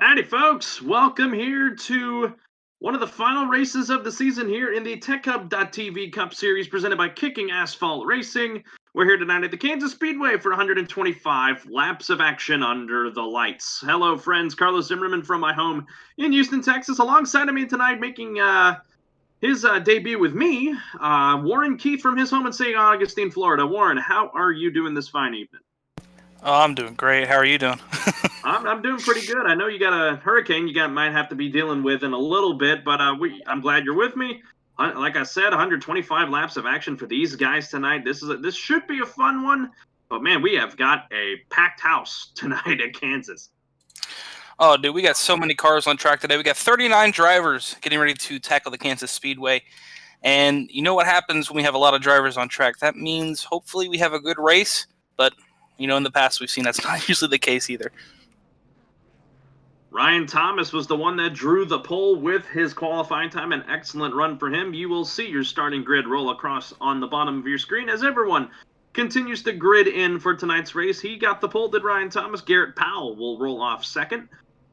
Howdy, folks. Welcome here to one of the final races of the season here in the TechHub.tv Cup Series presented by Kicking Asphalt Racing. We're here tonight at the Kansas Speedway for 125 laps of action under the lights. Hello, friends. Carlos Zimmerman from my home in Houston, Texas. Alongside of me tonight, making his debut with me, Warren Keith from his home in St. Augustine, Florida. Warren, how are you doing this fine evening? Oh, I'm doing great. How are you doing? I'm doing pretty good. I know you got a hurricane might have to be dealing with in a little bit, but I'm glad you're with me. Like I said, 125 laps of action for these guys tonight. This should be a fun one, but man, we have got a packed house tonight at Kansas. Oh, dude, we got so many cars on track today. We got 39 drivers getting ready to tackle the Kansas Speedway. And you know what happens when we have a lot of drivers on track? That means hopefully we have a good race, but in the past we've seen that's not usually the case either. Ryan Thomas was the one that drew the pole with his qualifying time. An excellent run for him. You will see your starting grid roll across on the bottom of your screen as everyone continues to grid in for tonight's race. He got the pole, did Ryan Thomas. Garrett Powell will roll off second.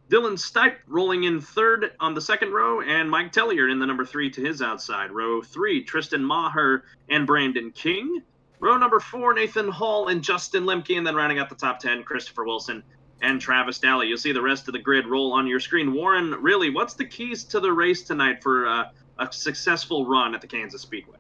Dylan Stipe rolling in third on the second row, and Mike Tellier in the number 3 to his outside. Row 3, Tristan Maher and Brandon King. Row number 4, Nathan Hall and Justin Lemke, and then rounding out the top 10, Christopher Wilson and Travis Daly. You'll see the rest of the grid roll on your screen. Warren, really, what's the keys to the race tonight for a successful run at the Kansas Speedway?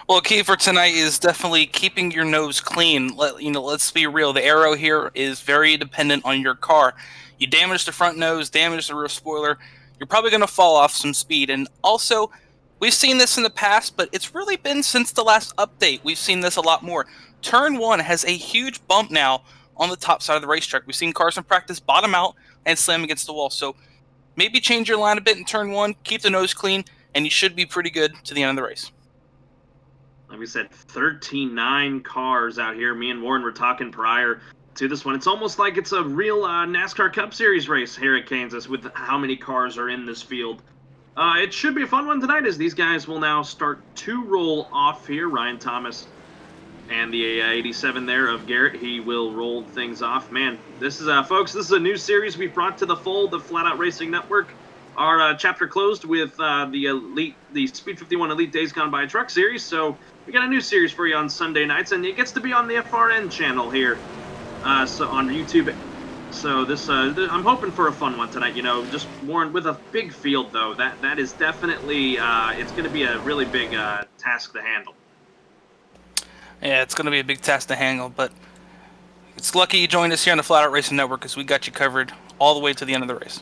Well, key for tonight is definitely keeping your nose clean. Let's be real. The aero here is very dependent on your car. You damage the front nose, damage the rear spoiler, you're probably going to fall off some speed. And also, we've seen this in the past, but it's really been since the last update. We've seen this a lot more. Turn 1 has a huge bump now on the top side of the racetrack. We've seen cars in practice bottom out and slam against the wall. So maybe change your line a bit in turn 1, keep the nose clean, and you should be pretty good to the end of the race. Like we said, 39 cars out here. Me and Warren were talking prior to this one. It's almost like it's a real NASCAR Cup Series race here at Kansas with how many cars are in this field. It should be a fun one tonight as these guys will now start to roll off here. Ryan Thomas and the 87 there of Garrett, he will roll things off. Man, this is, folks, this is a new series we brought to the fold of Flatout Racing Network. Our chapter closed with the Speed 51 Elite Days Gone By Truck Series, so we got a new series for you on Sunday nights, and it gets to be on the FRN channel here, so on YouTube. So this, I'm hoping for a fun one tonight. Just Warren with a big field though. That is definitely, it's going to be a really big task to handle. Yeah, it's going to be a big task to handle, but it's lucky you joined us here on the Flatout Racing Network because we got you covered all the way to the end of the race.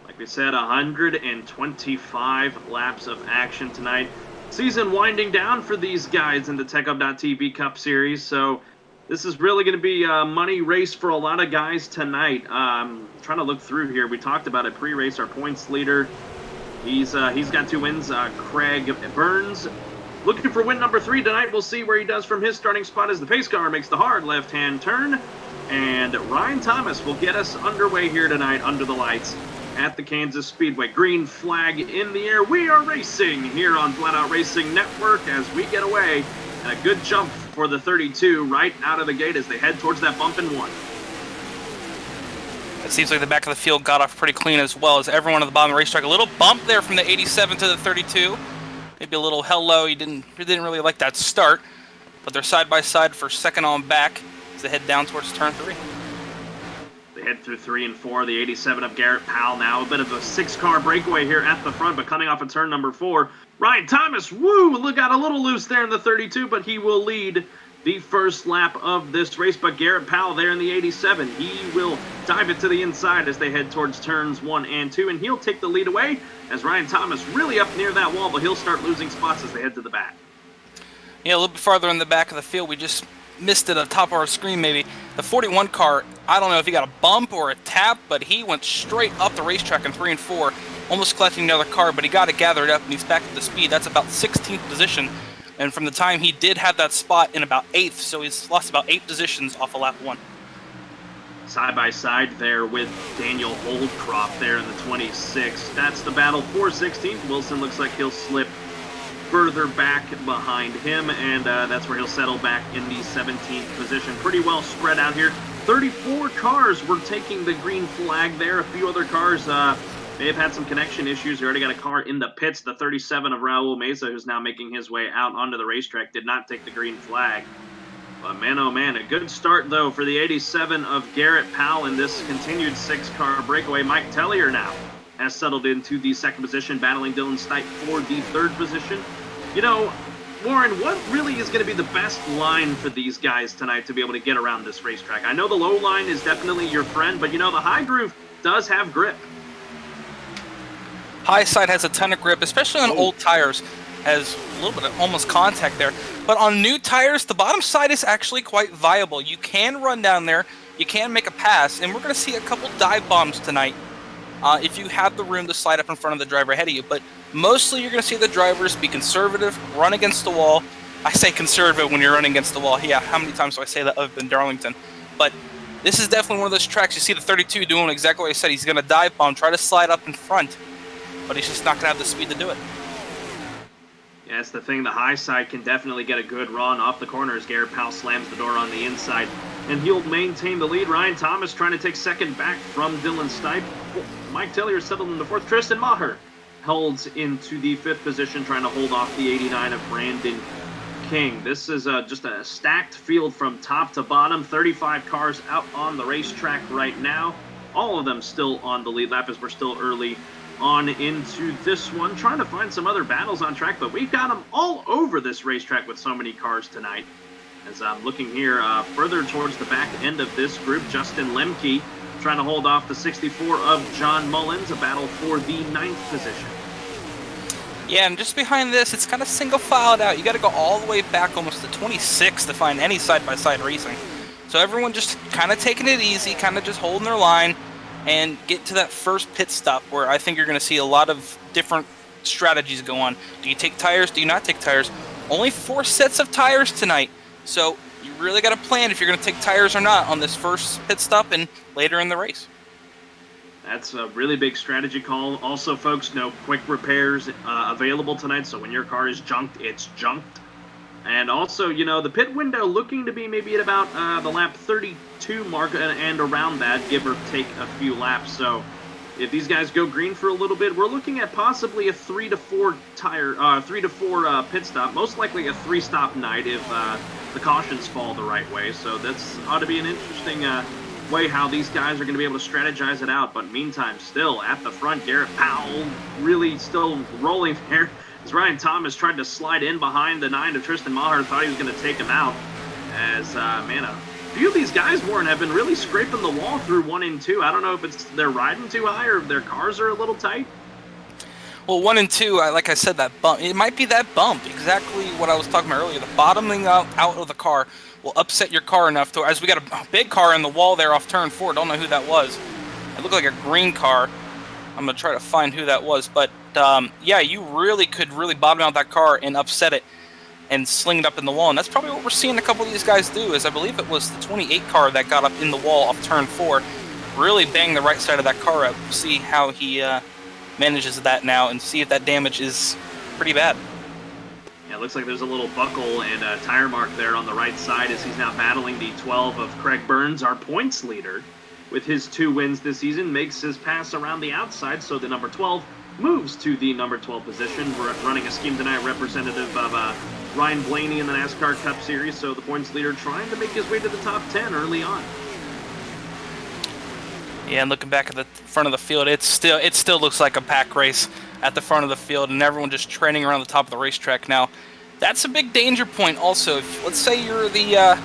Like we said, 125 laps of action tonight. Season winding down for these guys in the TechHub.tv Cup Series, so this is really going to be a money race for a lot of guys tonight. Trying to look through here. We talked about it pre-race. Our points leader, he's got 2 wins. Craig Burns looking for win number 3 tonight. We'll see where he does from his starting spot as the pace car makes the hard left-hand turn. And Ryan Thomas will get us underway here tonight under the lights at the Kansas Speedway. Green flag in the air. We are racing here on Flatout Racing Network as we get away. And a good jump for the 32 right out of the gate as they head towards that bump in 1. It seems like the back of the field got off pretty clean as well as everyone at the bottom of the racetrack. A little bump there from the 87 to the 32. Maybe a little hello. You didn't really like that start, but they're side by side for second on back as they head down towards turn 3. They head through 3 and 4. The 87 of Garrett Powell now. A bit of a 6-car breakaway here at the front, but coming off of turn number 4. Ryan Thomas, got a little loose there in the 32, but he will lead the first lap of this race. But Garrett Powell there in the 87, he will dive it to the inside as they head towards turns 1 and 2, and he'll take the lead away as Ryan Thomas really up near that wall, but he'll start losing spots as they head to the back. Yeah, a little bit farther in the back of the field. We just missed it at the top of our screen maybe. The 41 car, I don't know if he got a bump or a tap, but he went straight up the racetrack in 3 and 4, almost collecting another car, but he got it gathered up and he's back at the speed. That's about 16th position. And from the time he did have that spot in about 8th, so he's lost about 8 positions off of lap 1. Side by side there with Daniel Holdcroft there in the 26. That's the battle for 16th. Wilson looks like he'll slip further back behind him, and that's where he'll settle back in the 17th position. Pretty well spread out here. 34 cars were taking the green flag there. A few other cars may have had some connection issues. We already got a car in the pits. The 37 of Raul Meza, who's now making his way out onto the racetrack, did not take the green flag. But man, oh man, a good start, though, for the 87 of Garrett Powell in this continued 6-car breakaway. Mike Tellier now has settled into the 2nd position, battling Dylan Stipe for the 3rd position. You know, Warren, what really is going to be the best line for these guys tonight to be able to get around this racetrack? I know the low line is definitely your friend, but, you know, the high groove does have grip. High side has a ton of grip, especially on old tires. Has a little bit of almost contact there. But on new tires, the bottom side is actually quite viable. You can run down there, you can make a pass, and we're going to see a couple dive bombs tonight if you have the room to slide up in front of the driver ahead of you. But mostly you're going to see the drivers be conservative, run against the wall. I say conservative when you're running against the wall. Yeah, how many times do I say that other than Darlington? But this is definitely one of those tracks. You see the 32 doing exactly what I said. He's going to dive bomb, try to slide up in front, but he's just not going to have the speed to do it. Yeah, that's the thing. The high side can definitely get a good run off the corner as Garrett Powell slams the door on the inside. And he'll maintain the lead. Ryan Thomas trying to take 2nd back from Dylan Stipe. Mike Tellier settled in the 4th. Tristan Maher holds into the 5th position, trying to hold off the 89 of Brandon King. This is just a stacked field from top to bottom. 35 cars out on the racetrack right now. All of them still on the lead lap as we're still early on into this one, trying to find some other battles on track, but we've got them all over this racetrack with so many cars tonight. As I'm looking here further towards the back end of this group, Justin Lemke trying to hold off the 64 of John Mullins, a battle for the 9th position. Yeah, and just behind this, it's kind of single-filed out. You got to go all the way back almost to 26 to find any side-by-side racing. So everyone just kind of taking it easy, kind of just holding their line, and get to that first pit stop where I think you're going to see a lot of different strategies go on. Do you take tires? Do you not take tires? Only 4 sets of tires tonight, so you really got to plan if you're going to take tires or not on this first pit stop and later in the race. That's a really big strategy call. Also, folks, no quick repairs available tonight, so when your car is junked, it's junked. And also, you know, the pit window looking to be maybe at about the lap 32 mark and around that, give or take a few laps. So if these guys go green for a little bit, we're looking at possibly a 3 to 4 pit stop. Most likely a 3-stop night if the cautions fall the right way. So that's ought to be an interesting way how these guys are going to be able to strategize it out. But meantime, still at the front, Garrett Powell really still rolling there. As Ryan Thomas tried to slide in behind the 9 of Tristan Maher, thought he was going to take him out. As, man, a few of these guys, Warren, have been really scraping the wall through 1 and 2. I don't know if it's they're riding too high or if their cars are a little tight. Well, 1 and 2, like I said, that bump. It might be that bump, exactly what I was talking about earlier. The bottoming out of the car will upset your car enough to, as we got a big car in the wall there off turn 4. Don't know who that was. It looked like a green car. I'm going to try to find who that was, but yeah, you really could bottom out that car and upset it and sling it up in the wall. And that's probably what we're seeing a couple of these guys do, is I believe it was the 28 car that got up in the wall off turn 4, really bang the right side of that car up. See how he manages that now and see if that damage is pretty bad. Yeah, it looks like there's a little buckle and a tire mark there on the right side as he's now battling the 12 of Craig Burns, our points leader. With his 2 wins this season, makes his pass around the outside, so the number 12 moves to the number 12 position. We're running a scheme tonight representative of Ryan Blaney in the NASCAR Cup Series, so the points leader trying to make his way to the top 10 early on. Yeah, and looking back at the front of the field, it still looks like a pack race at the front of the field, and everyone just training around the top of the racetrack now. That's a big danger point also. If, let's say you're the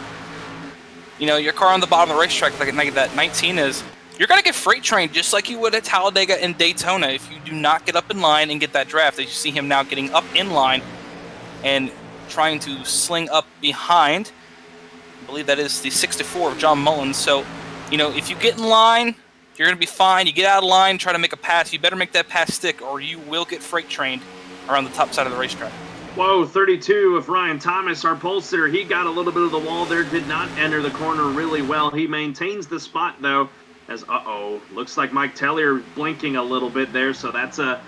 your car on the bottom of the racetrack, like that 19 is, you're going to get freight trained just like you would at Talladega and Daytona if you do not get up in line and get that draft. As you see him now getting up in line and trying to sling up behind. I believe that is the 64 of John Mullins. So, if you get in line, you're going to be fine. You get out of line, try to make a pass. You better make that pass stick or you will get freight trained around the top side of the racetrack. Whoa, 32 of Ryan Thomas, our pole sitter. He got a little bit of the wall there, did not enter the corner really well. He maintains the spot, though, as, looks like Mike Tellier blinking a little bit there, so that's a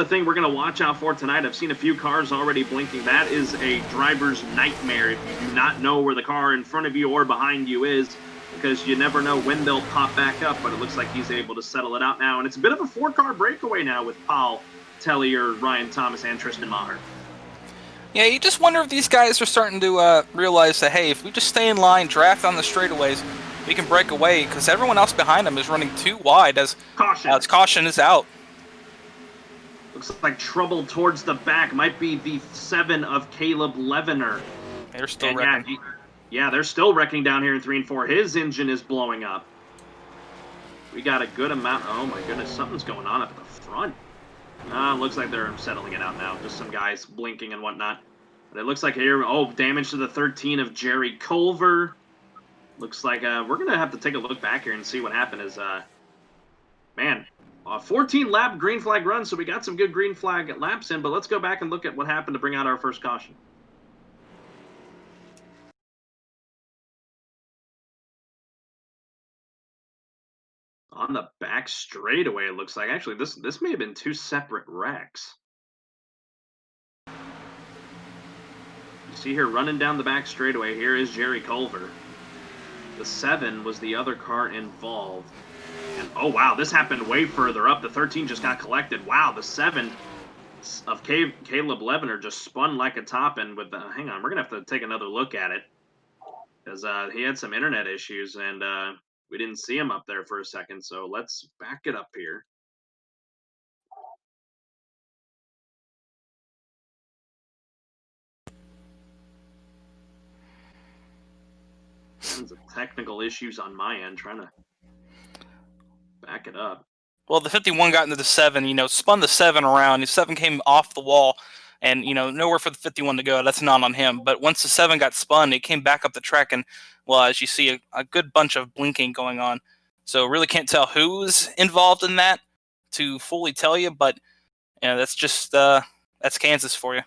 thing we're going to watch out for tonight. I've seen a few cars already blinking. That is a driver's nightmare if you do not know where the car in front of you or behind you is. because you never know when they'll pop back up, but it looks like he's able to settle it out now. And it's a bit of a 4-car breakaway now with Paul, Tellier, Ryan Thomas, and Tristan Maher. Yeah, you just wonder if these guys are starting to realize that, hey, if we just stay in line, draft on the straightaways, we can break away, because everyone else behind them is running too wide as caution is out. Looks like trouble towards the back. Might be the 7 of Caleb Levener. They're still wrecking. Yeah, they're still wrecking down here in 3 and 4. His engine is blowing up. We got a good amount. Oh, my goodness. Something's going on up at the front. Looks like they're settling it out now. Just some guys blinking and whatnot. But it looks like here, damage to the 13 of Jerry Culver. Looks like we're going to have to take a look back here and see what happened. Man, 14 lap green flag run, so we got some good green flag laps in. But let's go back and look at what happened to bring out our first caution. On the back straightaway, it looks like. Actually, this may have been 2 separate wrecks. You see here, running down the back straightaway, here is Jerry Culver. The 7 was the other car involved. And, oh, wow, this happened way further up. The 13 just got collected. Wow, the 7 of Caleb Levener just spun like a top. And with hang on, we're going to have to take another look at it. Because he had some internet issues, and we didn't see him up there for a second. So let's back it up here. Tons of technical issues on my end, trying to back it up. Well, the 51 got into the 7, spun the 7 around. The 7 came off the wall, and, nowhere for the 51 to go. That's not on him. But once the 7 got spun, it came back up the track, and, well, as you see, a good bunch of blinking going on. So really can't tell who's involved in that to fully tell you, but, that's just, that's Kansas for you.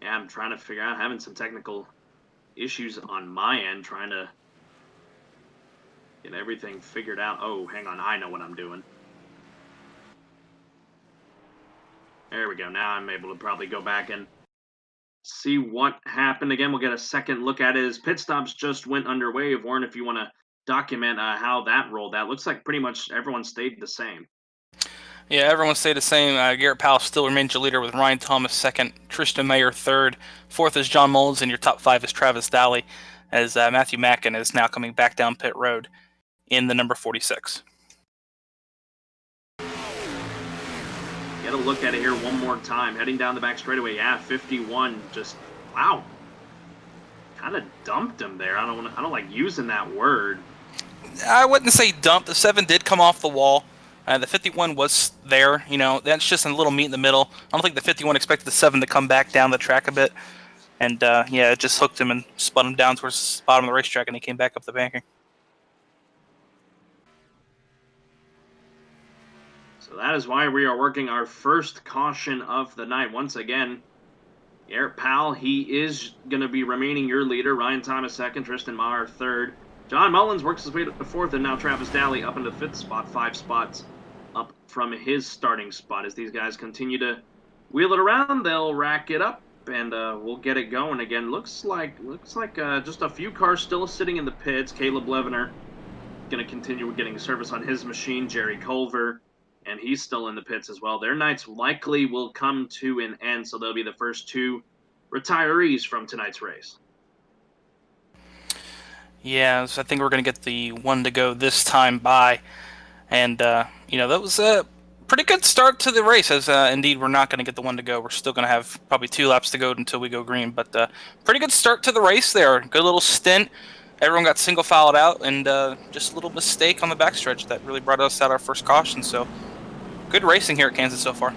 Yeah, I'm trying to figure out, having some technical issues on my end, trying to get everything figured out. Oh, hang on, I know what I'm doing. There we go. Now I'm able to probably go back and see what happened. Again, we'll get a second look at it. His pit stops just went underway. Warren, if you want to document how that rolled out. Looks like pretty much everyone stayed the same. Yeah, everyone stayed the same. Garrett Powell still remains your leader with Ryan Thomas second, Tristan Mayer third, fourth is John Mullins, and your top 5 is Travis Daly, as Matthew Mackin is now coming back down pit road in the number 46. Get a look at it here one more time. Heading down the back straightaway. Yeah, 51. Just, wow. Kind of dumped him there. I don't like using that word. I wouldn't say dump. The 7 did come off the wall. The 51 was there. That's just a little meet in the middle. I don't think the 51 expected the 7 to come back down the track a bit. And, yeah, it just hooked him and spun him down towards the bottom of the racetrack, and he came back up the banking. So that is why we are working our first caution of the night. Once again, Garrett Powell, he is going to be remaining your leader. Ryan Thomas second, Tristan Maher third. John Mullins works his way to the 4th, and now Travis Daly up into the 5th spot, 5 spots up from his starting spot. As these guys continue to wheel it around, they'll rack it up, and we'll get it going again. Looks like just a few cars still sitting in the pits. Caleb Levener going to continue getting service on his machine. Jerry Culver, and he's still in the pits as well. Their nights likely will come to an end, so they'll be the first 2 retirees from tonight's race. Yeah, so I think we're going to get the 1 to go this time by. And, that was a pretty good start to the race, as indeed we're not going to get the 1 to go. We're still going to have probably 2 laps to go until we go green. But pretty good start to the race there. Good little stint. Everyone got single filed out, and just a little mistake on the backstretch that really brought us out our first caution. So good racing here at Kansas so far.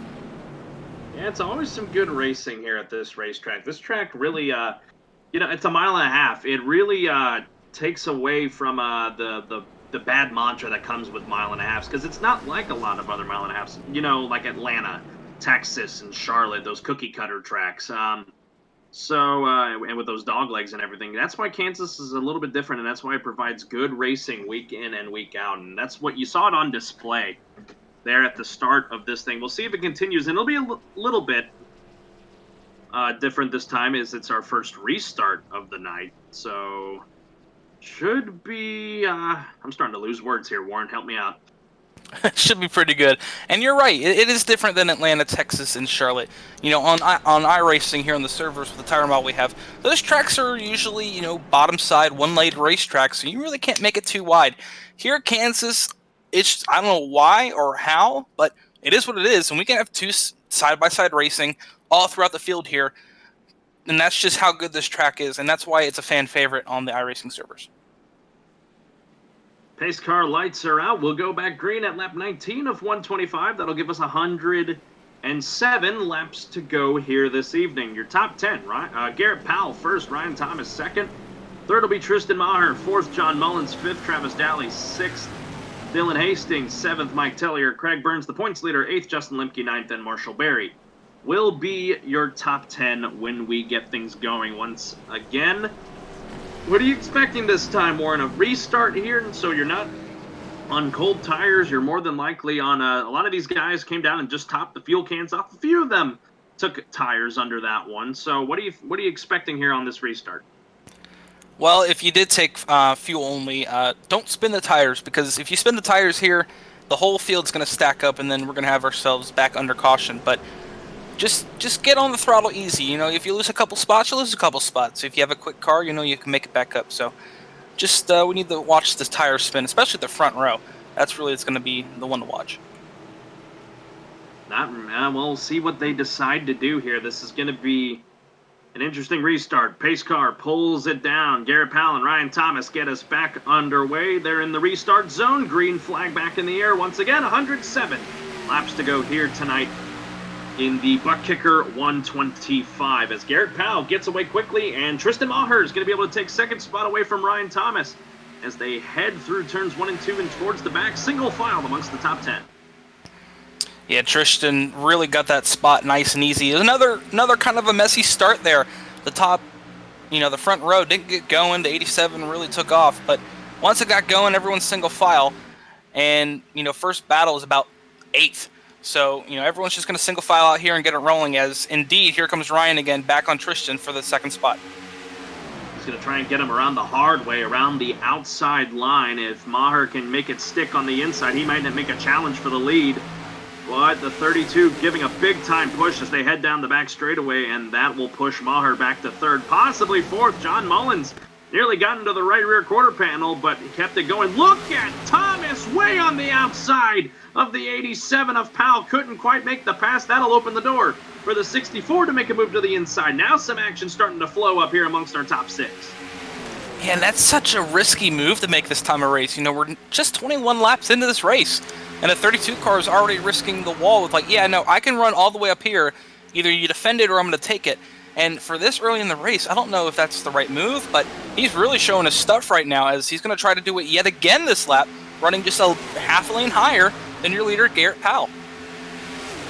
Yeah, it's always some good racing here at this racetrack. This track really, it's a mile and a half. It really takes away from the bad mantra that comes with mile and a halves, because it's not like a lot of other mile and a halves, like Atlanta, Texas, and Charlotte, those cookie cutter tracks. And with those dog legs and everything, that's why Kansas is a little bit different, and that's why it provides good racing week in and week out, and that's what you saw it on display there at the start of this thing. We'll see if it continues, and it'll be a little bit different this time, as it's our first restart of the night. So should be. I'm starting to lose words here, Warren. Help me out. Should be pretty good. And you're right, it is different than Atlanta, Texas, and Charlotte. You know, on iRacing here on the servers with the tire model we have, those tracks are usually, you know, bottom side, one-lane racetracks, so you really can't make it too wide. Here at Kansas, it's, I don't know why or how, but it is what it is, and we can have two side-by-side racing all throughout the field here, and that's just how good this track is, and that's why it's a fan favorite on the iRacing servers. Pace car lights are out. We'll go back green at lap 19 of 125. That'll give us 107 laps to go here this evening. Your top 10, right? Garrett Powell first, Ryan Thomas second. Third will be Tristan Maher. Fourth, John Mullins. Fifth, Travis Daly. Sixth, Dylan Hastings. Seventh, Mike Tellier. Craig Burns, the points leader. Eighth, Justin Limke. Ninth, and Marshall Berry will be your top 10 when we get things going once again. What are you expecting this time, Warren? A restart here, so you're not on cold tires. You're more than likely on a lot of these guys came down and just topped the fuel cans off. A few of them took tires under that one. So what are you expecting here on this restart? Well, if you did take fuel only, don't spin the tires, because if you spin the tires here, the whole field's going to stack up, and then we're going to have ourselves back under caution. But just get on the throttle easy. You know, if you lose a couple spots, you lose a couple spots. If you have a quick car, you know you can make it back up. So just we need to watch this tire spin, especially the front row. That's really it's going to be the one to watch. We'll see what they decide to do here. This is going to be an interesting restart. Pace car pulls it down. Garrett Powell and Ryan Thomas get us back underway. They're in the restart zone. Green flag back in the air once again. 107 laps to go here tonight in the Buck Kicker 125, as Garrett Powell gets away quickly, and Tristan Maher is going to be able to take second spot away from Ryan Thomas as they head through turns 1 and 2 and towards the back, single file amongst the top 10. Yeah, Tristan really got that spot nice and easy. Another kind of a messy start there. The top, you know, the front row didn't get going. The 87 really took off, but once it got going, everyone's single file, and, you know, first battle is about 8th. So, you know, everyone's just going to single file out here and get it rolling, as indeed, here comes Ryan again, back on Tristan for the second spot. He's going to try and get him around the hard way, around the outside line. If Maher can make it stick on the inside, he might make a challenge for the lead. But the 32 giving a big-time push as they head down the back straightaway, and that will push Maher back to third, possibly fourth. John Mullins nearly got into the right rear quarter panel, but he kept it going. Look at Thomas way on the outside of the 87 of Powell. Couldn't quite make the pass. That'll open the door for the 64 to make a move to the inside. Now some action starting to flow up here amongst our top 6. Yeah, and that's such a risky move to make this time of race. You know, we're just 21 laps into this race, and the 32 car is already risking the wall with like, yeah, no, I can run all the way up here. Either you defend it or I'm going to take it. And for this early in the race, I don't know if that's the right move, but he's really showing his stuff right now, as he's going to try to do it yet again this lap, running just a half lane higher than your leader, Garrett Powell.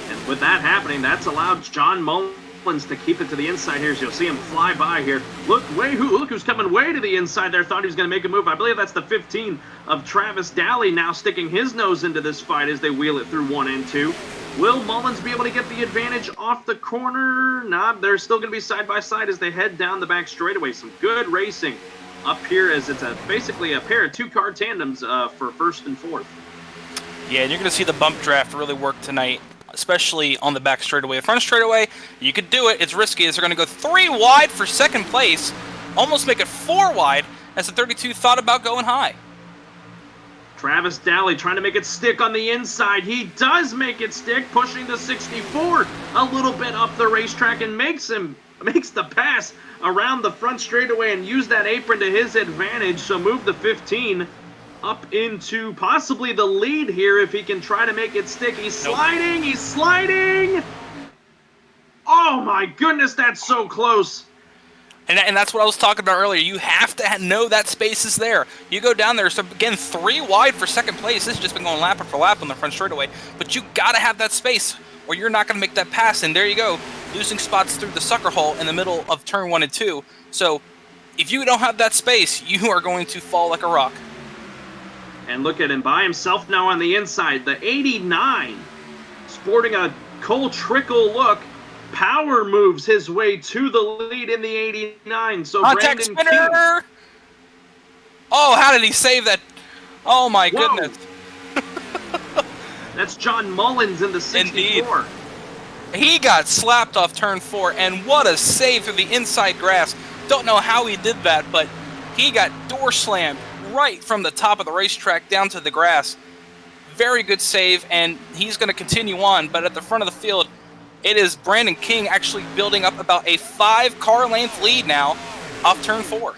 And with that happening, that's allowed John Mullins to keep it to the inside here, so you'll see him fly by here. Look who's coming way to the inside there. Thought he was going to make a move. I believe that's the 15 of Travis Daly now sticking his nose into this fight as they wheel it through 1 and 2. Will Mullins be able to get the advantage off the corner? Nah, they're still going to be side by side as they head down the back straightaway. Some good racing up here, as it's basically a pair of 2-car tandems for first and fourth. Yeah, and you're going to see the bump draft really work tonight, especially on the back straightaway. The front straightaway, you could do it. It's risky, as they're going to go 3 wide for second place, almost make it 4 wide, as the 32 thought about going high. Travis Daly trying to make it stick on the inside. He does make it stick, pushing the 64 a little bit up the racetrack, and makes the pass around the front straightaway and use that apron to his advantage. So move the 15 up into possibly the lead here if he can try to make it stick. He's sliding. He's sliding. Oh my goodness, that's so close. And that's what I was talking about earlier. You have to know that space is there. You go down there, so again, 3 wide for second place. This has just been going lap after lap on the front straightaway. But you got to have that space, or you're not going to make that pass. And there you go, losing spots through the sucker hole in the middle of turn 1 and 2. So if you don't have that space, you are going to fall like a rock. And look at him by himself now on the inside. The 89, sporting a Cole Trickle look, power moves his way to the lead in the 89. So Contact Brandon spinner! King. Oh, how did he save that? Oh my goodness. That's John Mullins in the 64. Indeed. He got slapped off turn 4, and what a save through the inside grass. Don't know how he did that, but he got door slammed right from the top of the racetrack down to the grass. Very good save, and he's going to continue on, but at the front of the field, it is Brandon King actually building up about a 5-car length lead now off turn 4.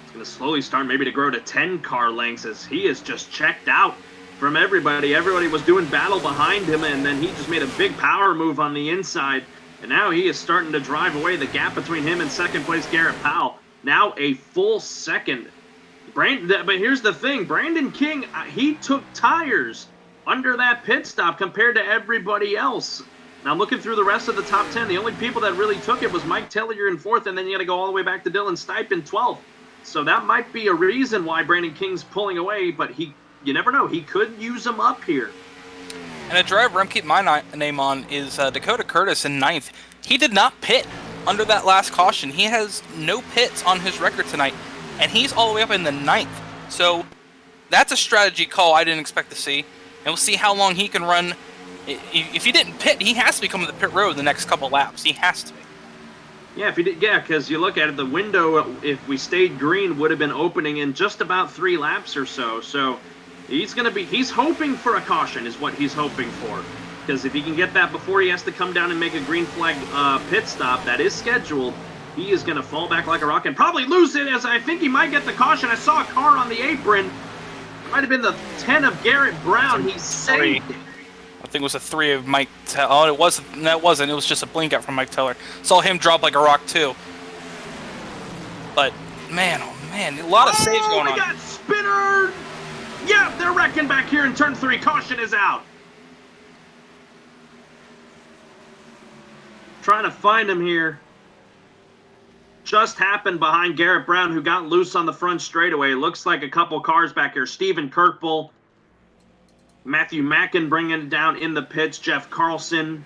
It's going to slowly start maybe to grow to 10 car lengths as he is just checked out from everybody. Everybody was doing battle behind him, and then he just made a big power move on the inside, and now he is starting to drive away. The gap between him and second place Garrett Powell, now a full second. But here's the thing, Brandon King, he took tires under that pit stop compared to everybody else. Now, looking through the rest of the top 10, the only people that really took it was Mike Tellier in 4th, and then you got to go all the way back to Dylan Stipe in 12th. So that might be a reason why Brandon King's pulling away, but you never know. He could use them up here. And a driver I'm keeping my name on is Dakota Curtis in 9th. He did not pit under that last caution. He has no pits on his record tonight, and he's all the way up in the 9th. So that's a strategy call I didn't expect to see, and we'll see how long he can run. If he didn't pit, he has to be coming to the pit road the next couple laps. He has to be. Yeah, if he did, because you look at it, the window, if we stayed green, would have been opening in just about 3 laps or so. So he's hoping for a caution is what he's hoping for. Because if he can get that before he has to come down and make a green flag pit stop that is scheduled, he is going to fall back like a rock and probably lose it, as I think he might get the caution. I saw a car on the apron. It might have been the 10 of Garrett Brown. He saved it. I think it was a 3 of Mike Teller. Oh, it wasn't. No, it wasn't. It was just a blink out from Mike Teller. Saw him drop like a rock, too. But, man, oh, man, a lot of saves going on. We got spinner! Yeah, they're wrecking back here in turn 3. Caution is out. Trying to find him here. Just happened behind Garrett Brown, who got loose on the front straightaway. Looks like a couple cars back here. Steven Kirkbull, Matthew Mackin bringing it down in the pits. Jeff Carlson,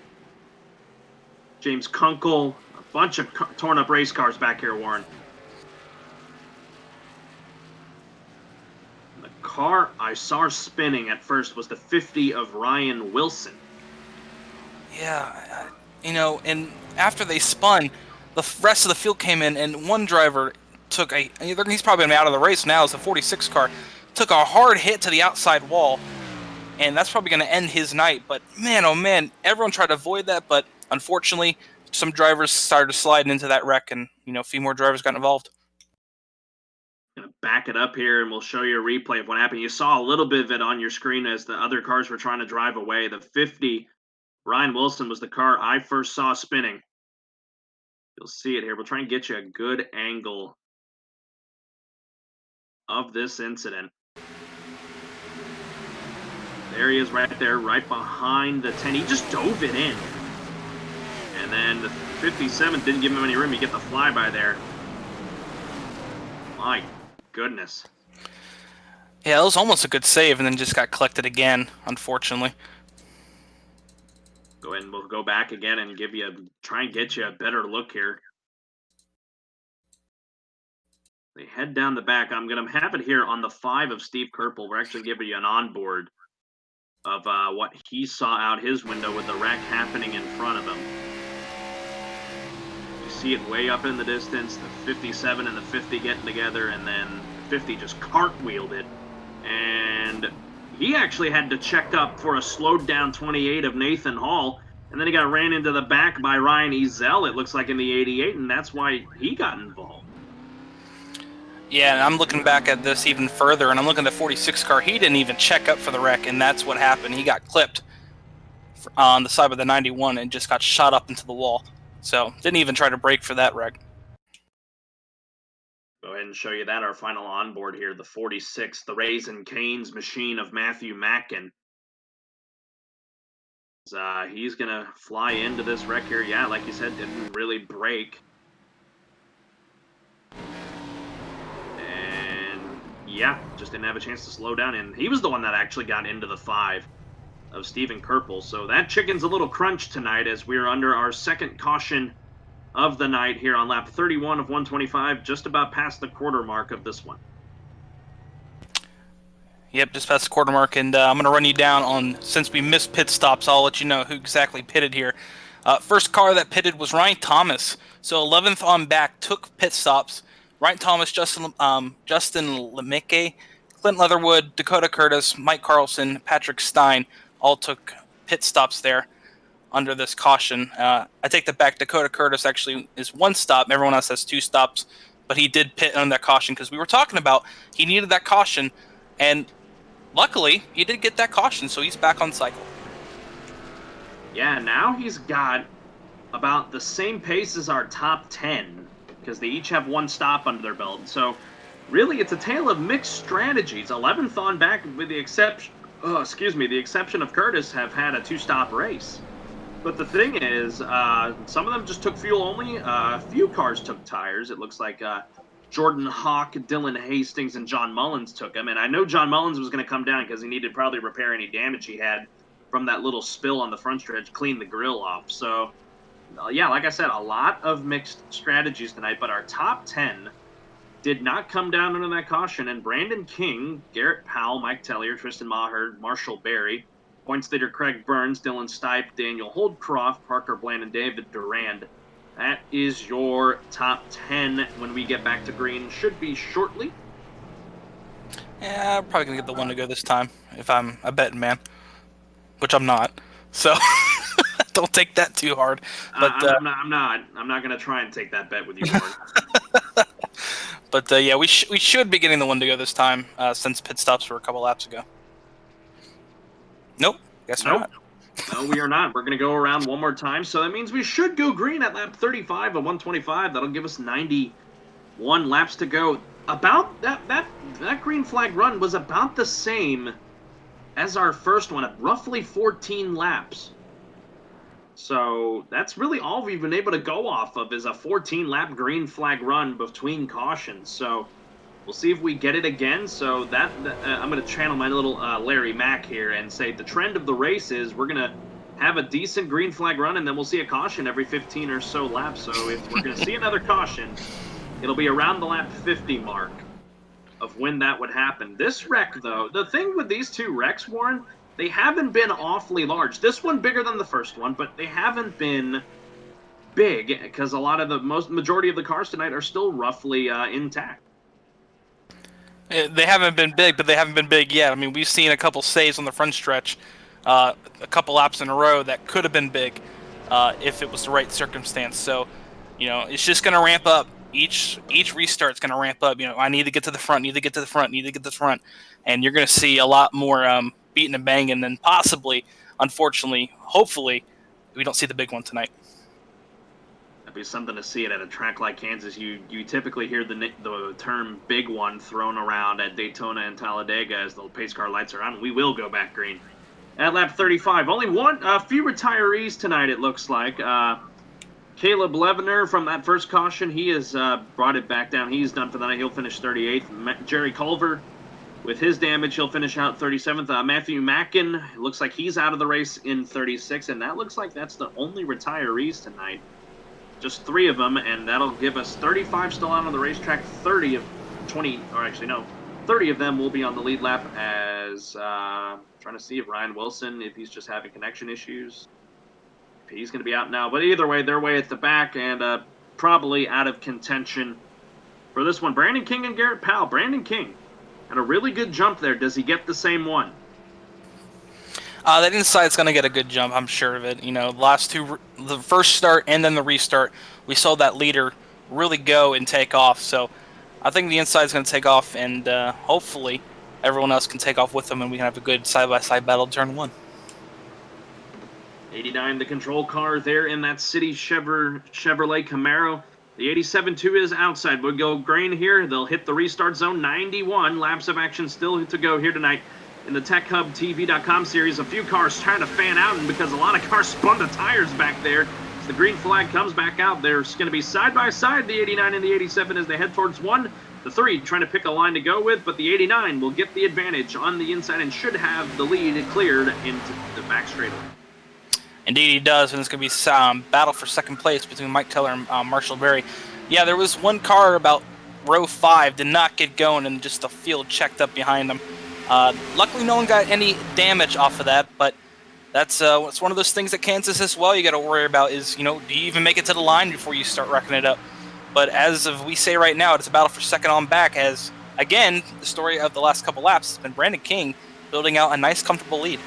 James Kunkel, a bunch of torn up race cars back here, Warren. The car I saw spinning at first was the 50 of Ryan Wilson. Yeah, and after they spun, the rest of the field came in, and one driver took he's probably out of the race now, it's a 46 car, took a hard hit to the outside wall, and that's probably going to end his night. But man, oh man, everyone tried to avoid that, but unfortunately, some drivers started sliding into that wreck, and a few more drivers got involved. Gonna back it up here, and we'll show you a replay of what happened. You saw a little bit of it on your screen as the other cars were trying to drive away. The 50, Ryan Wilson, was the car I first saw spinning. You'll see it here. We'll try and get you a good angle of this incident. There he is right there, right behind the 10. He just dove it in. And then the 57 didn't give him any room. You get the flyby there. My goodness. Yeah, it was almost a good save, and then just got collected again, unfortunately. Go ahead and we'll go back again and try and get you a better look here. They head down the back. I'm going to have it here on the 5 of Steve Kirkbull. We're actually giving you an onboard of what he saw out his window with the wreck happening in front of him. You see it way up in the distance, the 57 and the 50 getting together, and then 50 just cartwheeled it. And he actually had to check up for a slowed down 28 of Nathan Hall, and then he got ran into the back by Ryan Ezell, it looks like, in the 88, and that's why he got involved. Yeah, and I'm looking back at this even further, and I'm looking at the 46 car. He didn't even check up for the wreck, and that's what happened. He got clipped on the side of the 91 and just got shot up into the wall. So, didn't even try to brake for that wreck. Go ahead and show you that, our final onboard here, the 46, the Raising Cane's machine of Matthew Mackin. He's going to fly into this wreck here. Yeah, like you said, didn't really brake. And Yeah, just didn't have a chance to slow down, and he was the one that actually got into the 5 of Stephen Kerpel. So that chicken's a little crunched tonight as we're under our second caution of the night here on lap 31 of 125, just about past the quarter mark of this one. Yep, just past the quarter mark, and I'm going to run you down on, since we missed pit stops, I'll let you know who exactly pitted here. First car that pitted was Ryan Thomas, so 11th on back, took pit stops. Ryan Thomas, Justin Lemicke, Clint Leatherwood, Dakota Curtis, Mike Carlson, Patrick Stein all took pit stops there under this caution. I take that back. Dakota Curtis actually is 1 stop. Everyone else has 2 stops, but he did pit on that caution because we were talking about he needed that caution, and luckily, he did get that caution, so he's back on cycle. Yeah, now he's got about the same pace as our top 10, because they each have 1 stop under their belt. So, really, it's a tale of mixed strategies. 11th on back, with the exception, the exception of Curtis, have had a 2-stop race. But the thing is, some of them just took fuel only. A few cars took tires. It looks like Jordan Hawk, Dylan Hastings, and John Mullins took them. And I know John Mullins was going to come down because he needed to probably repair any damage he had from that little spill on the front stretch, clean the grill off. So, yeah, like I said, a lot of mixed strategies tonight. But our top 10 did not come down under that caution. And Brandon King, Garrett Powell, Mike Tellier, Tristan Maher, Marshall Berry, points leader Craig Burns, Dylan Stipe, Daniel Holdcroft, Parker Bland, and David Durand. That is your top 10 when we get back to green. Should be shortly. Yeah, I'm probably going to get the one to go this time if I'm a betting man, which I'm not. So don't take that too hard. But I'm not going to try and take that bet with you, Warren. But yeah, we should be getting the one to go this time since pit stops were a couple laps ago. Nope. Guess not. No, we are not. We're going to go around one more time. So that means we should go green at lap 35 of 125. That'll give us 91 laps to go. About that green flag run was about the same as our first one at roughly 14 laps. So that's really all we've been able to go off of is a 14-lap green flag run between cautions. So we'll see if we get it again. So that I'm going to channel my little Larry Mack here and say the trend of the race is we're going to have a decent green flag run, and then we'll see a caution every 15 or so laps. So if we're going to see another caution, it'll be around the lap 50 mark of when that would happen. This wreck, though, the thing with these 2 wrecks, Warren, they haven't been awfully large. This one bigger than the first one, but they haven't been big because a lot of the majority of the cars tonight are still roughly intact. They haven't been big, but they haven't been big yet. I mean, we've seen a couple saves on the front stretch, a couple laps in a row that could have been big if it was the right circumstance. So, you know, it's just going to ramp up. Each restart's going to ramp up. You know, I need to get to the front, need to get to the front, need to get to the front. And you're going to see a lot more beating and banging than possibly, unfortunately, hopefully, we don't see the big one tonight. Be something to see it at a track like Kansas. You typically hear the term "big one" thrown around at Daytona and Talladega as the pace car lights are on. We will go back green at lap 35. Only a few retirees tonight. It looks like Caleb Levener from that first caution. He has brought it back down. He's done for the night. He'll finish 38th. Jerry Culver, with his damage, he'll finish out 37th. Matthew Mackin, it looks like he's out of the race in 36th, and that looks like that's the only retirees tonight. Just 3 of them, and that'll give us 35 still out on the racetrack. 30 of them will be on the lead lap as trying to see if Ryan Wilson, if he's just having connection issues. If he's going to be out now. But either way, they're way at the back and probably out of contention for this one. Brandon King and Garrett Powell. Brandon King had a really good jump there. Does he get the same one? That inside's going to get a good jump, I'm sure of it. You know, the first start and then the restart, we saw that leader really go and take off. So I think the inside's going to take off, and hopefully everyone else can take off with them, and we can have a good side-by-side battle turn 1. 89, the control car there in that City Chevrolet Camaro. The 87-2 is outside. We'll go green here. They'll hit the restart zone. 91 laps of action still to go here tonight. In the TechHubTV.com series, a few cars trying to fan out, and because a lot of cars spun the tires back there, As the green flag comes back out, there's going to be side by side the 89 and the 87 as they head towards 1. The 3 trying to pick a line to go with, but the 89 will get the advantage on the inside and should have the lead cleared into the back straightaway. Indeed he does, and it's going to be battle for second place between Mike Teller and Marshall Berry. Yeah, there was one car about row 5 did not get going, and just the field checked up behind them. Luckily, no one got any damage off of that, but that's it's one of those things at Kansas as well you got to worry about is, do you even make it to the line before you start wrecking it up? But as of we say right now, it's a battle for second on back as, again, the story of the last couple laps has been Brandon King building out a nice, comfortable lead.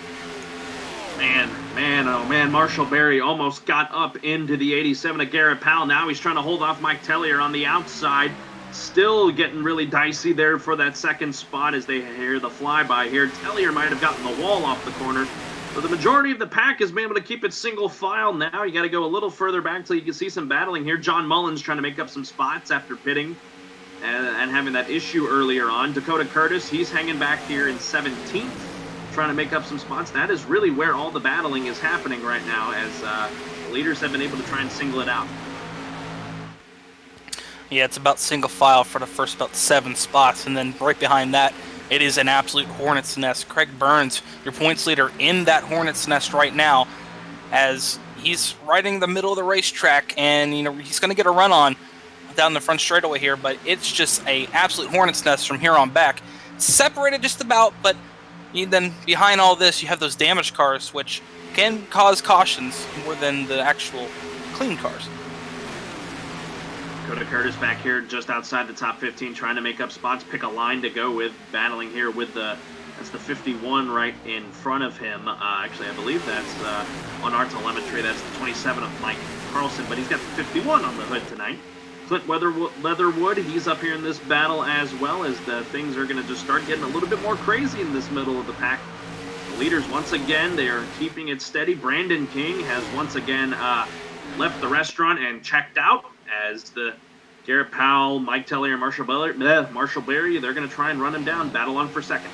Man, Marshall Berry almost got up into the 87 of Garrett Powell. Now he's trying to hold off Mike Tellier on the outside. Still getting really dicey there for that second spot as they hear the flyby here. Tellier might have gotten the wall off the corner. But the majority of the pack has been able to keep it single file. Now you got to go a little further back till you can see some battling here. John Mullins trying to make up some spots after pitting and having that issue earlier on. Dakota Curtis, he's hanging back here in 17th. Trying to make up some spots. That is really where all the battling is happening right now as the leaders have been able to try and single it out. Yeah, it's about single file for the first about 7 spots, and then right behind that, it is an absolute hornet's nest. Craig Burns, your points leader in that hornet's nest right now, as he's riding the middle of the racetrack, and he's going to get a run on down the front straightaway here, but it's just a absolute hornet's nest from here on back. Separated just about, but then behind all this, you have those damaged cars, which can cause cautions more than the actual clean cars. Dakota Curtis back here just outside the top 15, trying to make up spots, pick a line to go with, battling here with that's the 51 right in front of him. Actually, I believe that's on our telemetry, that's the 27 of Mike Carlson, but he's got the 51 on the hood tonight. Clint Leatherwood, he's up here in this battle as well, as the things are going to just start getting a little bit more crazy in this middle of the pack. The leaders, once again, they are keeping it steady. Brandon King has once again left the restaurant and checked out, as the Garrett Powell, Mike Tellier, and Marshall Berry, they're going to try and run him down, battle on for second.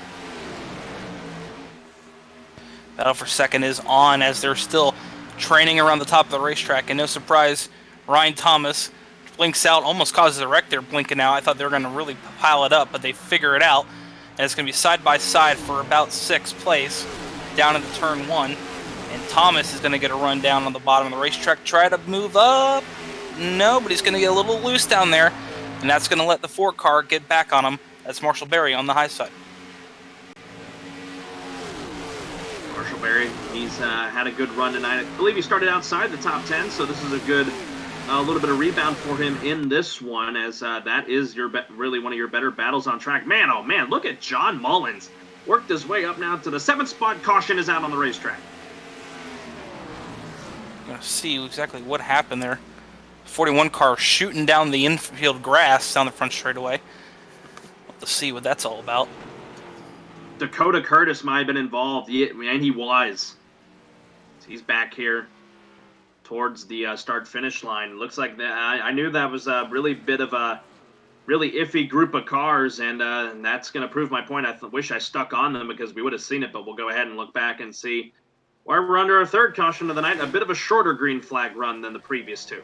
Battle for second is on as they're still training around the top of the racetrack, and no surprise, Ryan Thomas blinks out, almost causes a wreck there blinking out. I thought they were going to really pile it up, but they figure it out, and it's going to be side by side for about 6th place down into turn 1, and Thomas is going to get a run down on the bottom of the racetrack, try to move up. No, but he's going to get a little loose down there, and that's going to let the 4 car get back on him. That's Marshall Berry on the high side. Marshall Berry, he's had a good run tonight. I believe he started outside the top 10, so this is a good little bit of rebound for him in this one, as that is really one of your better battles on track. Man, oh man, look at John Mullins. Worked his way up now to the 7th spot. Caution is out on the racetrack. I'm going to see exactly what happened there. 41 car shooting down the infield grass down the front straightaway. Let's see what that's all about. Dakota Curtis might have been involved, and he was. He's back here towards the start-finish line. Looks like that. I knew that was a really bit of a really iffy group of cars, and that's going to prove my point. I wish I stuck on them because we would have seen it, but we'll go ahead and look back and see why we're under our 3rd caution of the night. A bit of a shorter green flag run than the previous 2.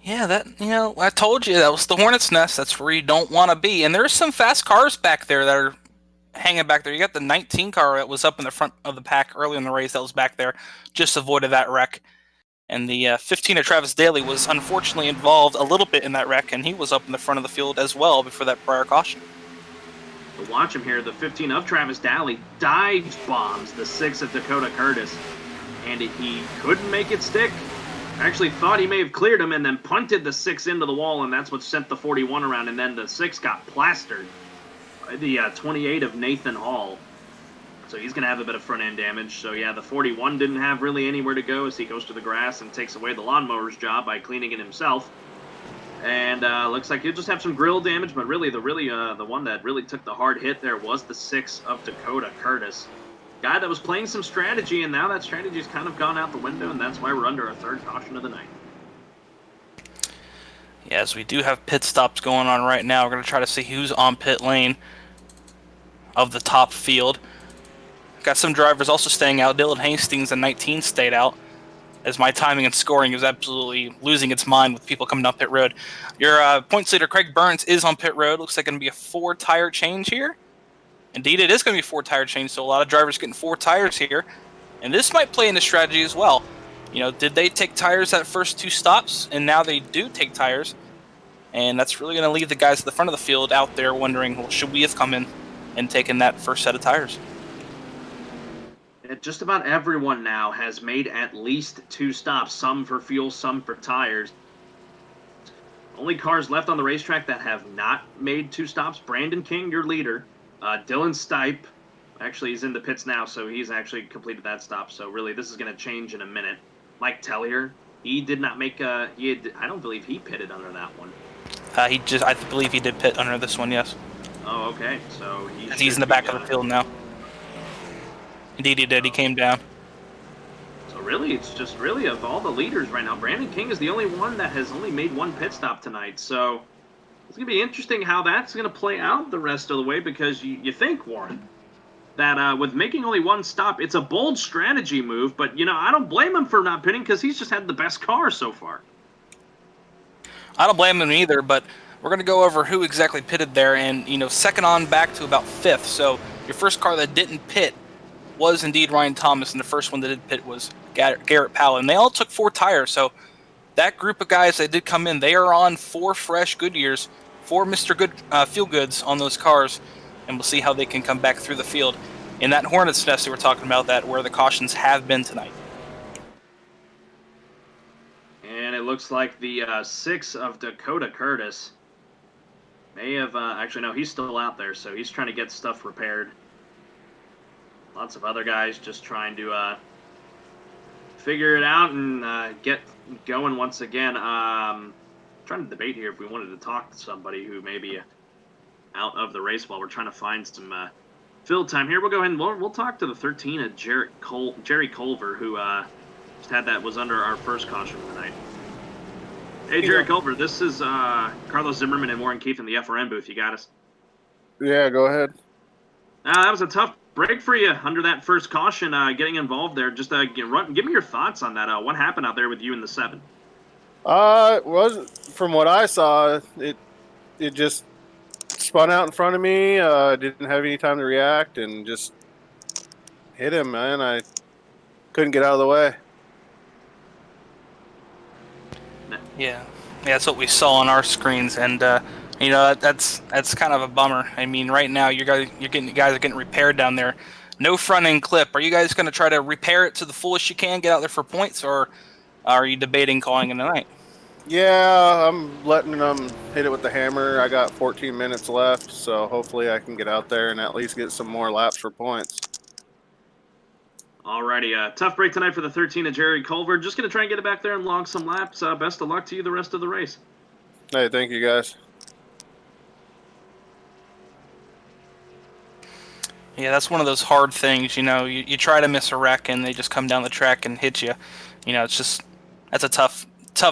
Yeah, I told you that was the hornet's nest. That's where you don't want to be. And there's some fast cars back there that are hanging back there. You got the 19 car that was up in the front of the pack early in the race that was back there, just avoided that wreck. And the 15 of Travis Daly was unfortunately involved a little bit in that wreck, and he was up in the front of the field as well before that prior caution. But watch him here. The 15 of Travis Daly dive bombs the 6 of Dakota Curtis, and he couldn't make it stick. Actually thought he may have cleared him and then punted the 6 into the wall, and that's what sent the 41 around, and then the 6 got plastered by the 28 of Nathan Hall. So he's going to have a bit of front-end damage. So yeah, the 41 didn't have really anywhere to go as he goes to the grass and takes away the lawnmower's job by cleaning it himself. And looks like he'll just have some grill damage, but really the one that really took the hard hit there was the 6 of Dakota Curtis. Guy that was playing some strategy, and now that strategy's kind of gone out the window, and that's why we're under our 3rd caution of the night. Yes, we do have pit stops going on right now. We're going to try to see who's on pit lane of the top field. Got some drivers also staying out. Dylan Hastings in 19 stayed out, as my timing and scoring is absolutely losing its mind with people coming up pit road. Your points leader, Craig Burns, is on pit road. Looks like going to be a 4-tire change here. Indeed, it is going to be a 4-tire change, so a lot of drivers getting 4 tires here. And this might play into strategy as well. Did they take tires that first 2 stops, and now they do take tires? And that's really going to leave the guys at the front of the field out there wondering, well, should we have come in and taken that first set of tires? Just about everyone now has made at least 2 stops, some for fuel, some for tires. Only cars left on the racetrack that have not made 2 stops. Brandon King, your leader. Dylan Stipe, actually, he's in the pits now, so he's actually completed that stop. So really, this is going to change in a minute. Mike Tellier, he did not make I don't believe he pitted under that one. I believe he did pit under this one, yes. Oh, okay. So he's in the back of the field now. Indeed, he did. He came down. So really, it's just really of all the leaders right now, Brandon King is the only one that has only made 1 pit stop tonight. So it's going to be interesting how that's going to play out the rest of the way, because you think, Warren, that with making only 1 stop, it's a bold strategy move. But, I don't blame him for not pitting, because he's just had the best car so far. I don't blame him either, but we're going to go over who exactly pitted there. And, second on back to about 5th. So your first car that didn't pit was indeed Ryan Thomas, and the first one that did pit was Garrett Powell. And they all took 4 tires. So that group of guys that did come in, they are on 4 fresh Goodyears, 4 Mr. Good Feel Goods on those cars, and we'll see how they can come back through the field in that hornet's nest that we're talking about, that where the cautions have been tonight. And it looks like the 6 of Dakota Curtis may have actually, no, he's still out there, so he's trying to get stuff repaired. Lots of other guys just trying to figure it out and get going once again. Trying to debate here if we wanted to talk to somebody who may be out of the race while we're trying to find some field time here. We'll go ahead and we'll talk to the 13 of Jerry Culver, who just was under our first caution tonight. Hey, Jerry Culver, this is Carlos Zimmerman and Warren Keith in the FRN booth. You got us? Yeah, go ahead. That was a tough break for you under that first caution, getting involved there. Just give me your thoughts on that. What happened out there with you in the 7? From what I saw, it just spun out in front of me. Didn't have any time to react and just hit him, man. I couldn't get out of the way. Yeah, that's what we saw on our screens, and that's kind of a bummer. I mean, right now you guys are getting repaired down there. No front end clip. Are you guys going to try to repair it to the fullest you can, get out there for points, or are you debating calling it a night? Yeah, I'm letting them hit it with the hammer. I got 14 minutes left, so hopefully I can get out there and at least get some more laps for points. Alrighty, tough break tonight for the 13 of Jerry Culver. Just going to try and get it back there and log some laps. Best of luck to you the rest of the race. Hey, thank you, guys. Yeah, that's one of those hard things, you try to miss a wreck and they just come down the track and hit you. That's a tough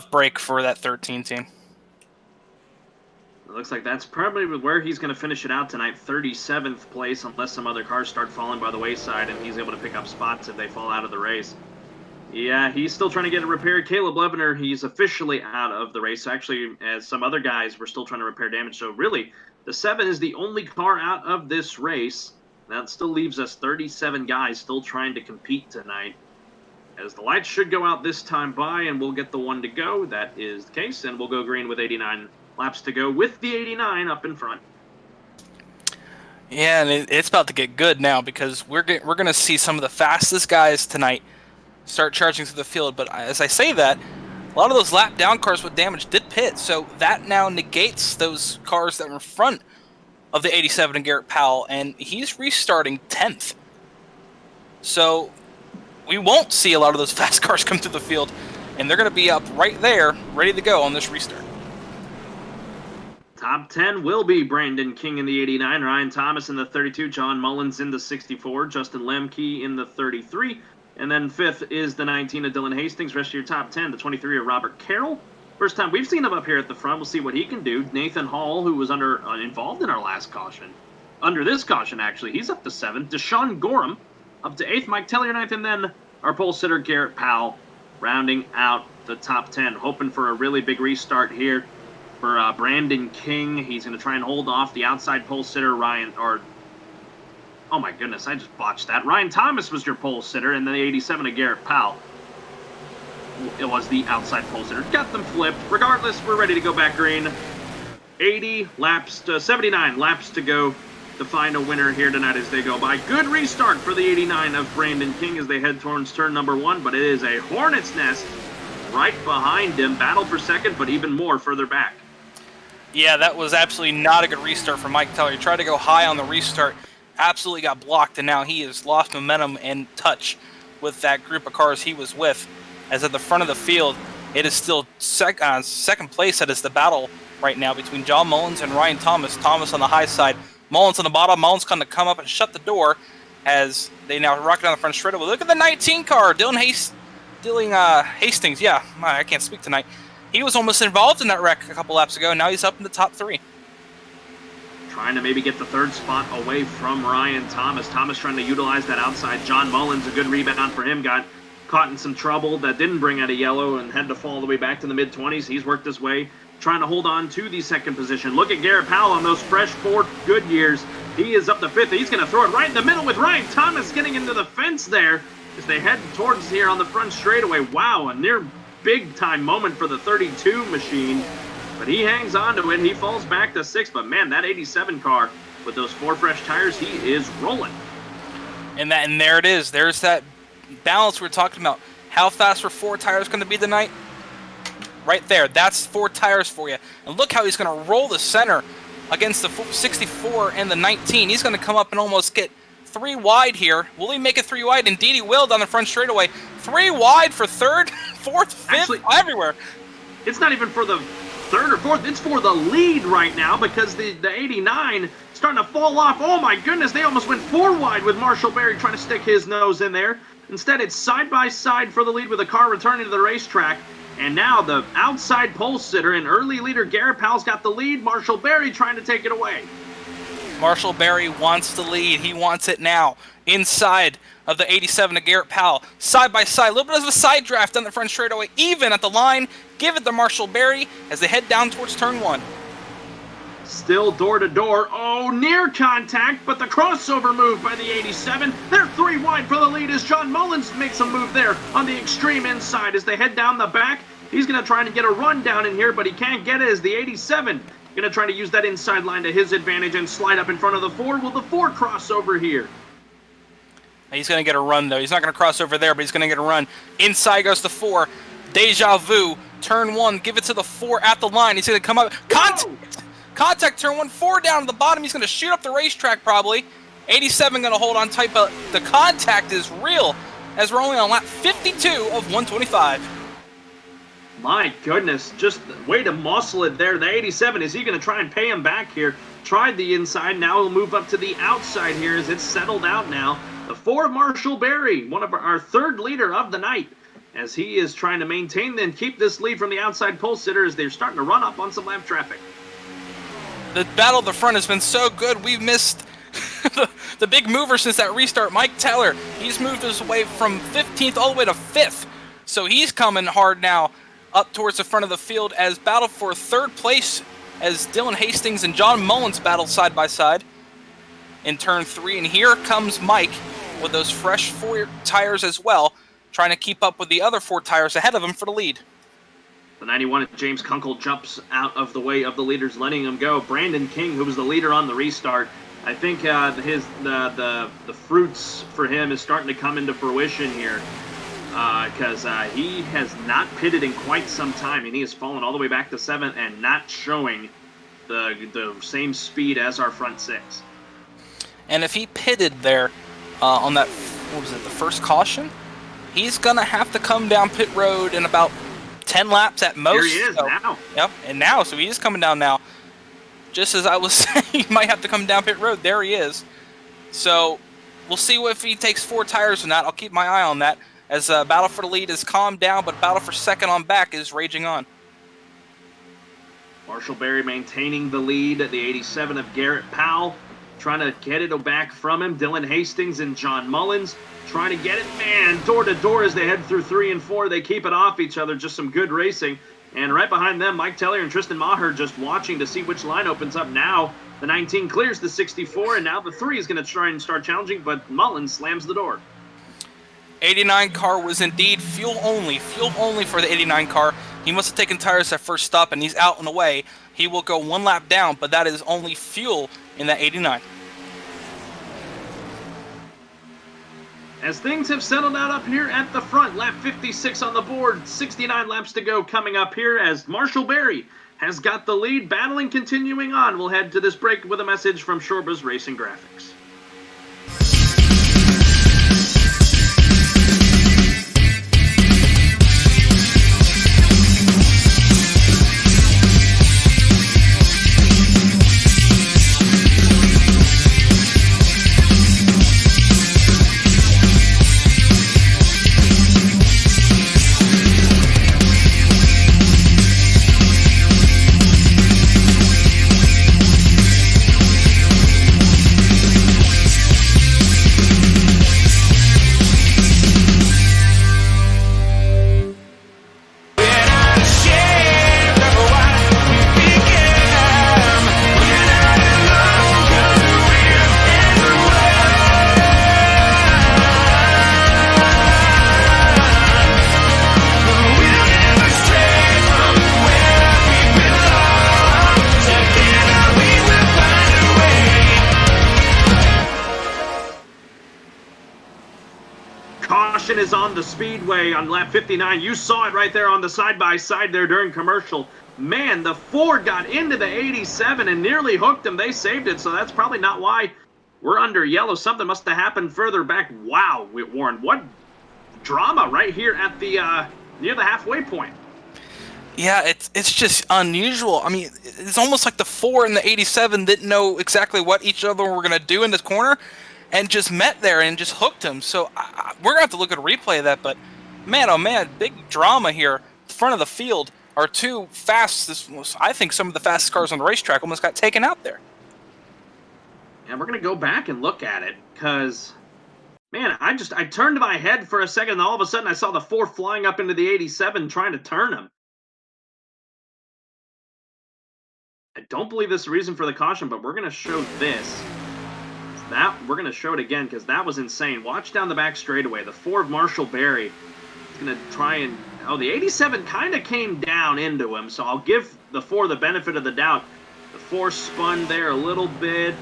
break for that 13 team. It looks like that's probably where he's going to finish it out tonight, 37th place, unless some other cars start falling by the wayside and he's able to pick up spots if they fall out of the race. Yeah, he's still trying to get it repaired. Caleb Levener, he's officially out of the race, actually, as some other guys were still trying to repair damage. So really, the 7 is the only car out of this race. That still leaves us 37 guys still trying to compete tonight. As the lights should go out this time by, and we'll get the 1 to go. That is the case, and we'll go green with 89 laps to go with the 89 up in front. Yeah, and it's about to get good now, because we're going to see some of the fastest guys tonight start charging through the field. But as I say that, a lot of those lap down cars with damage did pit, so that now negates those cars that were in front of the 87 and Garrett Powell, and he's restarting 10th. So we won't see a lot of those fast cars come through the field, and they're going to be up right there, ready to go on this restart. Top 10 will be Brandon King in the 89, Ryan Thomas in the 32, John Mullins in the 64, Justin Lemke in the 33, and then 5th is the 19 of Dylan Hastings. Rest of your top 10, the 23 of Robert Carroll. First time we've seen him up here at the front. We'll see what he can do. Nathan Hall, who was involved in our last caution, under this caution actually, he's up to 7th. Deshaun Gorham Up to 8th, Mike Tellier 9th, and then our pole sitter, Garrett Powell, rounding out the top 10. Hoping for a really big restart here for Brandon King. He's going to try and hold off the outside pole sitter, oh my goodness, I just botched that. Ryan Thomas was your pole sitter, and then the 87 of Garrett Powell. It was the outside pole sitter. Got them flipped. Regardless, we're ready to go back green. 79 laps to go to find a winner here tonight as they go by. Good restart for the 89 of Brandon King as they head towards turn number 1, but it is a hornet's nest right behind him. Battle for second, but even more further back. Yeah, that was absolutely not a good restart for Mike Teller. He tried to go high on the restart, absolutely got blocked, and now he has lost momentum and touch with that group of cars he was with. As at the front of the field, it is still second place. That is the battle right now between John Mullins and Ryan Thomas. Thomas on the high side, Mullins on the bottom. Mullins going to come up and shut the door as they now rocket down the front straightaway. Look at the 19 car, Dylan Hastings. Yeah, I can't speak tonight. He was almost involved in that wreck a couple laps ago, and now he's up in the top 3. Trying to maybe get the 3rd spot away from Ryan Thomas. Thomas trying to utilize that outside. John Mullins, a good rebound for him, got caught in some trouble that didn't bring out a yellow and had to fall all the way back to the mid-20s. He's worked his way, trying to hold on to the 2nd position. Look at Garrett Powell on those fresh Ford Goodyears. He is up to 5th. He's going to throw it right in the middle with Ryan Thomas getting into the fence there as they head towards here on the front straightaway. Wow, a near big-time moment for the 32 machine. But he hangs on to it. He falls back to 6th. But, man, that 87 car with those 4 fresh tires, he is rolling. And there it is. There's that balance we're talking about. How fast are 4 tires going to be tonight? Right there. That's 4 tires for you. And look how he's going to roll the center against the 64 and the 19. He's going to come up and almost get 3 wide here. Will he make it 3 wide? Indeed he will down the front straightaway. 3 wide for 3rd, 4th, 5th, actually, everywhere. It's not even for the 3rd or 4th. It's for the lead right now because the 89 starting to fall off. Oh my goodness, they almost went 4 wide with Marshall Berry trying to stick his nose in there. Instead, it's side by side for the lead with the car returning to the racetrack. And now the outside pole sitter and early leader Garrett Powell's got the lead. Marshall Berry trying to take it away. Marshall Berry wants the lead. He wants it now. Inside of the 87 to Garrett Powell. Side by side. A little bit of a side draft on the front straightaway. Even at the line. Give it to Marshall Berry as they head down towards turn 1. Still door to door. Oh, near contact, but the crossover move by the 87. They're 3 wide for the lead as John Mullins makes a move there on the extreme inside as they head down the back. He's going to try to get a run down in here, but he can't get it as the 87 going to try to use that inside line to his advantage and slide up in front of the 4. Will the 4 cross over here? He's going to get a run, though. He's not going to cross over there, but he's going to get a run. Inside goes the 4. Deja vu. Turn 1. Give it to the 4 at the line. He's going to come up. Contact turn 1. 4 down to the bottom. He's going to shoot up the racetrack probably. 87 going to hold on tight, but the contact is real as we're only on lap 52 of 125. My goodness, just way to muscle it there. The 87, is he going to try and pay him back here? Tried the inside, now he'll move up to the outside here as it's settled out now. The 4, Marshall Berry, one of our 3rd leader of the night, as he is trying to maintain and keep this lead from the outside pole sitter as they're starting to run up on some lap traffic. The battle at the front has been so good, we've missed the big mover since that restart, Mike Teller. He's moved his way from 15th all the way to 5th, so he's coming hard now up towards the front of the field as battle for 3rd place as Dylan Hastings and John Mullins battle side by side in turn 3. And here comes Mike with those fresh 4 tires as well, trying to keep up with the other 4 tires ahead of him for the lead. The 91, James Kunkel, jumps out of the way of the leaders, letting him go. Brandon King, who was the leader on the restart, I think the fruits for him is starting to come into fruition here. Because he has not pitted in quite some time, and he has fallen all the way back to 7th and not showing the same speed as our front 6. And if he pitted there on that, what was it, the first caution, he's going to have to come down pit road in about 10 laps at most. Here he is now. Yep, and now, so he is coming down now. Just as I was saying, he might have to come down pit road. There he is. So we'll see if he takes 4 tires or not. I'll keep my eye on that. As battle for the lead is calmed down, but battle for second on back is raging on. Marshall Berry maintaining the lead at the 87 of Garrett Powell. trying to get it back from him. Dylan Hastings and John Mullins trying to get it, man, door to door as they head through 3 and 4. They keep it off each other, just some good racing. And right behind them, Mike Tellier and Tristan Maher just watching to see which line opens up now. The 19 clears the 64, and now the 3 is going to try and start challenging, but Mullins slams the door. 89 car was indeed fuel only for the 89 car. He must have taken tires at first stop, and he's out and away. He will go 1 lap down, but that is only fuel in that 89. As things have settled out up here at the front, lap 56 on the board, 69 laps to go coming up here as Marshall Berry has got the lead, battling continuing on. We'll head to this break with a message from Shorebuzz Racing Graphics. Is on the speedway on lap 59. You saw it right there on the side-by-side there during commercial. Man, the Ford got into the 87 and nearly hooked him. They saved it, so that's probably not why we're under yellow. Something must have happened further back. Wow, Warren, what drama right here at the near the halfway point. Yeah, it's just unusual. I mean, it's almost like the 4 and the 87 didn't know exactly what each other were going to do in this corner, and just met there and just hooked him. So we're going to have to look at a replay of that, but man, oh man, big drama here. Front of the field, our 2 fastest, I think some of the fastest cars on the racetrack almost got taken out there. And we're going to go back and look at it, because, man, I turned my head for a second, and all of a sudden I saw the 4 flying up into the 87 trying to turn him. I don't believe this is the reason for the caution, but we're going to show this. We're going to show it again because that was insane. Watch down the back straightaway. The 4 of Marshall Berry is going to try and... Oh, the 87 kind of came down into him, so I'll give the 4 the benefit of the doubt. The 4 spun there a little bit.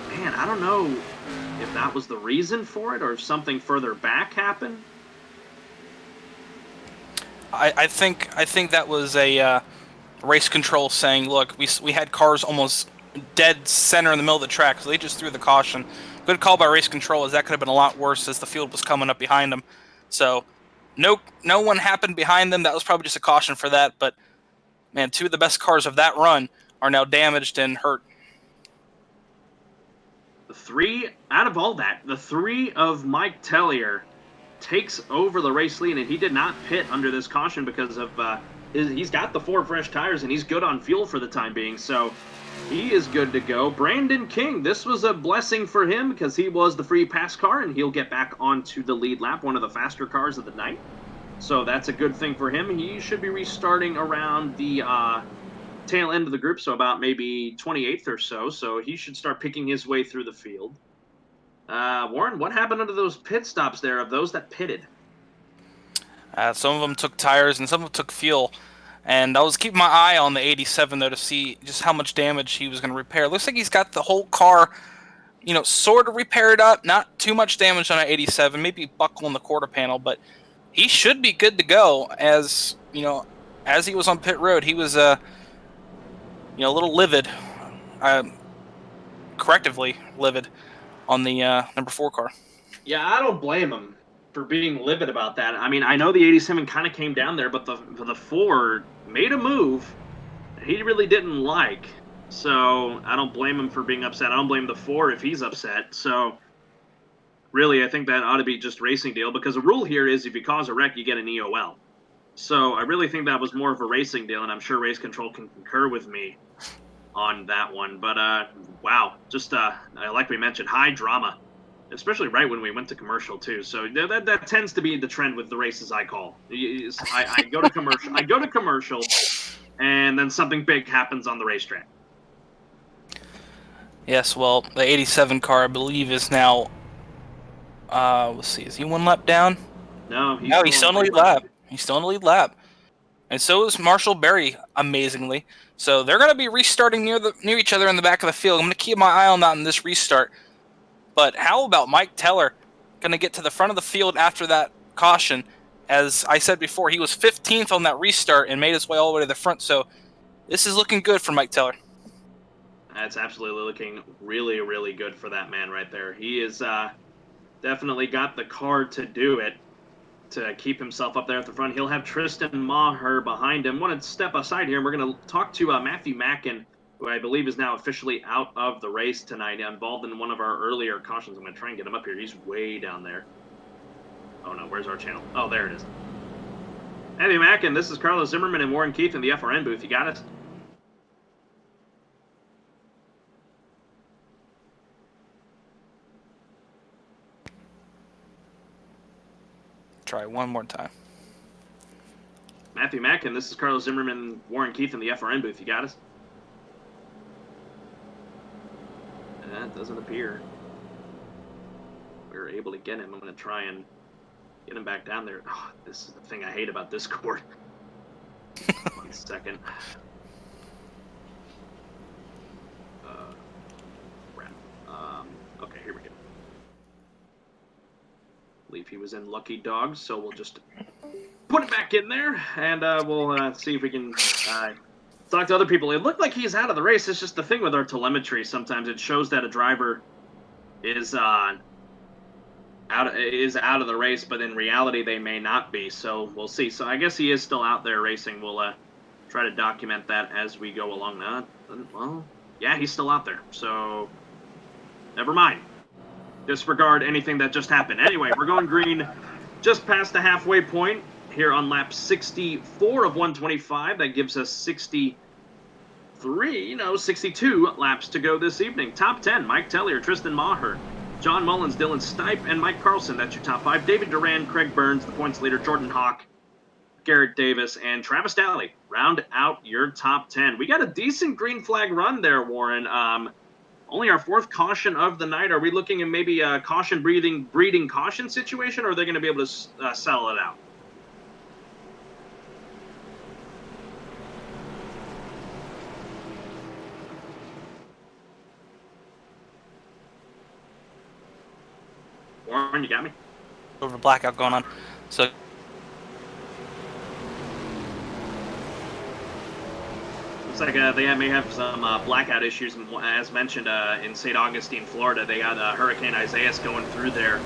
Man, I don't know if that was the reason for it or if something further back happened. I think that was a race control saying, look, we had cars almost dead center in the middle of the track, so they just threw the caution. Good call by race control, as that could have been a lot worse as the field was coming up behind them. So no one happened behind them. That was probably just a caution for that, but man, 2 of the best cars of that run are now damaged and hurt. The 3, out of all that, the 3 of Mike Tellier takes over the race lead, and he did not pit under this caution because of he's got the 4 fresh tires, and he's good on fuel for the time being, so he is good to go. Brandon King, this was a blessing for him because he was the free pass car, and he'll get back onto the lead lap, one of the faster cars of the night. So that's a good thing for him. He should be restarting around the tail end of the group, so about maybe 28th or so. So he should start picking his way through the field. Warren, what happened under those pit stops there of those that pitted? Some of them took tires and some of them took fuel. And I was keeping my eye on the 87, though, to see just how much damage he was going to repair. Looks like he's got the whole car, sort of repaired up. Not too much damage on an 87, maybe buckle in the quarter panel, but he should be good to go. As he was on pit road, he was, a little livid, correctively livid on the number 4 car. Yeah, I don't blame him for being livid about that. I mean, I know the 87 kind of came down there, but the 4 made a move that he really didn't like. So I don't blame him for being upset. I don't blame the 4 if he's upset. So really, I think that ought to be just racing deal, because the rule here is if you cause a wreck, you get an EOL. So I really think that was more of a racing deal, and I'm sure race control can concur with me. on that one. But wow, just like we mentioned, high drama, especially right when we went to commercial too. So that tends to be the trend with the races I call. I go to commercial, and then something big happens on the racetrack. Yes, well, the 87 car, I believe, is now, let's see, is he one lap down? No, he's Still in the lead lap. He's still in the lead lap. And so is Marshall Berry, amazingly. So they're going to be restarting near each other in the back of the field. I'm going to keep my eye on that in this restart. But how about Mike Teller going to get to the front of the field after that caution? As I said before, he was 15th on that restart and made his way all the way to the front. So this is looking good for Mike Teller. That's absolutely looking really, really good for that man right there. He is definitely got the car to do it, to keep himself up there at the front. He'll have Tristan Maher behind him. Want to step aside here, and we're going to talk to Matthew Mackin, who I believe is now officially out of the race tonight, involved in one of our earlier cautions. I'm going to try and get him up here. He's way down there. Oh, no, where's our channel? Oh, there it is. Matthew Mackin, this is Carlos Zimmerman and Warren Keith in the FRN booth. You got it? Try one more time. Matthew Mackin, this is Carlos Zimmerman, Warren Keith in the FRN booth. You got us? That doesn't appear we were able to get him. I'm going to try and get him back down there. Oh, this is the thing I hate about Discord. 1 second. Crap. Okay, here we go. I believe he was in Lucky Dogs, so we'll just put it back in there, and we'll see if we can talk to other people. It looked like he's out of the race. It's just the thing with our telemetry. Sometimes it shows that a driver is out of the race, but in reality they may not be. So we'll see. So I guess he is still out there racing. We'll try to document that as we go along. Well, yeah, he's still out there. So never mind. Disregard anything that just happened. Anyway, we're going green just past the halfway point here on lap 64 of 125. That gives us 62 laps to go this evening. Top 10, Mike Tellier, Tristan Maher, John Mullins, Dylan Stipe, and Mike Carlson. That's your top 5. David Duran, Craig Burns, the points leader, Jordan Hawk, Garrett Davis, and Travis Daly. Round out your top 10. We got a decent green flag run there, Warren. Only our 4th caution of the night. Are we looking at maybe a caution breeding caution situation, or are they going to be able to settle it out? Warren, you got me? Over blackout going on. So looks like they may have some blackout issues. As mentioned, in St. Augustine, Florida, they got Hurricane Isaias going through there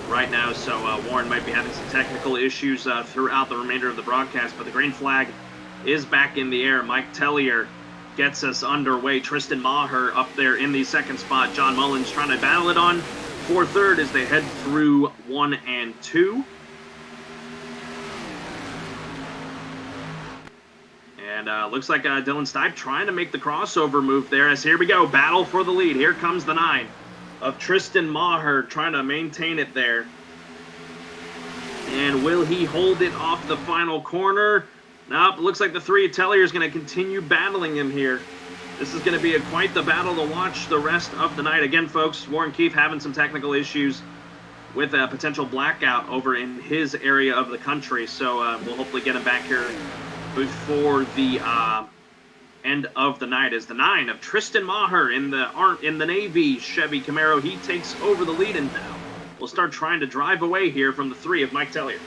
right now. So Warren might be having some technical issues throughout the remainder of the broadcast. But the green flag is back in the air. Mike Tellier gets us underway. Tristan Maher up there in the 2nd spot. John Mullins trying to battle it on for 3rd as they head through 1 and 2. And looks like Dylan Stipe trying to make the crossover move there. As here we go, battle for the lead. Here comes the 9 of Tristan Maher trying to maintain it there. And will he hold it off the final corner? Nope, looks like the 3 of Tellier is going to continue battling him here. This is going to be quite the battle to watch the rest of the night. Again, folks, Warren Keith having some technical issues with a potential blackout over in his area of the country. So we'll hopefully get him back here before the end of the night. As the 9 of Tristan Maher in the Navy Chevy Camaro, he takes over the lead, and now we'll start trying to drive away here from the 3 of Mike Tellier.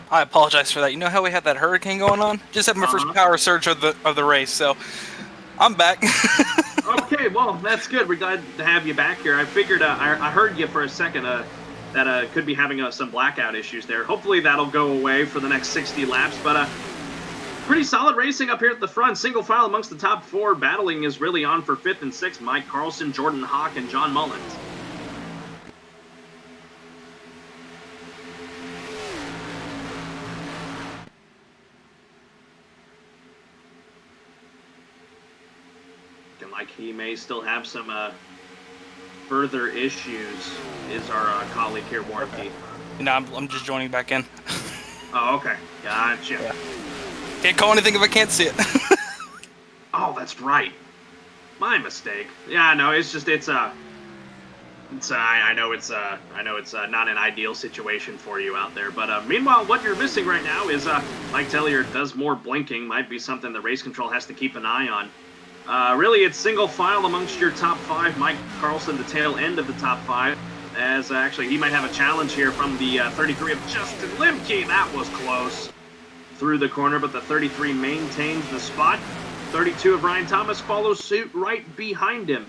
I apologize for that. You know how we had that hurricane going on? Just had my first power surge of the race, so I'm back. Okay, well, that's good. We're glad to have you back here. I figured I heard you for a second that could be having some blackout issues there. Hopefully that'll go away for the next 60 laps, but pretty solid racing up here at the front. Single file amongst the top 4. Battling is really on for 5th and 6th. Mike Carlson, Jordan Hawk, and John Mullins. like he may still have some further issues, is our colleague here, Warren P. No, I'm just joining back in. Oh, okay. Gotcha. Yeah. Can't call anything if I can't see it. Oh, that's right. My mistake. Yeah, no, it's just I know it's not an ideal situation for you out there, but meanwhile, what you're missing right now is Mike Tellier does more blinking. Might be something that race control has to keep an eye on. Really, it's single file amongst your top 5. Mike Carlson, the tail end of the top 5, as actually he might have a challenge here from the 33 of Justin Lemke. That was close through the corner, but the 33 maintains the spot. 32 of Ryan Thomas follows suit right behind him.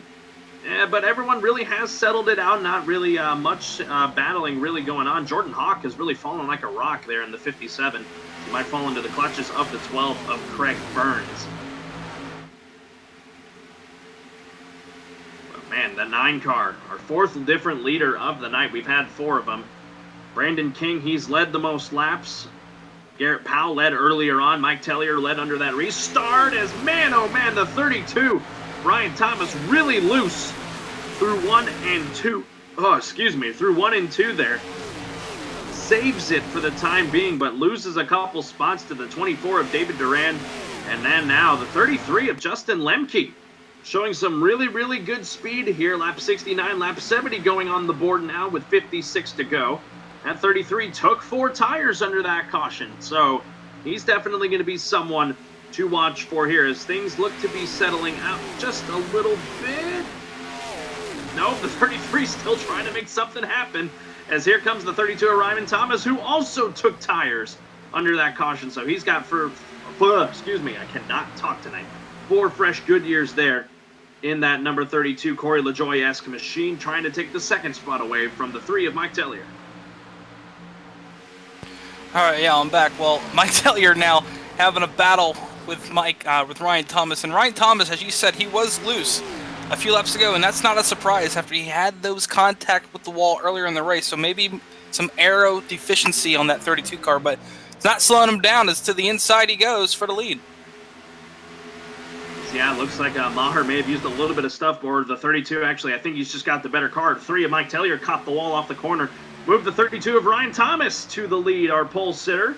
But everyone really has settled it out. Not really much battling really going on. Jordan Hawk has really fallen like a rock there in the 57. He might fall into the clutches of the 12 of Craig Burns. But man, the 9 car, our 4th different leader of the night. We've had 4 of them. Brandon King, he's led the most laps. Garrett Powell led earlier on. Mike Tellier led under that restart as, man, oh man, the 32. Ryan Thomas really loose through 1 and 2. Oh, excuse me, through 1 and 2 there. Saves it for the time being, but loses a couple spots to the 24 of David Duran. And then now the 33 of Justin Lemke. Showing some really, really good speed here. Lap 69, lap 70 going on the board now with 56 to go. That 33 took 4 tires under that caution. So he's definitely going to be someone to watch for here as things look to be settling out just a little bit. Nope, the 33 still trying to make something happen as here comes the 32 of Ryman Thomas, who also took tires under that caution. So he's got excuse me, I cannot talk tonight. 4 fresh Goodyears there in that number 32 Corey LaJoy-esque machine, trying to take the 2nd spot away from the 3 of Mike Tellier. All right, yeah, I'm back. Well, Mike Tellier now having a battle with with Ryan Thomas, and Ryan Thomas, as you said, he was loose a few laps ago, and that's not a surprise after he had those contact with the wall earlier in the race. So maybe some aero deficiency on that 32 car, but it's not slowing him down. As to the inside he goes for the lead. Yeah, it looks like Maher may have used a little bit of stuff, or the 32 actually. I think he's just got the better car. 3 of Mike Tellier caught the wall off the corner. Moved the 32 of Ryan Thomas to the lead, our pole sitter.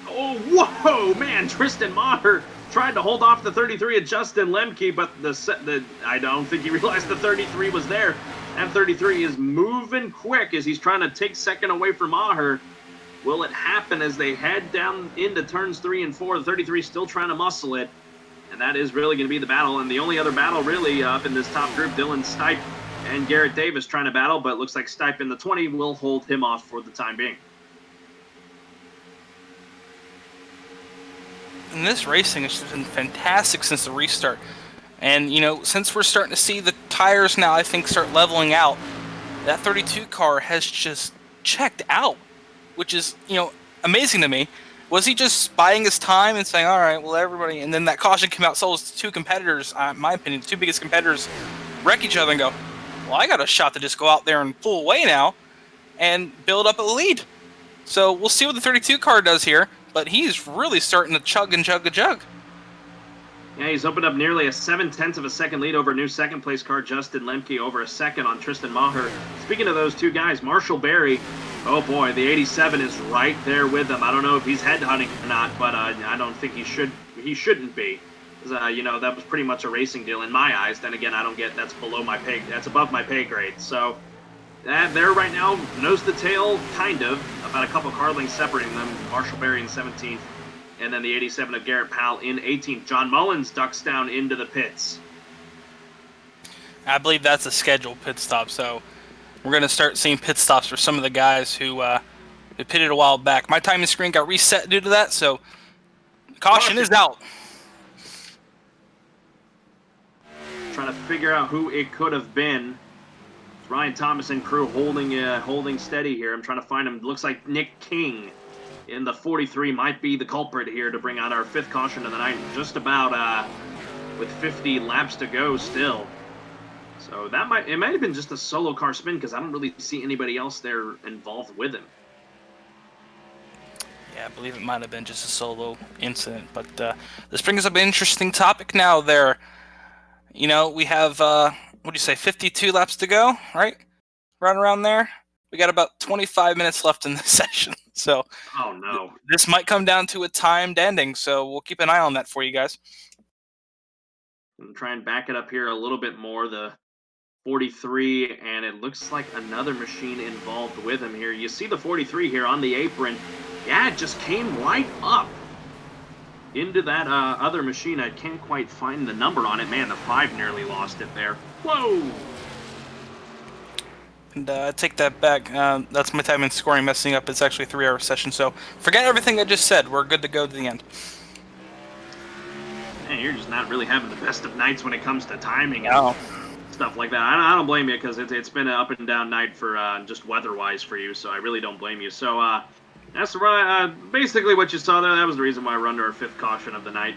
Oh, whoa, man, Tristan Maher tried to hold off the 33 of Justin Lemke, but I don't think he realized the 33 was there. That 33 is moving quick as he's trying to take 2nd away from Maher. Will it happen as they head down into turns 3 and 4? The 33 still trying to muscle it, and that is really going to be the battle. And the only other battle really up in this top group, Dylan Stipe and Garrett Davis trying to battle, but it looks like Stipe in the 20 will hold him off for the time being. And this racing has been fantastic since the restart. And, you know, since we're starting to see the tires now, I think, start leveling out, that 32 car has just checked out, which is, you know, amazing to me. Was he just buying his time and saying, all right, well, everybody, and then that caution came out, so his 2 competitors, in my opinion, the 2 biggest competitors, wreck each other and go, well, I got a shot to just go out there and pull away now and build up a lead. So we'll see what the 32 car does here, but he's really starting to chug and jug a jug. Yeah, he's opened up nearly a 7/10 of a second lead over new 2nd place car Justin Lemke, over a 2nd on Tristan Maher. Speaking of those 2 guys, Marshall Berry, oh boy, the 87 is right there with him. I don't know if he's headhunting or not, but I don't think he shouldn't be. You know, that was pretty much a racing deal in my eyes. Then again, I don't get, that's above my pay grade. So they're right now nose to tail, kind of, about a couple car lengths separating them. Marshall Berry in 17th, and then the 87 of Garrett Powell in 18th. John Mullins ducks down into the pits. I believe that's a scheduled pit stop, so we're going to start seeing pit stops for some of the guys who pitted a while back. My timing screen got reset due to that, so caution is out. Trying to figure out who it could have been. It's Ryan Thomas and crew holding steady here. I'm trying to find him. Looks like Nick King in the 43 might be the culprit here to bring out our 5th caution of the night. Just about with 50 laps to go still. So it might have been just a solo car spin because I don't really see anybody else there involved with him. Yeah, I believe it might have been just a solo incident. But this brings up an interesting topic now there. We have, what do you say, 52 laps to go, right? Right around there. We got about 25 minutes left in this session. So Oh, no. This might come down to a timed ending, so we'll keep an eye on that for you guys. I'm try and back it up here a little bit more. The 43, and it looks like another machine involved with him here. You see the 43 here on the apron. Yeah, it just came right up into that other machine. I can't quite find the number on it. Man, the 5 nearly lost it there. Whoa! And I take that back. That's my time in scoring messing up. It's actually a 3-hour session, so forget everything I just said. We're good to go to the end. Man, you're just not really having the best of nights when it comes to timing and No. stuff like that. I don't blame you, because it's been an up and down night for just weather-wise for you, so I really don't blame you. So that's basically what you saw there. That was the reason why we're under our 5th caution of the night,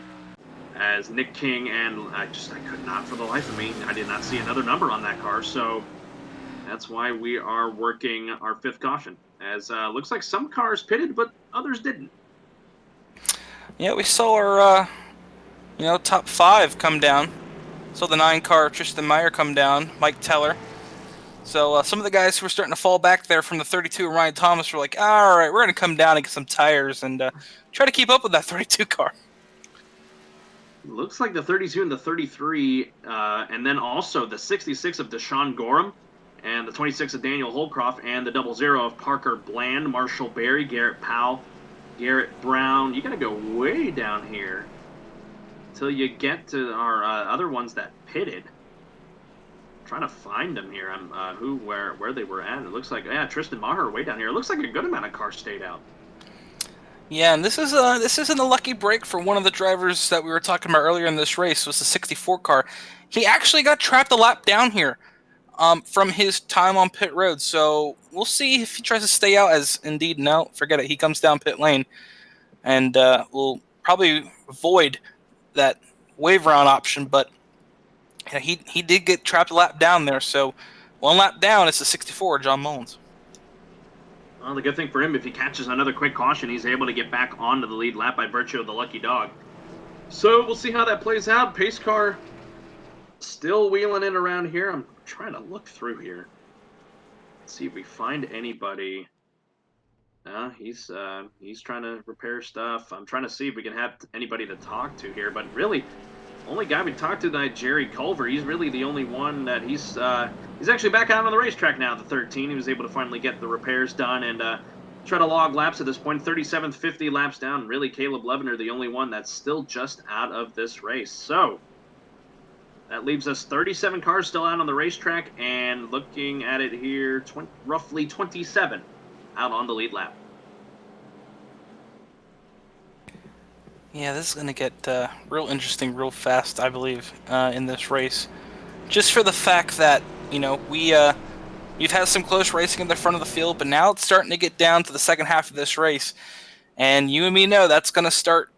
as Nick King, and I could not for the life of me, I did not see another number on that car, so that's why we are working our 5th caution, as looks like some cars pitted, but others didn't. Yeah, we saw our, top 5 come down. Saw the 9-car Tristan Meyer come down, Mike Teller. So some of the guys who were starting to fall back there from the 32 Ryan Thomas were like, all right, we're going to come down and get some tires and try to keep up with that 32 car. Looks like the 32 and the 33, and then also the 66 of Deshaun Gorham, and the 26 of Daniel Holcroft, and the 00 of Parker Bland, Marshall Berry, Garrett Powell, Garrett Brown. You got to go way down here till you get to our other ones that pitted. I'm trying to find them here. Where they were at. It looks like Tristan Maher way down here. It looks like a good amount of cars stayed out. Yeah, and this isn't a lucky break for one of the drivers that we were talking about earlier in this race. Was the 64 car. He actually got trapped a lap down here from his time on pit road. So we'll see if he tries to stay out. As indeed, no, forget it. He comes down pit lane, and will probably void that wave round option. But yeah, he did get trapped a lap down there. So 1 lap down, it's the 64 John Mullins. Well, the good thing for him, if he catches another quick caution, he's able to get back onto the lead lap by virtue of the lucky dog. So we'll see how that plays out. Pace car still wheeling it around here. I'm trying to look through here. Let's see if we find anybody. He's trying to repair stuff. I'm trying to see if we can have anybody to talk to here. But really, only guy we talked to tonight, Jerry Culver. He's really the only one that he's actually back out on the racetrack now. The 13, he was able to finally get the repairs done and try to log laps at this point. 37th, 50 laps down. Really, Caleb Levener, the only one that's still just out of this race. So that leaves us 37 cars still out on the racetrack, and looking at it here, roughly 27 out on the lead lap. Yeah, this is going to get real interesting real fast, I believe, in this race. Just for the fact that, we've had some close racing in the front of the field, but now it's starting to get down to the second half of this race. And you and me know that's going to start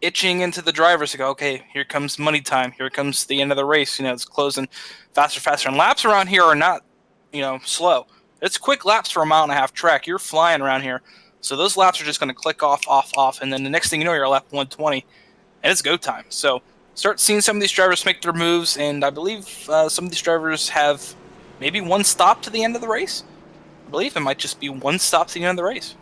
itching into the drivers to go, okay, here comes money time. Here comes the end of the race. It's closing faster. And laps around here are not, slow. It's quick laps for a 1.5 mile track. You're flying around here. So those laps are just going to click off, and then the next thing you know, you're at lap 120, and it's go time. So start seeing some of these drivers make their moves, and I believe some of these drivers have maybe 1 stop to the end of the race. I believe it might just be 1 stop to the end of the race.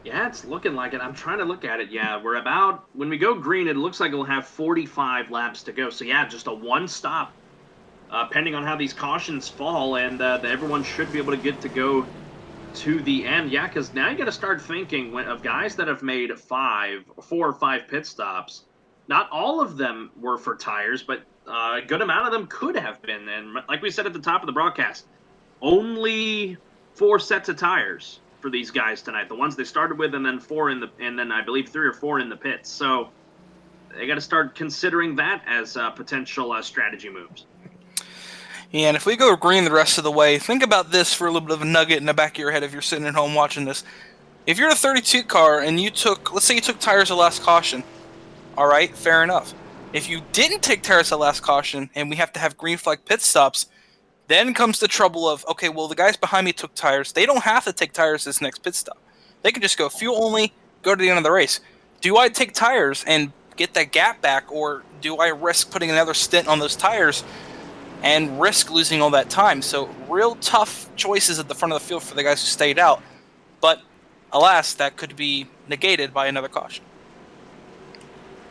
Yeah, it's looking like it. I'm trying to look at it. Yeah, we're about, when we go green, it looks like we'll have 45 laps to go. So yeah, just a 1 stop, pending on how these cautions fall, and everyone should be able to get to go to the end. Yeah, because now you got to start thinking of guys that have made 4 or 5 pit stops. Not all of them were for tires, but a good amount of them could have been. And like we said at the top of the broadcast, only 4 sets of tires for these guys tonight. The ones they started with, and then 4 and then I believe 3 or 4 in the pits. So they got to start considering that as potential strategy moves. Yeah, and if we go green the rest of the way, think about this for a little bit of a nugget in the back of your head if you're sitting at home watching this. If you're a 32 car and let's say you took tires at last caution, all right, fair enough. If you didn't take tires at last caution and we have to have green flag pit stops, then comes the trouble of, okay, well, the guys behind me took tires. They don't have to take tires this next pit stop. They can just go fuel only, go to the end of the race. Do I take tires and get that gap back, or do I risk putting another stint on those tires and risk losing all that time? So real tough choices at the front of the field for the guys who stayed out. But alas, that could be negated by another caution.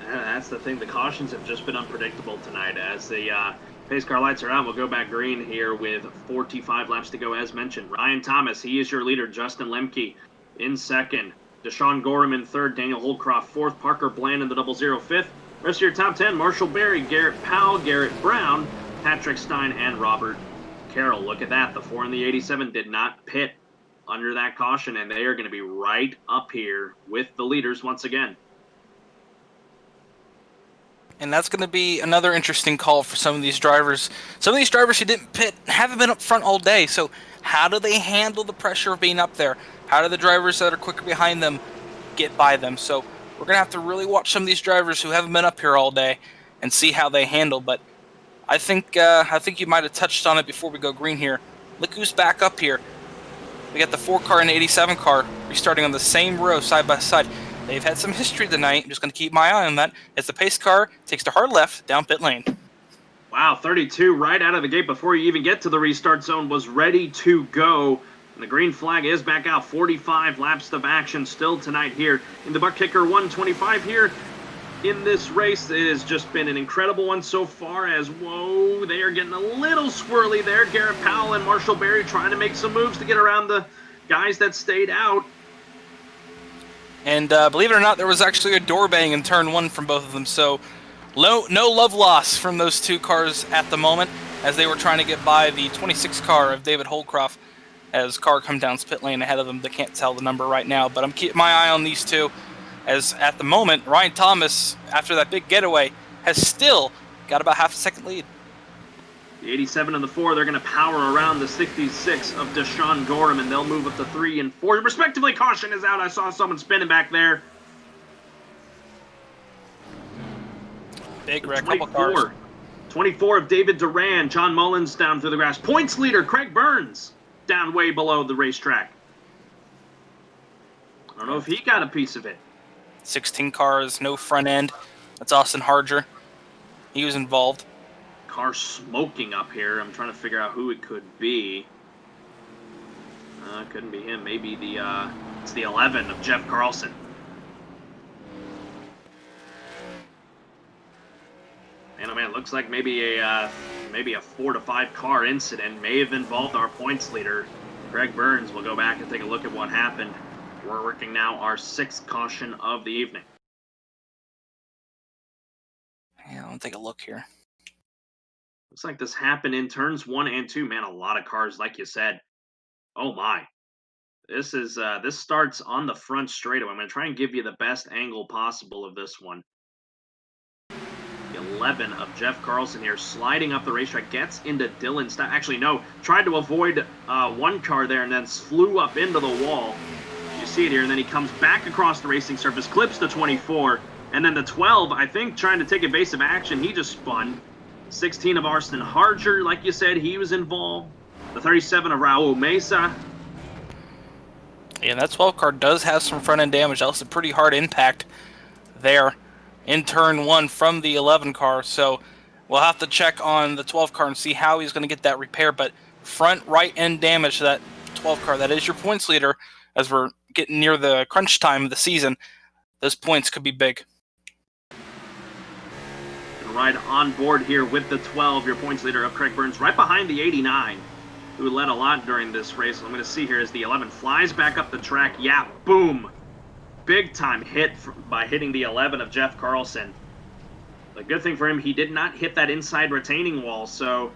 That's the thing. The cautions have just been unpredictable tonight. As the pace car lights are out, we'll go back green here with 45 laps to go, as mentioned. Ryan Thomas, he is your leader. Justin Lemke in second. Deshaun Gorham in third. Daniel Holcroft fourth. Parker Bland in the 00 fifth. Rest of your top 10, Marshall Berry, Garrett Powell, Garrett Brown, Patrick Stein, and Robert Carroll. Look at that. The 4 and the 87 did not pit under that caution, and they are going to be right up here with the leaders once again. And that's going to be another interesting call for some of these drivers. Some of these drivers who didn't pit haven't been up front all day. So how do they handle the pressure of being up there? How do the drivers that are quicker behind them get by them? So we're going to have to really watch some of these drivers who haven't been up here all day and see how they handle. But I think you might have touched on it before we go green here. Look who's back up here. We got the 4 car and the 87 car restarting on the same row side by side. They've had some history tonight. I'm just going to keep my eye on that as the pace car takes the hard left down pit lane. Wow, 32 right out of the gate before you even get to the restart zone was ready to go. And the green flag is back out. 45 laps of action still tonight here in the Buck Kicker 125 here in this race. It has just been an incredible one so far as, whoa, they are getting a little squirrely there. Garrett Powell and Marshall Berry trying to make some moves to get around the guys that stayed out. And believe it or not, there was actually a door bang in turn 1 from both of them. So no love loss from those 2 cars at the moment as they were trying to get by the 26 car of David Holcroft as car come down pit lane ahead of them. They can't tell the number right now, but I'm keeping my eye on these 2 as at the moment, Ryan Thomas, after that big getaway, has still got about half a second lead. The 87 and the 4, they're going to power around the 66 of Deshaun Gorham, and they'll move up to 3 and 4. Respectively, caution is out. I saw someone spinning back there. Big wreck, couple cars. 24 of David Duran. John Mullins down through the grass. Points leader, Craig Burns, down way below the racetrack. I don't know if he got a piece of it. 16 cars, no front end. That's Austin Harger. He was involved. Car smoking up here. I'm trying to figure out who it could be. Couldn't be him. Maybe it's the 11 of Jeff Carlson. And oh man, looks like maybe a 4 to 5 car incident may have involved our points leader, Greg Burns. We'll go back and take a look at what happened. We're working now our 6th caution of the evening. Yeah, I'll take a look here. Looks like this happened in turns 1 and 2. Man, a lot of cars, like you said. Oh my. This starts on the front straightaway. I'm going to try and give you the best angle possible of this one. The 11 of Jeff Carlson here, sliding up the racetrack, gets into Dylan's. Actually, no, tried to avoid one car there and then flew up into the wall. You see it here, and then he comes back across the racing surface, clips the 24, and then the 12, I think, trying to take evasive action, he just spun. 16 of Austin Harger, like you said, he was involved. The 37 of Raul Mesa. Yeah, that 12 car does have some front end damage. That was a pretty hard impact there in turn 1 from the 11 car. So we'll have to check on the 12 car and see how he's going to get that repair. But front right end damage to that 12 car, that is your points leader as we're getting near the crunch time of the season. Those points could be big. Right on board here with the 12, your points leader of Craig Burns, right behind the 89, who led a lot during this race. I'm going to see here as the 11 flies back up the track. Yeah, boom. Big time hit by hitting the 11 of Jeff Carlson. The good thing for him, he did not hit that inside retaining wall, so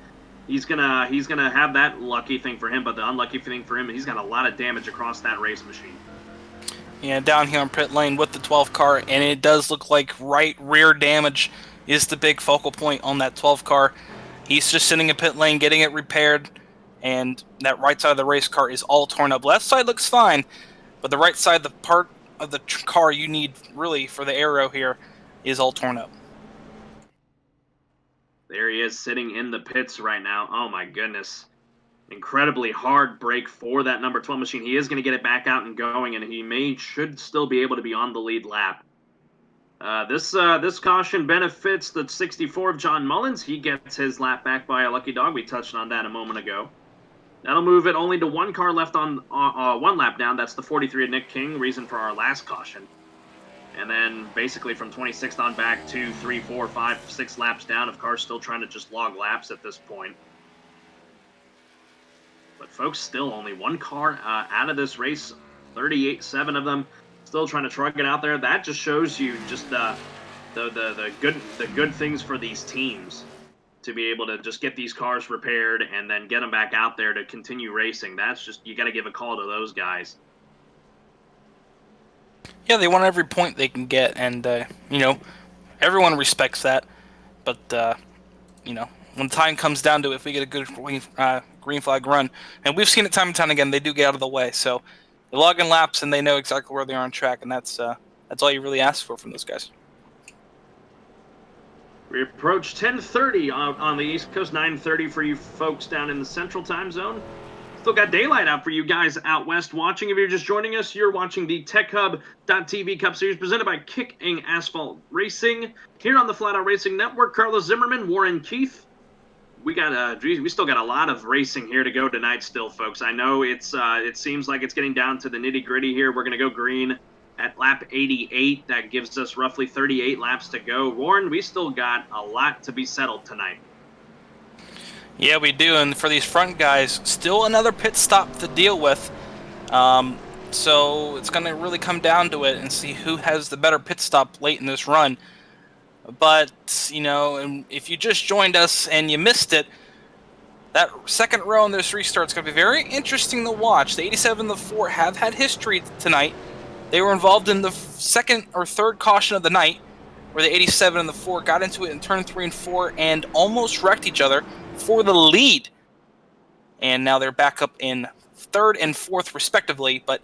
he's gonna have that lucky thing for him, but the unlucky thing for him, he's got a lot of damage across that race machine. Yeah, down here on pit lane with the 12 car, and it does look like right rear damage is the big focal point on that 12 car. He's just sitting in pit lane, getting it repaired, and that right side of the race car is all torn up. Left side looks fine, but the right side, the part of the car you need really for the aero here, is all torn up. There he is sitting in the pits right now. Oh my goodness. Incredibly hard break for that number 12 machine. He is going to get it back out and going, and he should still be able to be on the lead lap. This caution benefits the 64 of John Mullins. He gets his lap back by a lucky dog. We touched on that a moment ago. That'll move it only to one car left on one lap down. That's the 43 of Nick King, reason for our last caution. And then basically from 26th on back, 2, 3, 4, 5, 6 laps down of cars still trying to just log laps at this point. But folks, still only one car out of this race, 38-7 of them. Still trying to truck it out there. That just shows you just the good things for these teams to be able to just get these cars repaired and then get them back out there to continue racing. That's just, you got to give a call to those guys. Yeah, they want every point they can get, and you know, everyone respects that. But you know, when time comes down to it, if we get a good green flag run, and we've seen it time and time again, they do get out of the way. So they log in laps and they know exactly where they are on track, and that's all you really ask for from those guys. We approach 10:30 on the East Coast, 9:30 for you folks down in the Central Time Zone. Still got daylight out for you guys out west watching. If you're just joining us, you're watching the TechHub.tv Cup Series presented by Kicking Asphalt Racing here on the Flatout Racing Network. Carlos Zimmerman, Warren Keith. We still got a lot of racing here to go tonight still, folks. I know it seems like it's getting down to the nitty-gritty here. We're going to go green at lap 88. That gives us roughly 38 laps to go. Warren, we still got a lot to be settled tonight. Yeah, we do, and for these front guys, still another pit stop to deal with. So it's going to really come down to it and see who has the better pit stop late in this run. But, you know, and if you just joined us and you missed it, that second row in this restart is going to be very interesting to watch. The 87 and the 4 have had history tonight. They were involved in the second or third caution of the night, where the 87 and the 4 got into it in turn 3 and 4 and almost wrecked each other for the lead. And now they're back up in third and fourth, respectively. But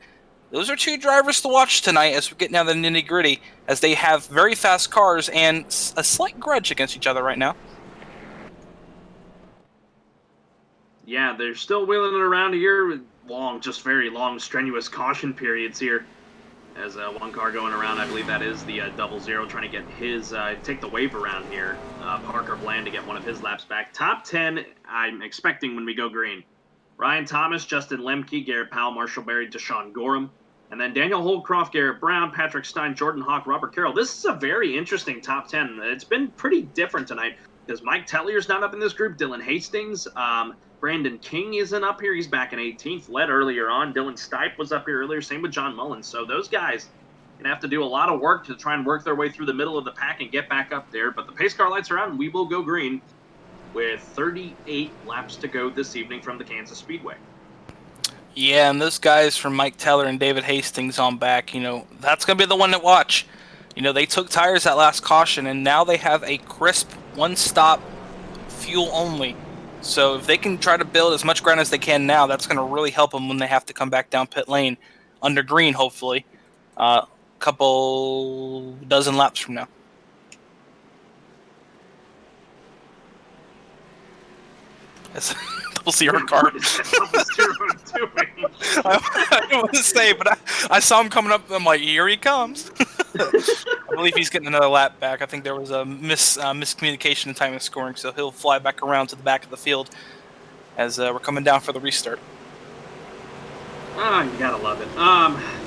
those are two drivers to watch tonight as we get down to the nitty-gritty, as they have very fast cars and a slight grudge against each other right now. Yeah, they're still wheeling it around here with very long, strenuous caution periods here. As one car going around, I believe that is the 00, trying to get his, take the wave around here. Parker Bland to get one of his laps back. Top 10, I'm expecting when we go green. Ryan Thomas, Justin Lemke, Garrett Powell, Marshall Berry, Deshaun Gorham. And then Daniel Holdcroft, Garrett Brown, Patrick Stein, Jordan Hawk, Robert Carroll. This is a very interesting top 10. It's been pretty different tonight because Mike Tellier's not up in this group. Dylan Hastings, Brandon King isn't up here. He's back in 18th. Led earlier on. Dylan Stipe was up here earlier. Same with John Mullins. So those guys going to have to do a lot of work to try and work their way through the middle of the pack and get back up there. But the pace car lights are out, and we will go green with 38 laps to go this evening from the Kansas Speedway. Yeah, and those guys from Mike Teller and David Hastings on back, you know, that's going to be the one to watch. You know, they took tires that last caution, and now they have a crisp one-stop fuel only. So if they can try to build as much ground as they can now, that's going to really help them when they have to come back down pit lane under green, hopefully, a couple dozen laps from now. Double zero car. What is Double Zero doing? I don't want to say, but I saw him coming up, and I'm like, here he comes. I believe he's getting another lap back. I think there was a miscommunication in time of scoring, so he'll fly back around to the back of the field as we're coming down for the restart. You gotta love it.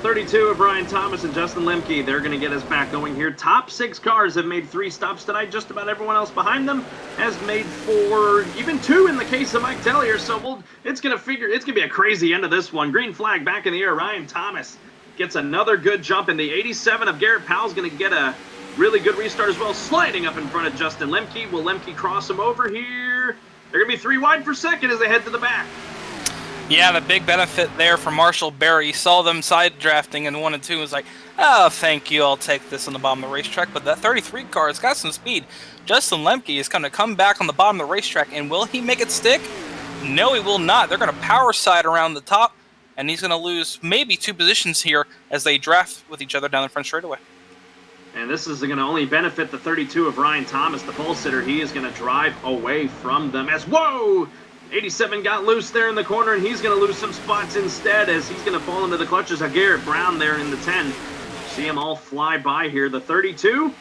32 of Ryan Thomas and Justin Lemke. They're going to get us back going here. Top 6 cars have made 3 stops tonight. Just about everyone else behind them has made 4, even 2 in the case of Mike Tellier. So it's going to be a crazy end of this one. Green flag back in the air. Ryan Thomas gets another good jump, and the 87 of Garrett Powell's going to get a really good restart as well, sliding up in front of Justin Lemke. Will Lemke cross him over here? They're going to be 3 wide for second as they head to the back. Yeah, the big benefit there for Marshall Berry. He saw them side drafting in 1 and 2 and was like, oh, thank you, I'll take this on the bottom of the racetrack. But that 33 car has got some speed. Justin Lemke is going to come back on the bottom of the racetrack, and will he make it stick? No, he will not. They're going to power side around the top, and he's going to lose maybe 2 positions here as they draft with each other down the front straightaway. And this is going to only benefit the 32 of Ryan Thomas, the pole sitter. He is going to drive away from them as, whoa! 87 got loose there in the corner, and he's going to lose some spots instead as he's going to fall into the clutches of Garrett Brown there in the 10. See them all fly by here. The 32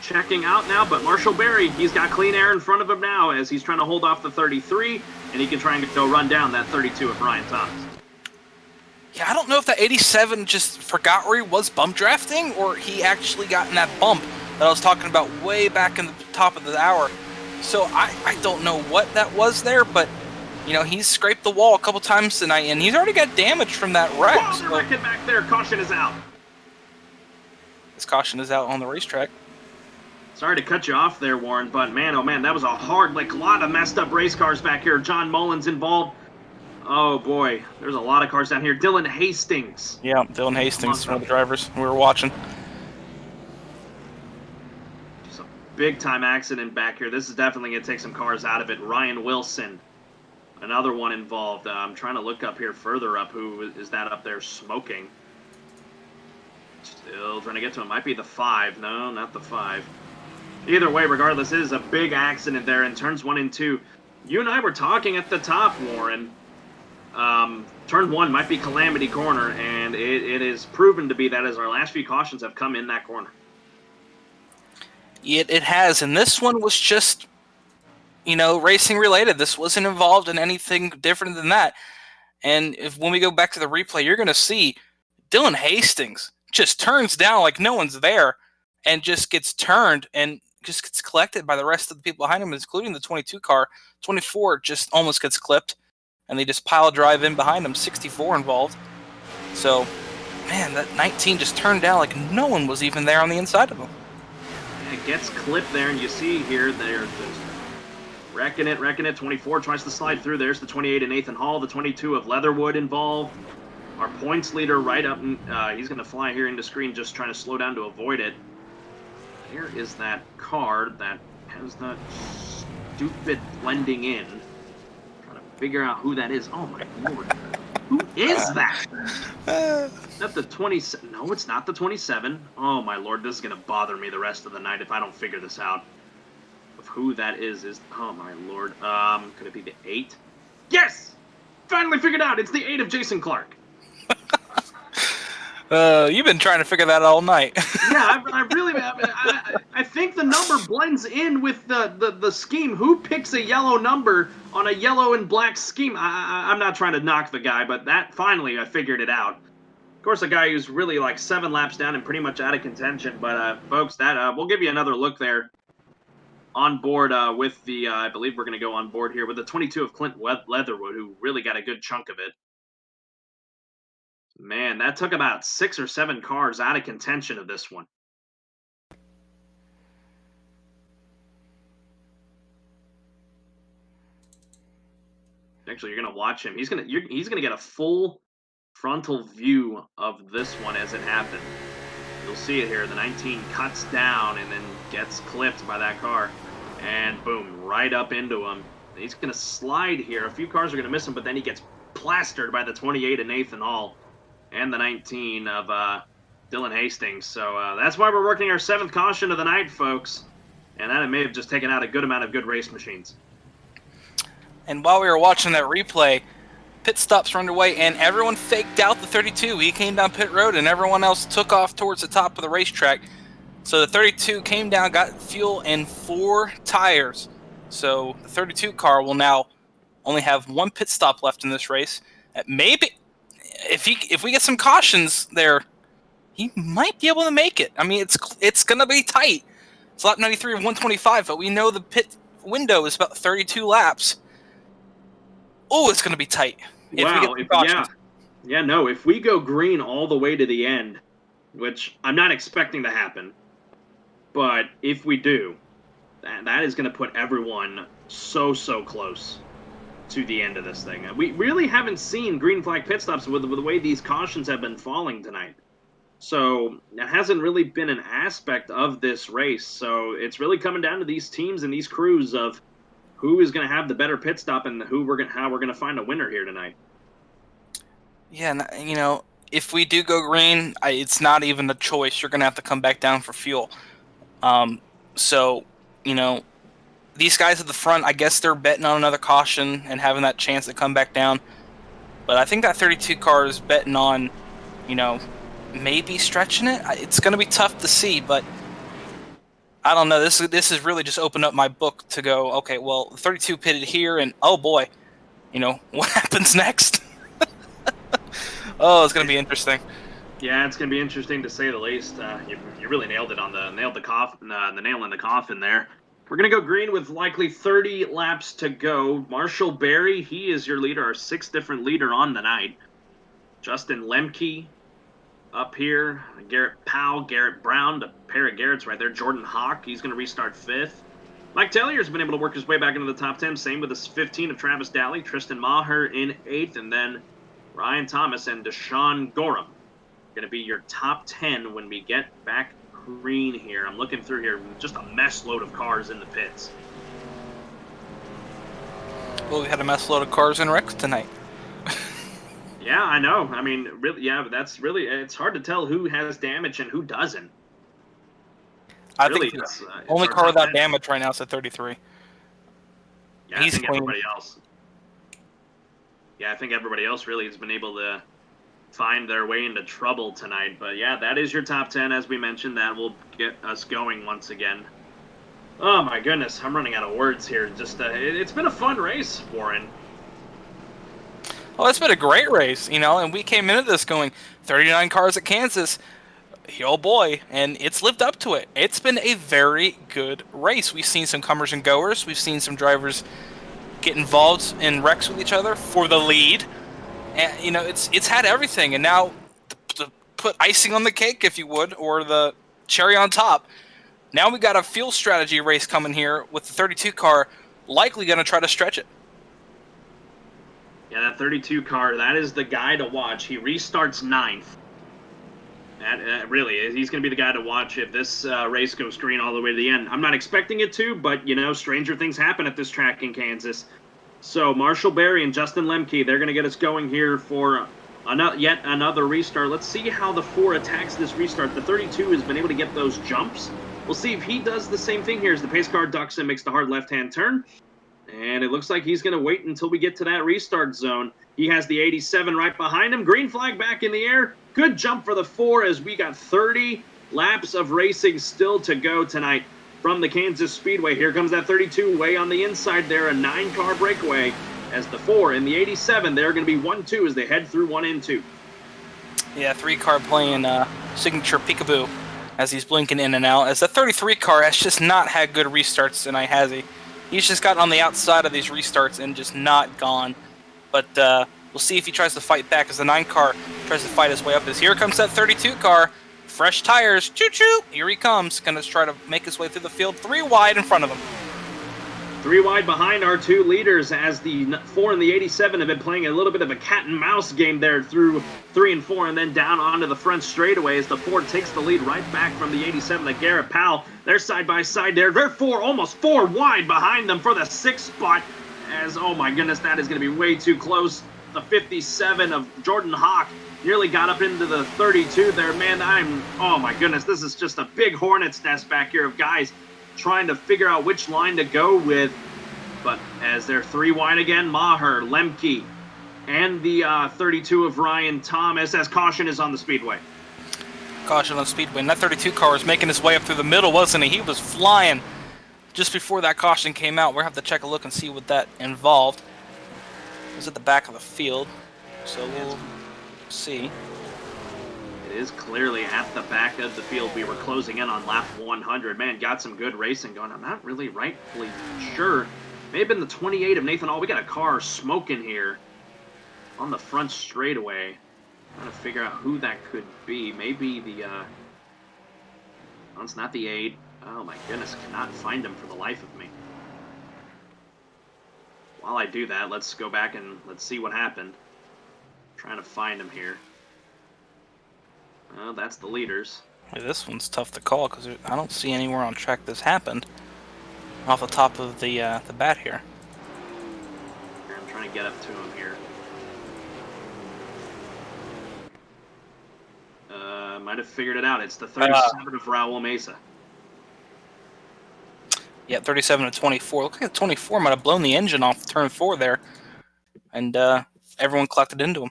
checking out now, but Marshall Berry, he's got clean air in front of him now as he's trying to hold off the 33, and he can try and go run down that 32 of Ryan Thomas. Yeah, I don't know if that 87 just forgot where he was bump drafting, or he actually got in that bump that I was talking about way back in the top of the hour. So I don't know what that was there, but, you know, he's scraped the wall a couple times tonight, and he's already got damage from that wreck. Whoa, they're wrecking back there. Caution is out. This caution is out on the racetrack. Sorry to cut you off there, Warren, but man, oh man, that was a lot of messed up race cars back here. John Mullins involved. Oh boy, there's a lot of cars down here. Dylan Hastings. Yeah, Dylan Hastings, one of the drivers we were watching. Just a big time accident back here. This is definitely going to take some cars out of it. Ryan Wilson, another one involved. I'm trying to look up here further up. Who is that up there smoking? Still trying to get to him. Might be the 5. No, not the 5. Either way, regardless, it is a big accident there in turns 1 and 2. You and I were talking at the top, Warren. Turn 1 might be Calamity Corner, and it is proven to be that as our last few cautions have come in that corner. It has, and this one was just, you know, racing related. This wasn't involved in anything different than that. And when we go back to the replay, you're going to see Dylan Hastings just turns down like no one's there and just gets turned and just gets collected by the rest of the people behind him, including the 22 car. 24 just almost gets clipped, and they just pile drive in behind him. 64 involved. So, man, that 19 just turned down like no one was even there on the inside of him. It gets clipped there, and you see here they're just wrecking it. 24 tries to slide through. There's the 28 of Nathan Hall, the 22 of Leatherwood involved. Our points leader right up, he's going to fly here into screen, just trying to slow down to avoid it. Here is that car that has that stupid blending in. Trying to figure out who that is. Oh my lord. Who is that? Is that the 27? No, it's not the 27. Oh my lord, this is going to bother me the rest of the night if I don't figure this out. Of who that is, oh my lord. Could it be the 8? Yes! Finally figured out. It's the 8 of Jason Clark. You've been trying to figure that out all night. Yeah, I think the number blends in with the scheme. Who picks a yellow number on a yellow and black scheme? I'm not trying to knock the guy, but that finally I figured it out. Of course, a guy who's really like 7 laps down and pretty much out of contention. But folks, that we'll give you another look there on board with the. I believe we're going to go on board here with the 22 of Clint Leatherwood, who really got a good chunk of it. Man, that took about 6 or 7 cars out of contention of this one. Actually, you're gonna watch him. He's gonna get a full frontal view of this one as it happened. You'll see it here. The 19 cuts down and then gets clipped by that car, and boom, right up into him. He's gonna slide here. A few cars are gonna miss him, but then he gets plastered by the 28 of Nathan Hall and the 19 of Dylan Hastings. So that's why we're working our 7th caution of the night, folks. And that may have just taken out a good amount of good race machines. And while we were watching that replay, pit stops were underway, and everyone faked out the 32. He came down pit road, and everyone else took off towards the top of the racetrack. So the 32 came down, got fuel and 4 tires. So the 32 car will now only have 1 pit stop left in this race. Maybe if we get some cautions there, he might be able to make it. I mean, it's going to be tight. It's lap 93 of 125, but we know the pit window is about 32 laps. Oh, it's going to be tight. If we go green all the way to the end, which I'm not expecting to happen, but if we do, that is going to put everyone so close to the end of this thing. We really haven't seen green flag pit stops with the way these cautions have been falling tonight. So it hasn't really been an aspect of this race. So it's really coming down to these teams and these crews of who is going to have the better pit stop and how we're going to find a winner here tonight. Yeah, and, you know, if we do go green, it's not even a choice. You're going to have to come back down for fuel. So, you know, these guys at the front, I guess they're betting on another caution and having that chance to come back down. But I think that 32 car is betting on, you know, maybe stretching it. It's going to be tough to see, but I don't know. This has really just opened up my book to go, okay, well, 32 pitted here, and oh boy, what happens next? Oh, it's going to be interesting. Yeah, it's going to be interesting to say the least. You really nailed it nailed the coffin, the nail in the coffin there. We're going to go green with likely 30 laps to go. Marshall Berry, he is your leader, our sixth different leader on the night. Justin Lemke up here. Garrett Powell, Garrett Brown, a pair of Garrett's right there. Jordan Hawk, he's going to restart fifth. Mike Taylor's been able to work his way back into the top 10. Same with the 15 of Travis Daly. Tristan Maher in eighth. And then Ryan Thomas and Deshaun Gorham going to be your top 10 when we get back green here. I'm looking through here. Just a mess load of cars in the pits. Well, we had a mess load of cars in wrecks tonight. Yeah, I know. I mean, really, yeah, but it's hard to tell who has damage and who doesn't. I think the only car without damage right now is at 33. Yeah, I think everybody else. Yeah, I think everybody else really has been able to find their way into trouble tonight. But yeah, that is your top 10, as we mentioned. That will get us going once again. Oh my goodness, I'm running out of words here. Just it's been a fun race, Warren. Well, it's been a great race, and we came into this going 39 cars at Kansas. Oh boy, and it's lived up to it. It's been a very good race. We've seen some comers and goers. We've seen some drivers get involved in wrecks with each other for the lead. And, it's had everything. And now, to put icing on the cake, if you would, or the cherry on top, now we got a fuel strategy race coming here with the 32 car likely going to try to stretch it. Yeah, that 32 car, that is the guy to watch. He restarts ninth. Really, he's going to be the guy to watch if this race goes green all the way to the end. I'm not expecting it to, but, stranger things happen at this track in Kansas. So Marshall Berry and Justin Lemke, they're going to get us going here for yet another restart. Let's see how the 4 attacks this restart. The 32 has been able to get those jumps. We'll see if he does the same thing here as the pace car ducks and makes the hard left-hand turn. And it looks like he's going to wait until we get to that restart zone. He has the 87 right behind him. Green flag back in the air. Good jump for the 4 as we got 30 laps of racing still to go tonight from the Kansas Speedway. Here comes that 32 way on the inside there, a 9-car breakaway as the 4 and the 87, they're going to be 1-2 as they head through 1 and 2. Yeah, 3-car playing signature peekaboo as he's blinking in and out. As the 33 car has just not had good restarts tonight, has he? He's just gotten on the outside of these restarts and just not gone. But we'll see if he tries to fight back as the 9 car tries to fight his way up. As here comes that 32 car. Fresh tires. Choo-choo. Here he comes. Going to try to make his way through the field. 3 wide in front of him. 3 wide behind our 2 leaders as the 4 and the 87 have been playing a little bit of a cat and mouse game there through 3 and 4 and then down onto the front straightaway as the 4 takes the lead right back from the 87, the Garrett Powell. They're side by side there. They're almost 4 wide behind them for the 6th spot as, oh my goodness, that is going to be way too close. The 57 of Jordan Hawk nearly got up into the 32 there. Man, oh my goodness, this is just a big hornet's nest back here of guys trying to figure out which line to go with. But as they're 3 wide again, Maher, Lemke, and the 32 of Ryan Thomas as caution is on the speedway. Caution on the speedway. And that 32 car was making his way up through the middle, wasn't he? He was flying just before that caution came out. We'll have to check a look and see what that involved. It was at the back of the field, so we'll see. It is clearly at the back of the field. We were closing in on lap 100. Man, got some good racing going. I'm not really rightfully sure. May have been the 28 of Nathan All. We got a car smoking here on the front straightaway. Trying to figure out who that could be. Maybe the, no, it's not the 8. Oh my goodness, cannot find him for the life of me. While I do that, let's go back and let's see what happened. Trying to find him here. Well, that's the leaders. Hey, this one's tough to call because I don't see anywhere on track this happened. Off the top of the bat here. I'm trying to get up to him here. Might have figured it out. It's the 37 of Raul Mesa. Yeah, 37 to 24. Looks like the 24 might have blown the engine off turn 4 there. And everyone collected into him.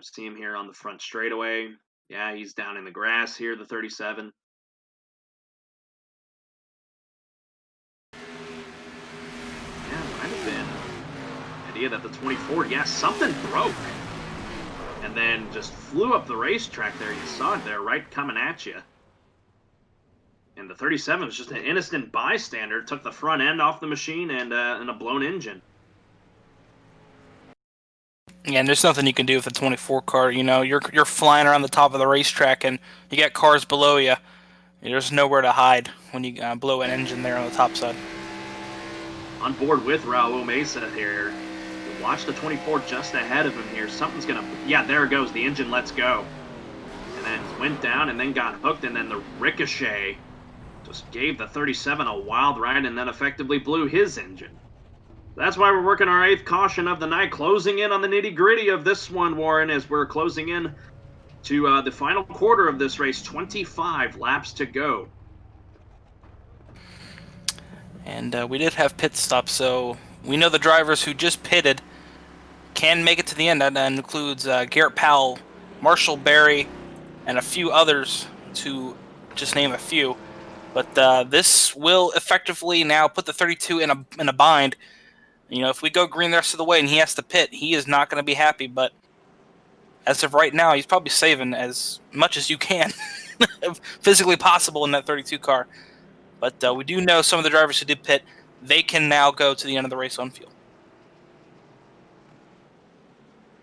See him here on the front straightaway. Yeah, he's down in the grass here, the 37. Yeah, might have been idea that the 24, yeah, something broke. And then just flew up the racetrack there. You saw it there, right coming at you. And the 37 was just an innocent bystander. Took the front end off the machine and a blown engine. Yeah, and there's nothing you can do with the 24 car. You know, you're flying around the top of the racetrack, and you got cars below you. There's nowhere to hide when you blow an engine there on the top side. On board with Raul Mesa here. Watch the 24 just ahead of him here. Something's going to... Yeah, there it goes. The engine lets go. And then went down and then got hooked. And then the ricochet just gave the 37 a wild ride and then effectively blew his engine. That's why we're working our 8th caution of the night. Closing in on the nitty-gritty of this one, Warren, as we're closing in to the final quarter of this race. 25 laps to go. And we did have pit stops, so we know the drivers who just pitted can make it to the end. That includes Garrett Powell, Marshall Berry, and a few others, to just name a few. But this will effectively now put the 32 in a bind. You know, if we go green the rest of the way and he has to pit, he is not going to be happy. But as of right now, he's probably saving as much as you can, physically possible in that 32 car. But we do know some of the drivers who did pit, they can now go to the end of the race on fuel.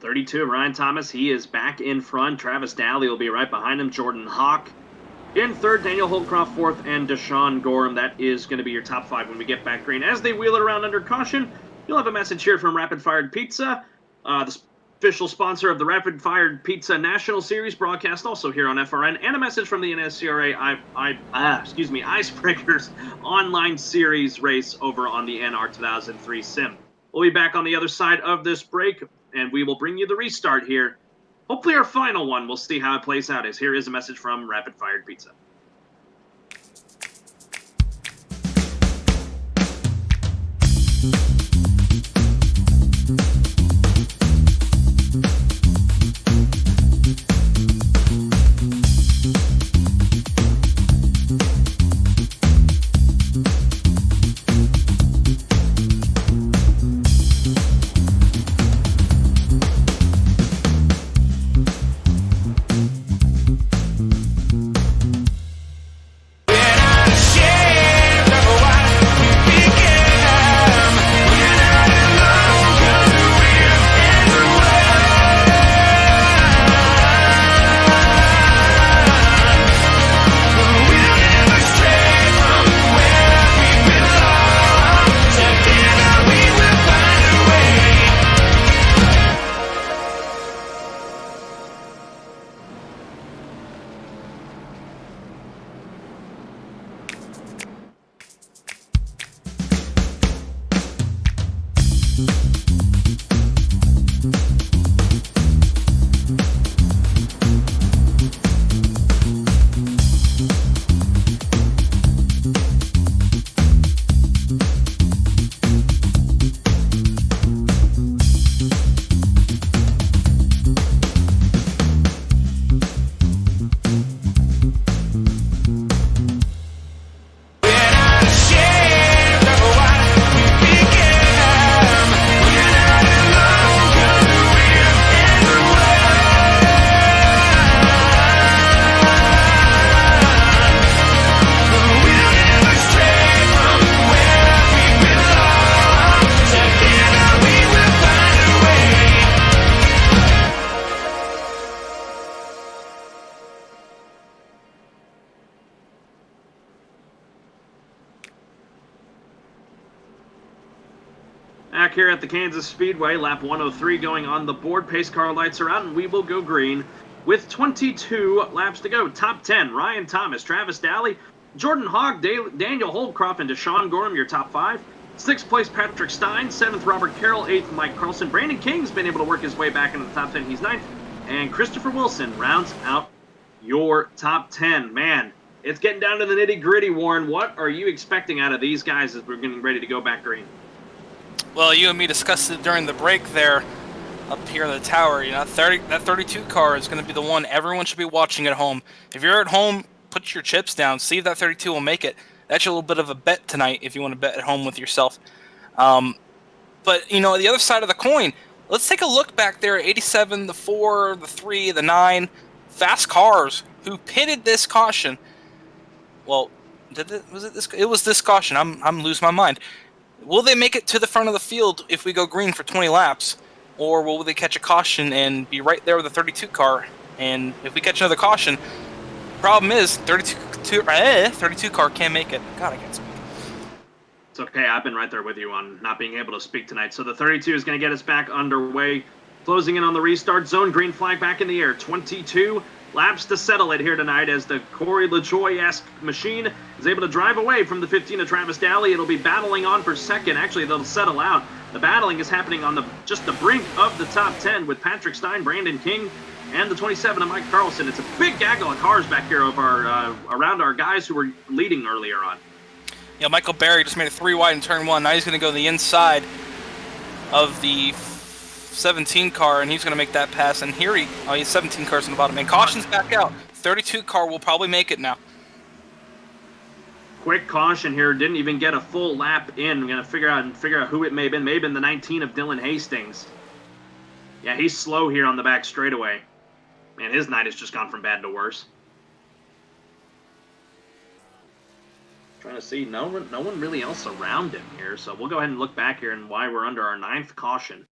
32, Ryan Thomas, he is back in front. Travis Daly will be right behind him. Jordan Hawk in third. Daniel Holdcroft fourth. And Deshaun Gorham. That is going to be your top 5 when we get back green. As they wheel it around under caution, you'll have a message here from Rapid Fired Pizza, the official sponsor of the Rapid Fired Pizza National Series broadcast, also here on FRN, and a message from the NSCRA Icebreakers online series race over on the NR 2003 Sim. We'll be back on the other side of this break, and we will bring you the restart here. Hopefully our final one. We'll see how it plays out. As here is a message from Rapid Fired Pizza. Back here at the Kansas Speedway, lap 103 going on the board. Pace car lights are out, and we will go green with 22 laps to go. Top 10, Ryan Thomas, Travis Daly, Jordan Hogg, Daniel Holdcroft, and Deshaun Gorham, your top 5. 6th place, Patrick Stein. 7th, Robert Carroll. 8th, Mike Carlson. Brandon King's been able to work his way back into the top 10. He's 9th. And Christopher Wilson rounds out your top 10. Man, it's getting down to the nitty-gritty, Warren. What are you expecting out of these guys as we're getting ready to go back green? Well, you and me discussed it during the break there. up here in the tower. You know, that 32 car is going to be the one everyone should be watching at home. If you're at home, put your chips down. See if that 32 will make it. That's a little bit of a bet tonight if you want to bet at home with yourself. But, you know, the other side of the coin, let's take a look back there at 87, the 4, the 3, the 9. Fast cars who pitted this caution. Well, it was this caution. I'm losing my mind. Will they make it to the front of the field if we go green for 20 laps? Or will they catch a caution and be right there with the 32 car? And if we catch another caution, problem is 32 car can't make it. God, I can't speak. It's okay. I've been right there with you on not being able to speak tonight. So the 32 is going to get us back underway. Closing in on the restart zone. Green flag back in the air. 22 laps to settle it here tonight as the Corey LaJoy-esque machine is able to drive away from the 15 of Travis Daly. It'll be battling on for second. Actually, they'll settle out. The battling is happening on just the brink of the top 10 with Patrick Stein, Brandon King, and the 27 of Mike Carlson. It's a big gaggle of cars back here of around our guys who were leading earlier on. Yeah, Michael Berry just made it 3 wide in turn 1. Now he's going to go the inside of the 17 car, and he's going to make that pass. And here he's 17 cars on the bottom. And caution's back out. 32 car will probably make it now. Quick caution here. Didn't even get a full lap in. I'm going to figure out who it may have been. May have been the 19 of Dylan Hastings. Yeah, he's slow here on the back straightaway. Man, his night has just gone from bad to worse. Trying to see, no one really else around him here, so we'll go ahead and look back here and why we're under our 9th caution.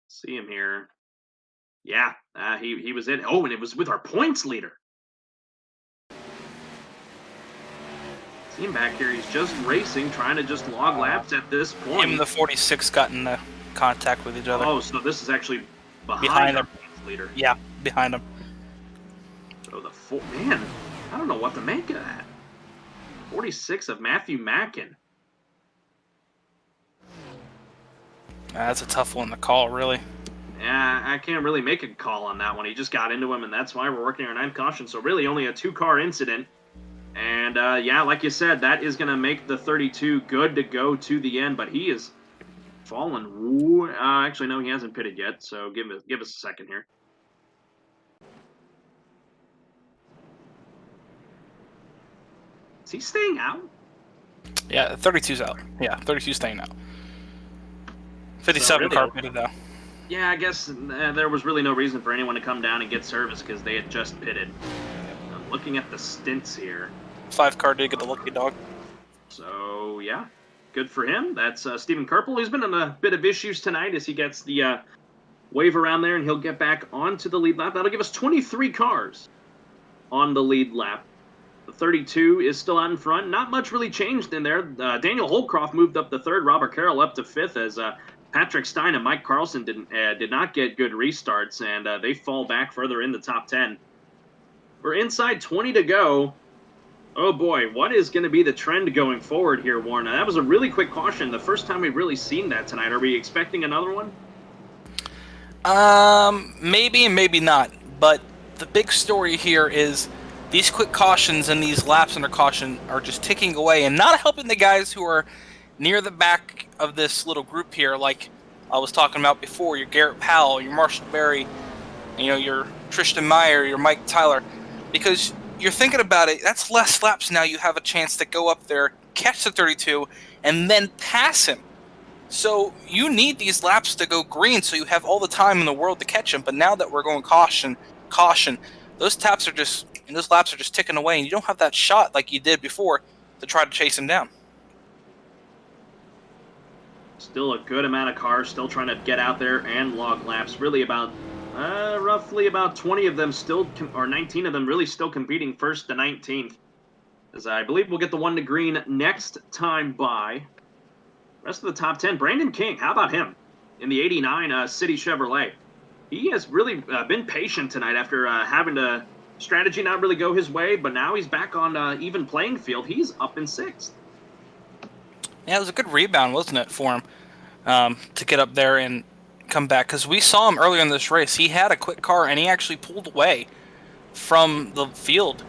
See him here. Yeah, he was in. Oh, and it was with our points leader. See him back here. He's just racing, trying to just log laps at this point. Him and the 46 got in contact with each other. Oh, so this is actually behind our points leader. Yeah, behind him. So man, I don't know what to make of that. 46 of Matthew Mackin. That's a tough one to call, really. Yeah, I can't really make a call on that one. He just got into him, and that's why we're working our 9th caution. So really only a 2-car incident. And, yeah, like you said, that is going to make the 32 good to go to the end. But he is fallen. Actually, no, he hasn't pitted yet. So give us a second here. Is he staying out? Yeah, 32's out. Yeah, 32's staying out. 57 car pitted, though. Yeah, I guess there was really no reason for anyone to come down and get service because they had just pitted. I'm looking at the stints here. 5-car did get the lucky dog. So, yeah, good for him. That's Stephen Kerpel. He's been in a bit of issues tonight as he gets the wave around there, and he'll get back onto the lead lap. That'll give us 23 cars on the lead lap. The 32 is still out in front. Not much really changed in there. Daniel Holcroft moved up to 3rd. Robert Carroll up to 5th as Patrick Stein and Mike Carlson did not get good restarts, and they fall back further in the top 10. We're inside 20 to go. Oh boy, what is going to be the trend going forward here, Warren? That was a really quick caution. The first time we've really seen that tonight. Are we expecting another one? Maybe and maybe not. But the big story here is these quick cautions and these laps under caution are just ticking away and not helping the guys who are near the back of this little group here, like I was talking about before, your Garrett Powell, your Marshall Berry, your Tristan Meyer, your Mike Tyler, because you're thinking about it, that's less laps now you have a chance to go up there, catch the 32, and then pass him. So you need these laps to go green so you have all the time in the world to catch him, but now that we're going caution, those laps are just ticking away, and you don't have that shot like you did before to try to chase him down. Still a good amount of cars still trying to get out there and log laps. Really about roughly about 20 of them still, or 19 of them really still competing 1st to 19th. As I believe we'll get the 1 to green next time by. Rest of the top 10, Brandon King, how about him? In the 89 City Chevrolet. He has really been patient tonight after having to strategy not really go his way, but now he's back on even playing field. He's up in 6th. Yeah, it was a good rebound, wasn't it, for him to get up there and come back? Because we saw him earlier in this race. He had a quick car, and he actually pulled away from the field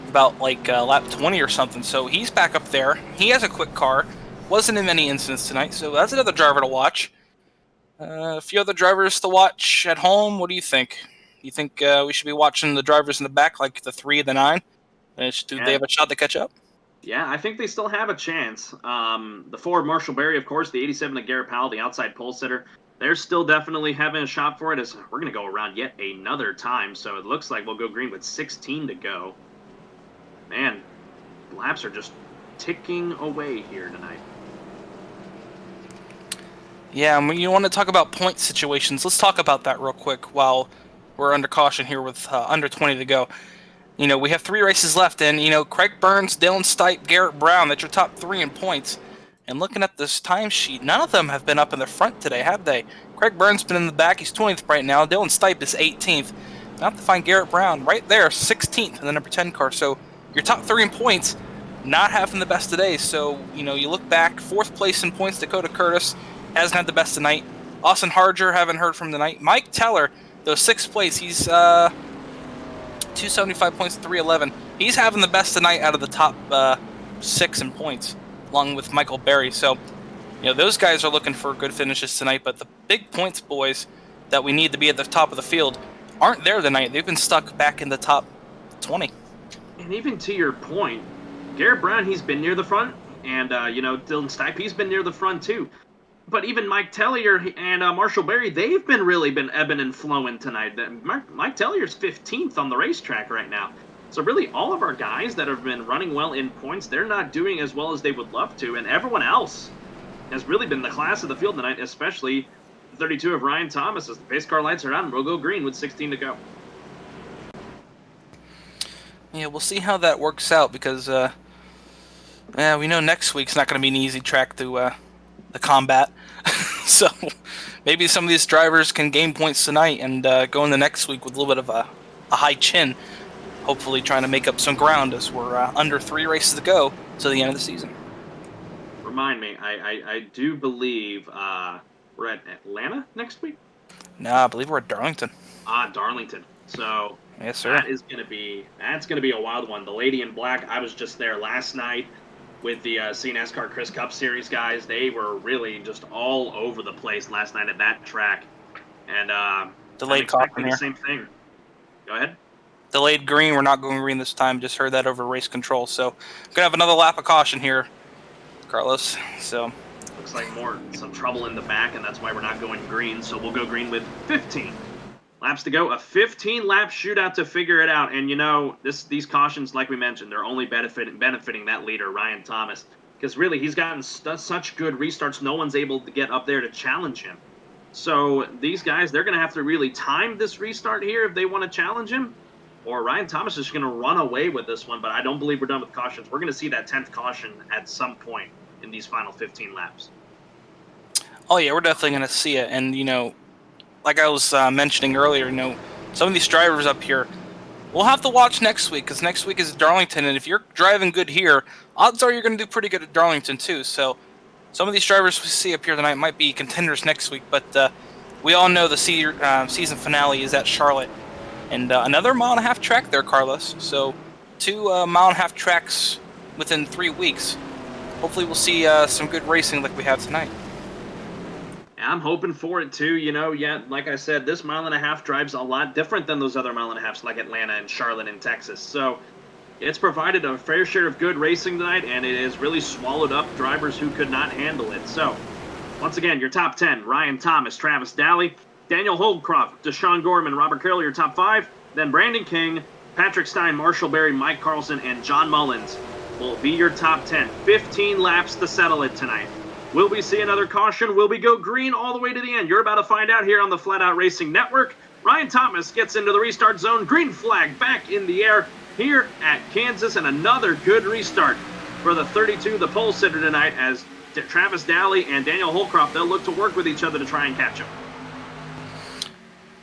about lap 20 or something. So he's back up there. He has a quick car. Wasn't in many incidents tonight, so that's another driver to watch. A few other drivers to watch at home. What do you think? You think we should be watching the drivers in the back, like the 3, the 9? Do they have a shot to catch up? Yeah, I think they still have a chance. The 4, Marshall Berry, of course, the 87 of Garrett Powell, the outside pole sitter. They're still definitely having a shot for it, as we're going to go around yet another time. So it looks like we'll go green with 16 to go. Man, laps are just ticking away here tonight. Yeah, and when you want to talk about point situations, let's talk about that real quick while we're under caution here with under 20 to go. You know, we have 3 races left, and, you know, Craig Burns, Dylan Stipe, Garrett Brown, that's your top 3 in points. And looking at this timesheet, none of them have been up in the front today, have they? Craig Burns been in the back, he's 20th right now. Dylan Stipe is 18th. Not to find Garrett Brown right there, 16th in the number 10 car. So your top 3 in points, not having the best today. So, you know, you look back, 4th place in points, Dakota Curtis hasn't had the best tonight. Austin Harger, haven't heard from tonight. Mike Teller, though 6th place, he's 275 points, 311. He's having the best tonight out of the top 6 in points, along with Michael Berry. So, you know, those guys are looking for good finishes tonight, but the big points boys that we need to be at the top of the field aren't there tonight. They've been stuck back in the top 20. And even to your point, Garrett Brown, he's been near the front, and, you know, Dylan Stipe, he's been near the front too. But even Mike Tellier and Marshall Berry, they've really been ebbing and flowing tonight. Mike Tellier's 15th on the racetrack right now. So really all of our guys that have been running well in points, they're not doing as well as they would love to. And everyone else has really been the class of the field tonight, especially 32 of Ryan Thomas. As the pace car lights are on, we'll go green with 16 to go. Yeah, we'll see how that works out because we know next week's not going to be an easy track to the combat. So maybe some of these drivers can gain points tonight and go in the next week with a little bit of a high chin, hopefully trying to make up some ground as we're under 3 races to go to the end of the season. Remind me, I do believe we're at Atlanta next week? No, I believe we're at Darlington. Darlington. So yes, sir. That's gonna be a wild one. The Lady in Black, I was just there last night with the NASCAR Chris Cup Series guys. They were really just all over the place last night at that track. And delayed caution here. The same thing. Go ahead. Delayed green. We're not going green this time. Just heard that over race control. So I'm gonna have another lap of caution here, Carlos. So looks like some trouble in the back, and that's why we're not going green. So we'll go green with 15 laps to go. A 15-lap shootout to figure it out. And, you know, these cautions, like we mentioned, they're only benefiting that leader, Ryan Thomas. Because, really, he's gotten such good restarts, no one's able to get up there to challenge him. So these guys, they're going to have to really time this restart here if they want to challenge him. Or Ryan Thomas is going to run away with this one. But I don't believe we're done with cautions. We're going to see that 10th caution at some point in these final 15 laps. Oh, yeah, we're definitely going to see it. And, you know, like I was mentioning earlier, you know, some of these drivers up here, we'll have to watch next week because next week is Darlington, and if you're driving good here, odds are you're going to do pretty good at Darlington too. So some of these drivers we see up here tonight might be contenders next week, but we all know the season finale is at Charlotte, and another 1.5 mile track there, Carlos. So 2 1.5 mile tracks within 3 weeks. Hopefully we'll see some good racing like we have tonight. I'm hoping for it too. You know, yeah, like I said, this 1.5 mile drive's a lot different than those other 1.5 miles like Atlanta and Charlotte and Texas. So it's provided a fair share of good racing tonight, and it has really swallowed up drivers who could not handle it. So once again, your top 10, Ryan Thomas, Travis Daly, Daniel Holdcroft, Deshaun Gorman, Robert Carroll, your top 5. Then Brandon King, Patrick Stein, Marshall Berry, Mike Carlson, and John Mullins will be your top 10. 15 laps to settle it tonight. Will we see another caution? Will we go green all the way to the end? You're about to find out here on the Flatout Racing Network. Ryan Thomas gets into the restart zone. Green flag back in the air here at Kansas, and another good restart for the 32, the pole sitter tonight, as Travis Daly and Daniel Holcroft, they'll look to work with each other to try and catch him.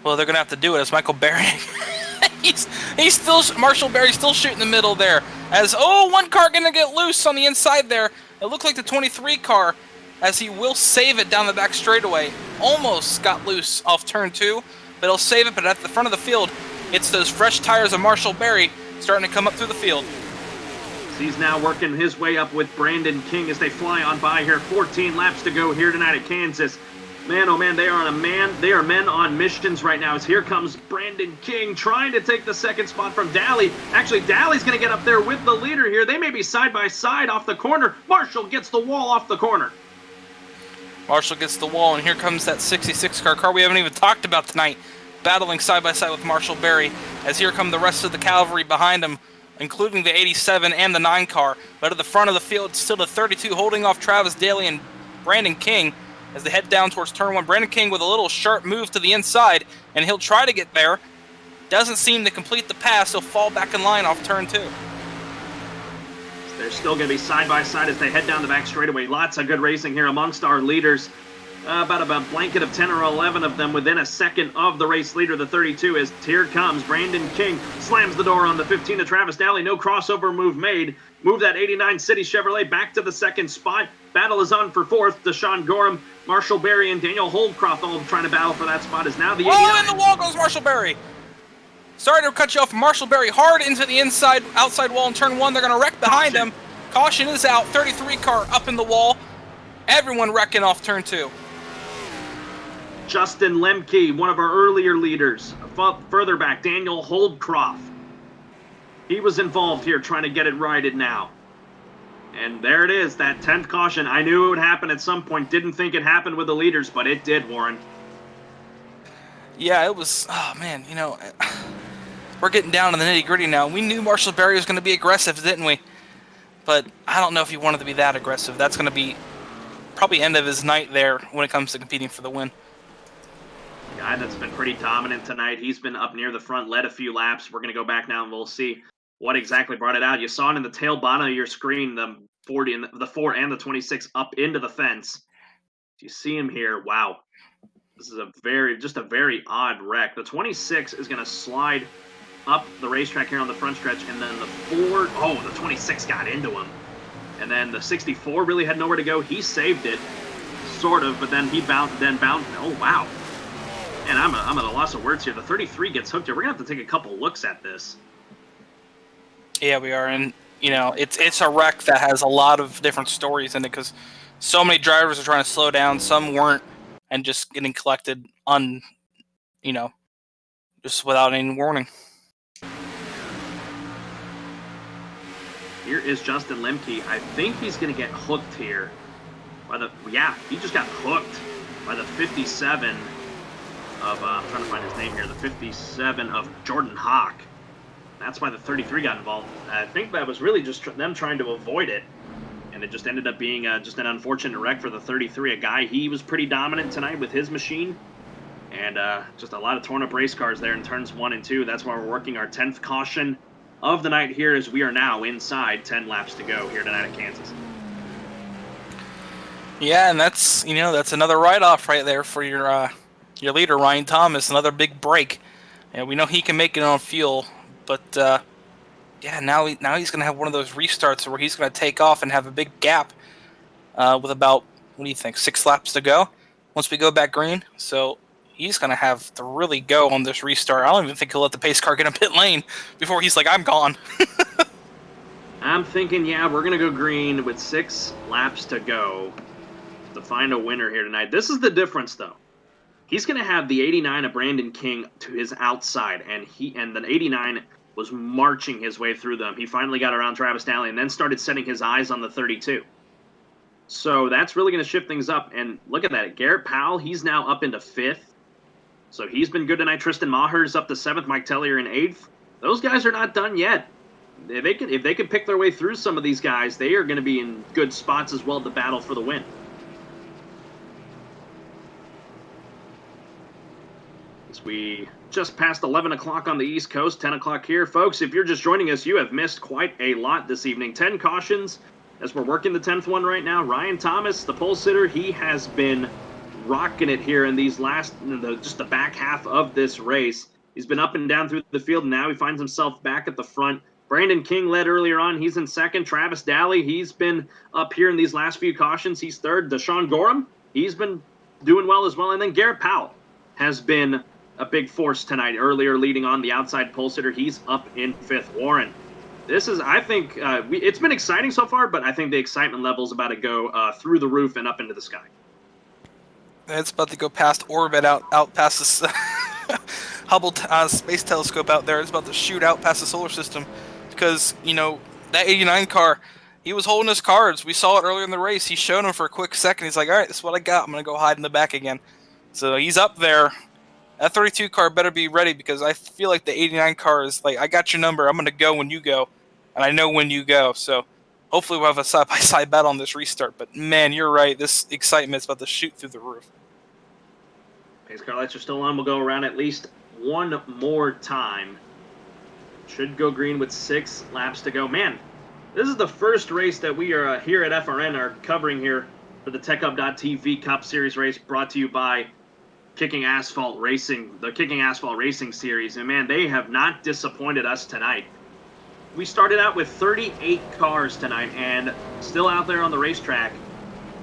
Well, they're going to have to do it as Michael Berry. he's still, Marshall Berry's still shooting the middle there. As, one car going to get loose on the inside there. It looked like the 23 car, as he will save it down the back straightaway. Almost got loose off turn 2, but he'll save it. But at the front of the field, it's those fresh tires of Marshall Berry starting to come up through the field. He's now working his way up with Brandon King as they fly on by here. 14 laps to go here tonight at Kansas. Man, oh man, they are men on missions right now. As here comes Brandon King trying to take the second spot from Daly. Actually, Daly's going to get up there with the leader here. They may be side by side off the corner. Marshall gets the wall off the corner. Marshall gets the wall, and here comes that 66 car we haven't even talked about tonight, battling side by side with Marshall Berry, as here come the rest of the cavalry behind him, including the 87 and the 9 car. But at the front of the field, still the 32 holding off Travis Daly and Brandon King as they head down towards turn 1. Brandon King with a little sharp move to the inside, and he'll try to get there. Doesn't seem to complete the pass. He'll fall back in line off turn 2. They're still going to be side by side as they head down the back straightaway. Lots of good racing here amongst our leaders. About a blanket of 10 or 11 of them within a second of the race leader, the 32, as here comes Brandon King. Slams the door on the 15 of Travis Daly. No crossover move made. Move that 89 City Chevrolet back to the second spot. Battle is on for fourth. Deshaun Gorham, Marshall Berry, and Daniel Holdcroft all trying to battle for that spot. Is now the 89. Oh, in the wall goes Marshall Berry. Sorry to cut you off. Marshall Berry hard into the outside wall in turn 1. They're going to wreck behind him. Caution is out. 33 car up in the wall. Everyone wrecking off turn 2. Justin Lemke, one of our earlier leaders. Further back, Daniel Holdcroft. He was involved here trying to get it righted now. And there it is, that 10th caution. I knew it would happen at some point. Didn't think it happened with the leaders, but it did, Warren. Yeah, it was, oh man, you know, we're getting down to the nitty-gritty now. We knew Marshall Berry was going to be aggressive, didn't we? But I don't know if he wanted to be that aggressive. That's going to be probably end of his night there when it comes to competing for the win. Guy that's been pretty dominant tonight. He's been up near the front, led a few laps. We're going to go back now and we'll see what exactly brought it out. You saw it in the tail bottom of your screen, the 40 and the 4 and the 26 up into the fence. You see him here. Wow. This is just a very odd wreck. The 26 is going to slide up the racetrack here on the front stretch, and then the 26 got into him. And then the 64 really had nowhere to go. He saved it, sort of, but then he bounced. Oh, wow. And I'm at a loss of words here. The 33 gets hooked here. We're going to have to take a couple looks at this. Yeah, we are. And, you know, it's a wreck that has a lot of different stories in it because so many drivers are trying to slow down. Some weren't, and just getting collected just without any warning. Here is Justin Lemke. I think he's going to get hooked here. He just got hooked by the 57 of, I'm trying to find his name here, the 57 of Jordan Hawk. That's why the 33 got involved. I think that was really just them trying to avoid it, and it just ended up being just an unfortunate wreck for the 33, a guy, he was pretty dominant tonight with his machine, and just a lot of torn up race cars there in turns 1 and 2. That's why we're working our 10th caution of the night here, as we are now inside 10 laps to go here tonight at Kansas. Yeah, and that's another write-off right there for your leader, Ryan Thomas. Another big break. And we know he can make it on fuel, but now he's going to have one of those restarts where he's going to take off and have a big gap with about, what do you think, 6 laps to go once we go back green. So he's going to have to really go on this restart. I don't even think he'll let the pace car get in pit lane before he's like, I'm gone. I'm thinking, yeah, we're going to go green with 6 laps to go to find a winner here tonight. This is the difference, though. He's going to have the 89 of Brandon King to his outside, and the 89 was marching his way through them. He finally got around Travis Daly and then started setting his eyes on the 32. So that's really going to shift things up. And look at that. Garrett Powell, he's now up into 5th. So he's been good tonight. Tristan Maher's up to 7th. Mike Tellier in 8th. Those guys are not done yet. If they can pick their way through some of these guys, they are going to be in good spots as well to battle for the win. As we just past 11 o'clock on the East Coast, 10 o'clock here. Folks, if you're just joining us, you have missed quite a lot this evening. 10 cautions as we're working the 10th one right now. Ryan Thomas, the pole sitter, he has been rocking it here in these just the back half of this race. He's been up and down through the field, and now he finds himself back at the front. Brandon King led earlier on. He's in 2nd. Travis Daly, he's been up here in these last few cautions. He's 3rd. Deshaun Gorham, he's been doing well as well. And then Garrett Powell has been a big force tonight. Earlier leading on the outside pole sitter. He's up in 5th. Warren, this is, I think, it's been exciting so far, but I think the excitement level is about to go through the roof and up into the sky. It's about to go past orbit, out past this Hubble Space Telescope out there. It's about to shoot out past the solar system because, that 89 car, he was holding his cards. We saw it earlier in the race. He showed them for a quick second. He's like, all right, this is what I got. I'm going to go hide in the back again. So he's up there. That 32 car better be ready because I feel like the 89 car is like, I got your number. I'm going to go when you go. And I know when you go. So hopefully we'll have a side-by-side battle on this restart. But man, you're right. This excitement's about to shoot through the roof. Pace car lights are still on. We'll go around at least one more time. Should go green with 6 laps to go. Man, this is the first race that we are here at FRN are covering here for the TechHub.TV Cup Series race brought to you by Kicking Asphalt Racing, the Kicking Asphalt Racing Series. And man, they have not disappointed us tonight. We started out with 38 cars tonight and still out there on the racetrack,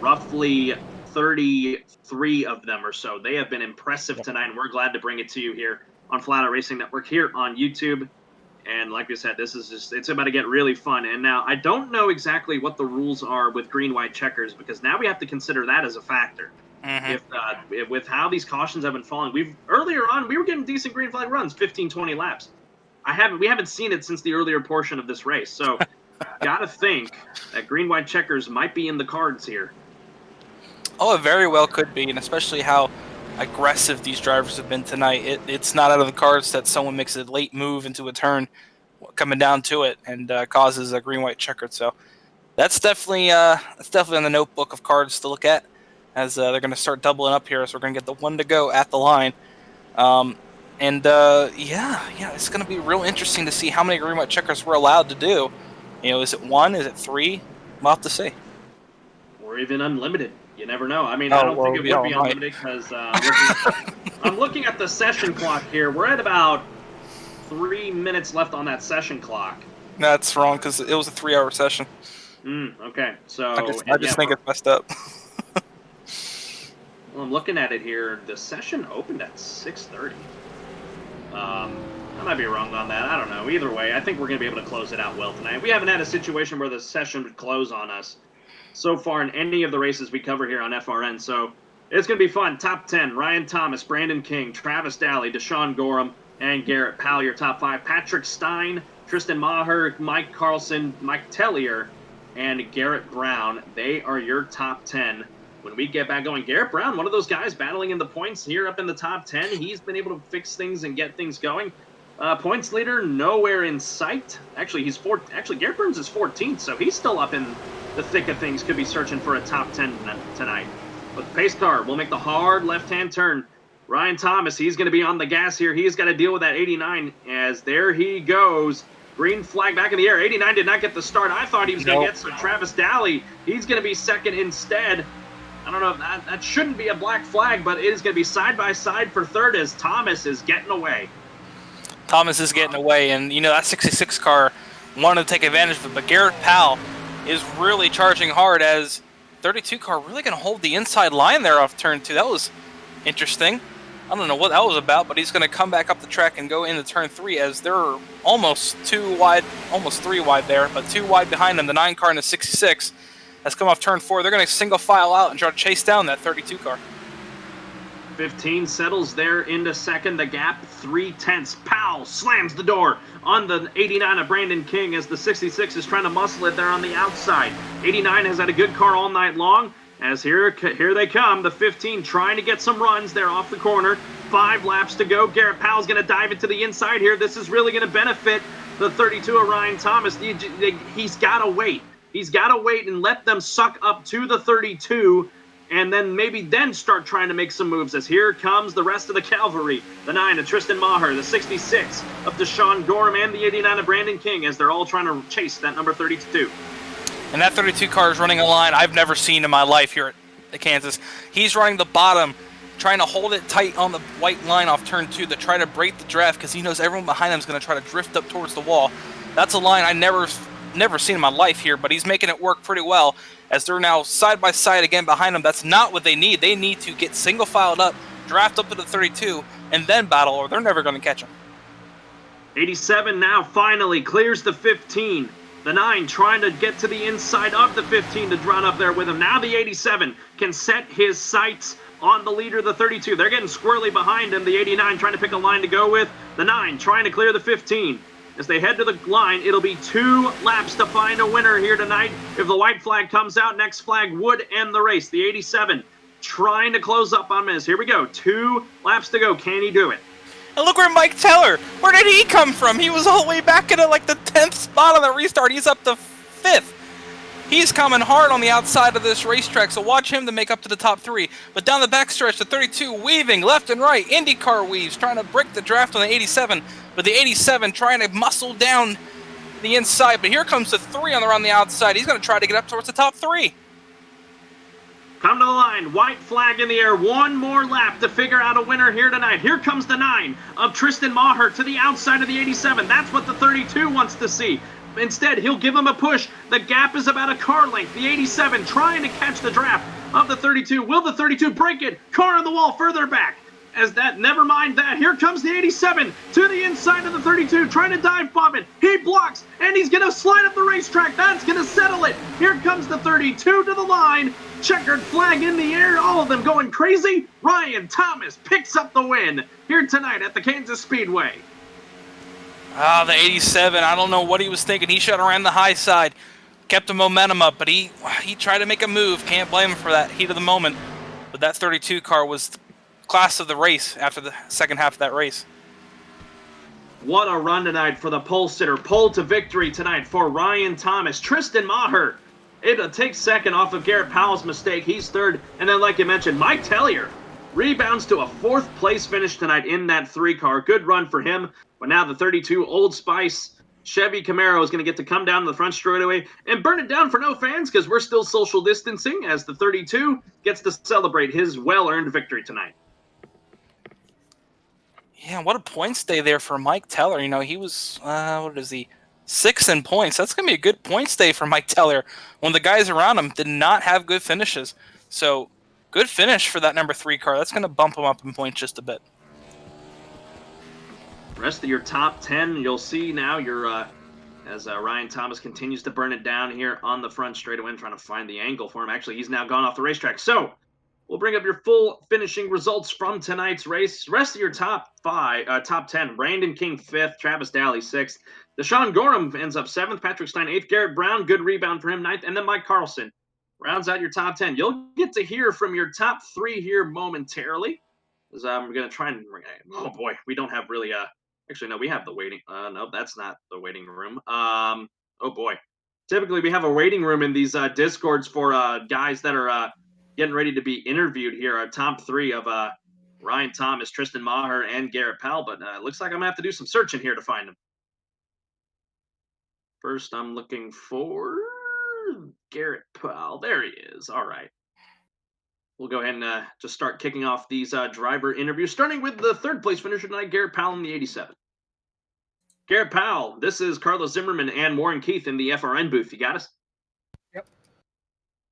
roughly 33 of them or so. They have been impressive tonight, and we're glad to bring it to you here on Flatout Racing Network here on YouTube. And like I said, this is just, it's about to get really fun. And now I don't know exactly what the rules are with green-white checkers because now we have to consider that as a factor. Mm-hmm. If with how these cautions have been falling, earlier on we were getting decent green flag runs, 15-20 laps. We haven't seen it since the earlier portion of this race. So gotta think that green-white checkers might be in the cards here. Oh, it very well could be, and especially how aggressive these drivers have been tonight. It's not out of the cards that someone makes a late move into a turn coming down to it and causes a green-white checkered. So that's definitely on the notebook of cards to look at as they're going to start doubling up here. So we're going to get the 1 to go at the line. It's going to be real interesting to see how many green-white checkers we're allowed to do. Is it 1? Is it 3? We'll have to see. Or even unlimited. You never know. I mean, I don't think it would be unlimited because I'm looking at the session clock here. We're at about 3 minutes left on that session clock. That's wrong because it was a 3-hour session. Okay, so I just think it's messed up. Well, I'm looking at it here. The session opened at 6:30. I might be wrong on that. I don't know. Either way, I think we're going to be able to close it out well tonight. We haven't had a situation where the session would close on us so far in any of the races we cover here on FRN. So it's going to be fun. Top 10, Ryan Thomas, Brandon King, Travis Daly, Deshaun Gorham, and Garrett Powell, your top 5. Patrick Stein, Tristan Maher, Mike Carlson, Mike Tellier, and Garrett Brown. They are your top 10. When we get back going, Garrett Brown, one of those guys battling in the points here up in the top 10. He's been able to fix things and get things going. Points leader, nowhere in sight. Actually, Garrett Burns is 14th, so he's still up in the thick of things. Could be searching for a top 10 tonight. But the pace car will make the hard left-hand turn. Ryan Thomas, he's going to be on the gas here. He's got to deal with that 89 as there he goes. Green flag back in the air. 89 did not get the start I thought he was going to get, so Travis Daly, he's going to be second instead. I don't know if that shouldn't be a black flag, but it is going to be side-by-side for third as Thomas is getting away. Thomas is getting away, and that 66 car wanted to take advantage of it, but Garrett Powell is really charging hard as 32 car really going to hold the inside line there off turn 2. That was interesting. I don't know what that was about, but he's going to come back up the track and go into turn 3 as they're almost 2 wide, almost 3 wide there, but 2 wide behind them. The 9 car and the 66 has come off turn 4. They're going to single file out and try to chase down that 32 car. 15 settles there into second. The gap 3/10. Powell slams the door on the 89 of Brandon King as the 66 is trying to muscle it there on the outside. 89 has had a good car all night long as here they come. The 15 trying to get some runs there off the corner. 5 laps to go. Garrett Powell's going to dive into the inside here. This is really going to benefit the 32 of Ryan Thomas. He's got to wait. He's got to wait and let them suck up to the 32 and then start trying to make some moves as here comes the rest of the cavalry. The 9 of Tristan Maher, the 66 of Deshaun Gorham, and the 89 of Brandon King as they're all trying to chase that number 32. And that 32 car is running a line I've never seen in my life here at Kansas. He's running the bottom, trying to hold it tight on the white line off turn 2 to try to break the draft because he knows everyone behind him is going to try to drift up towards the wall. That's a line I never seen in my life here, but he's making it work pretty well as they're now side by side again behind him. That's not what they need. They need to get single filed up, draft up to the 32, and then battle, or they're never going to catch him. 87 now finally clears the 15. The 9 trying to get to the inside of the 15 to run up there with him. Now the 87 can set his sights on the leader, the 32. They're getting squirrely behind him. The 89 trying to pick a line to go with. The 9 trying to clear the 15. As they head to the line, it'll be 2 laps to find a winner here tonight. If the white flag comes out, next flag would end the race. The 87 trying to close up on Miz. Here we go. 2 laps to go. Can he do it? And look where Mike Teller, where did he come from? He was all the way back into like the 10th spot on the restart. He's up to 5th. He's coming hard on the outside of this racetrack, so watch him to make up to the top 3. But down the backstretch, the 32 weaving left and right. IndyCar weaves, trying to break the draft on the 87. But the 87 trying to muscle down the inside. But here comes the 3 on the outside. He's going to try to get up towards the top 3. Come to the line. White flag in the air. 1 more lap to figure out a winner here tonight. Here comes the 9 of Tristan Maher to the outside of the 87. That's what the 32 wants to see. Instead, he'll give him a push. The gap is about a car length. The 87 trying to catch the draft of the 32. Will the 32 break it? Car on the wall further back. As that, never mind that. Here comes the 87 to the inside of the 32, trying to dive bomb it. He blocks, and he's going to slide up the racetrack. That's going to settle it. Here comes the 32 to the line. Checkered flag in the air. All of them going crazy. Ryan Thomas picks up the win here tonight at the Kansas Speedway. Ah, the 87, I don't know what he was thinking. He should have ran the high side, kept the momentum up, but he tried to make a move. Can't blame him for that heat of the moment. But that 32 car was the class of the race after the second half of that race. What a run tonight for the pole sitter. Pole to victory tonight for Ryan Thomas. Tristan Maher, it takes second off of Garrett Powell's mistake. He's third. And then, like you mentioned, Mike Tellier rebounds to a 4th place finish tonight in that 3 car. Good run for him. But now the 32 Old Spice Chevy Camaro is going to get to come down to the front straightaway and burn it down for no fans because we're still social distancing as the 32 gets to celebrate his well-earned victory tonight. Yeah, what a points day there for Mike Teller. You know, he was, 6th in points. That's going to be a good points day for Mike Teller when the guys around him did not have good finishes. So, good finish for that number 3 car. That's going to bump him up in points just a bit. Rest of your top 10, you'll see now as Ryan Thomas continues to burn it down here on the front straightaway, trying to find the angle for him. Actually, he's now gone off the racetrack. So we'll bring up your full finishing results from tonight's race. Rest of your top 10, Brandon King 5th, Travis Daly 6th, Deshaun Gorham ends up 7th, Patrick Stein 8th, Garrett Brown, good rebound for him 9th, and then Mike Carlson rounds out your top 10. You'll get to hear from your top 3 here momentarily. As we're going to try and, oh boy, we don't have really actually, no, we have the waiting. No, that's not the waiting room. Oh, boy. Typically, we have a waiting room in these Discords for guys that are getting ready to be interviewed here. Our top 3 of Ryan Thomas, Tristan Maher, and Garrett Powell. But it looks like I'm going to have to do some searching here to find them. First, I'm looking for Garrett Powell. There he is. All right. We'll go ahead and just start kicking off these driver interviews, starting with the 3rd place finisher tonight, Garrett Powell in the 87. Garrett Powell, this is Carlos Zimmerman and Warren Keith in the FRN booth. You got us? Yep.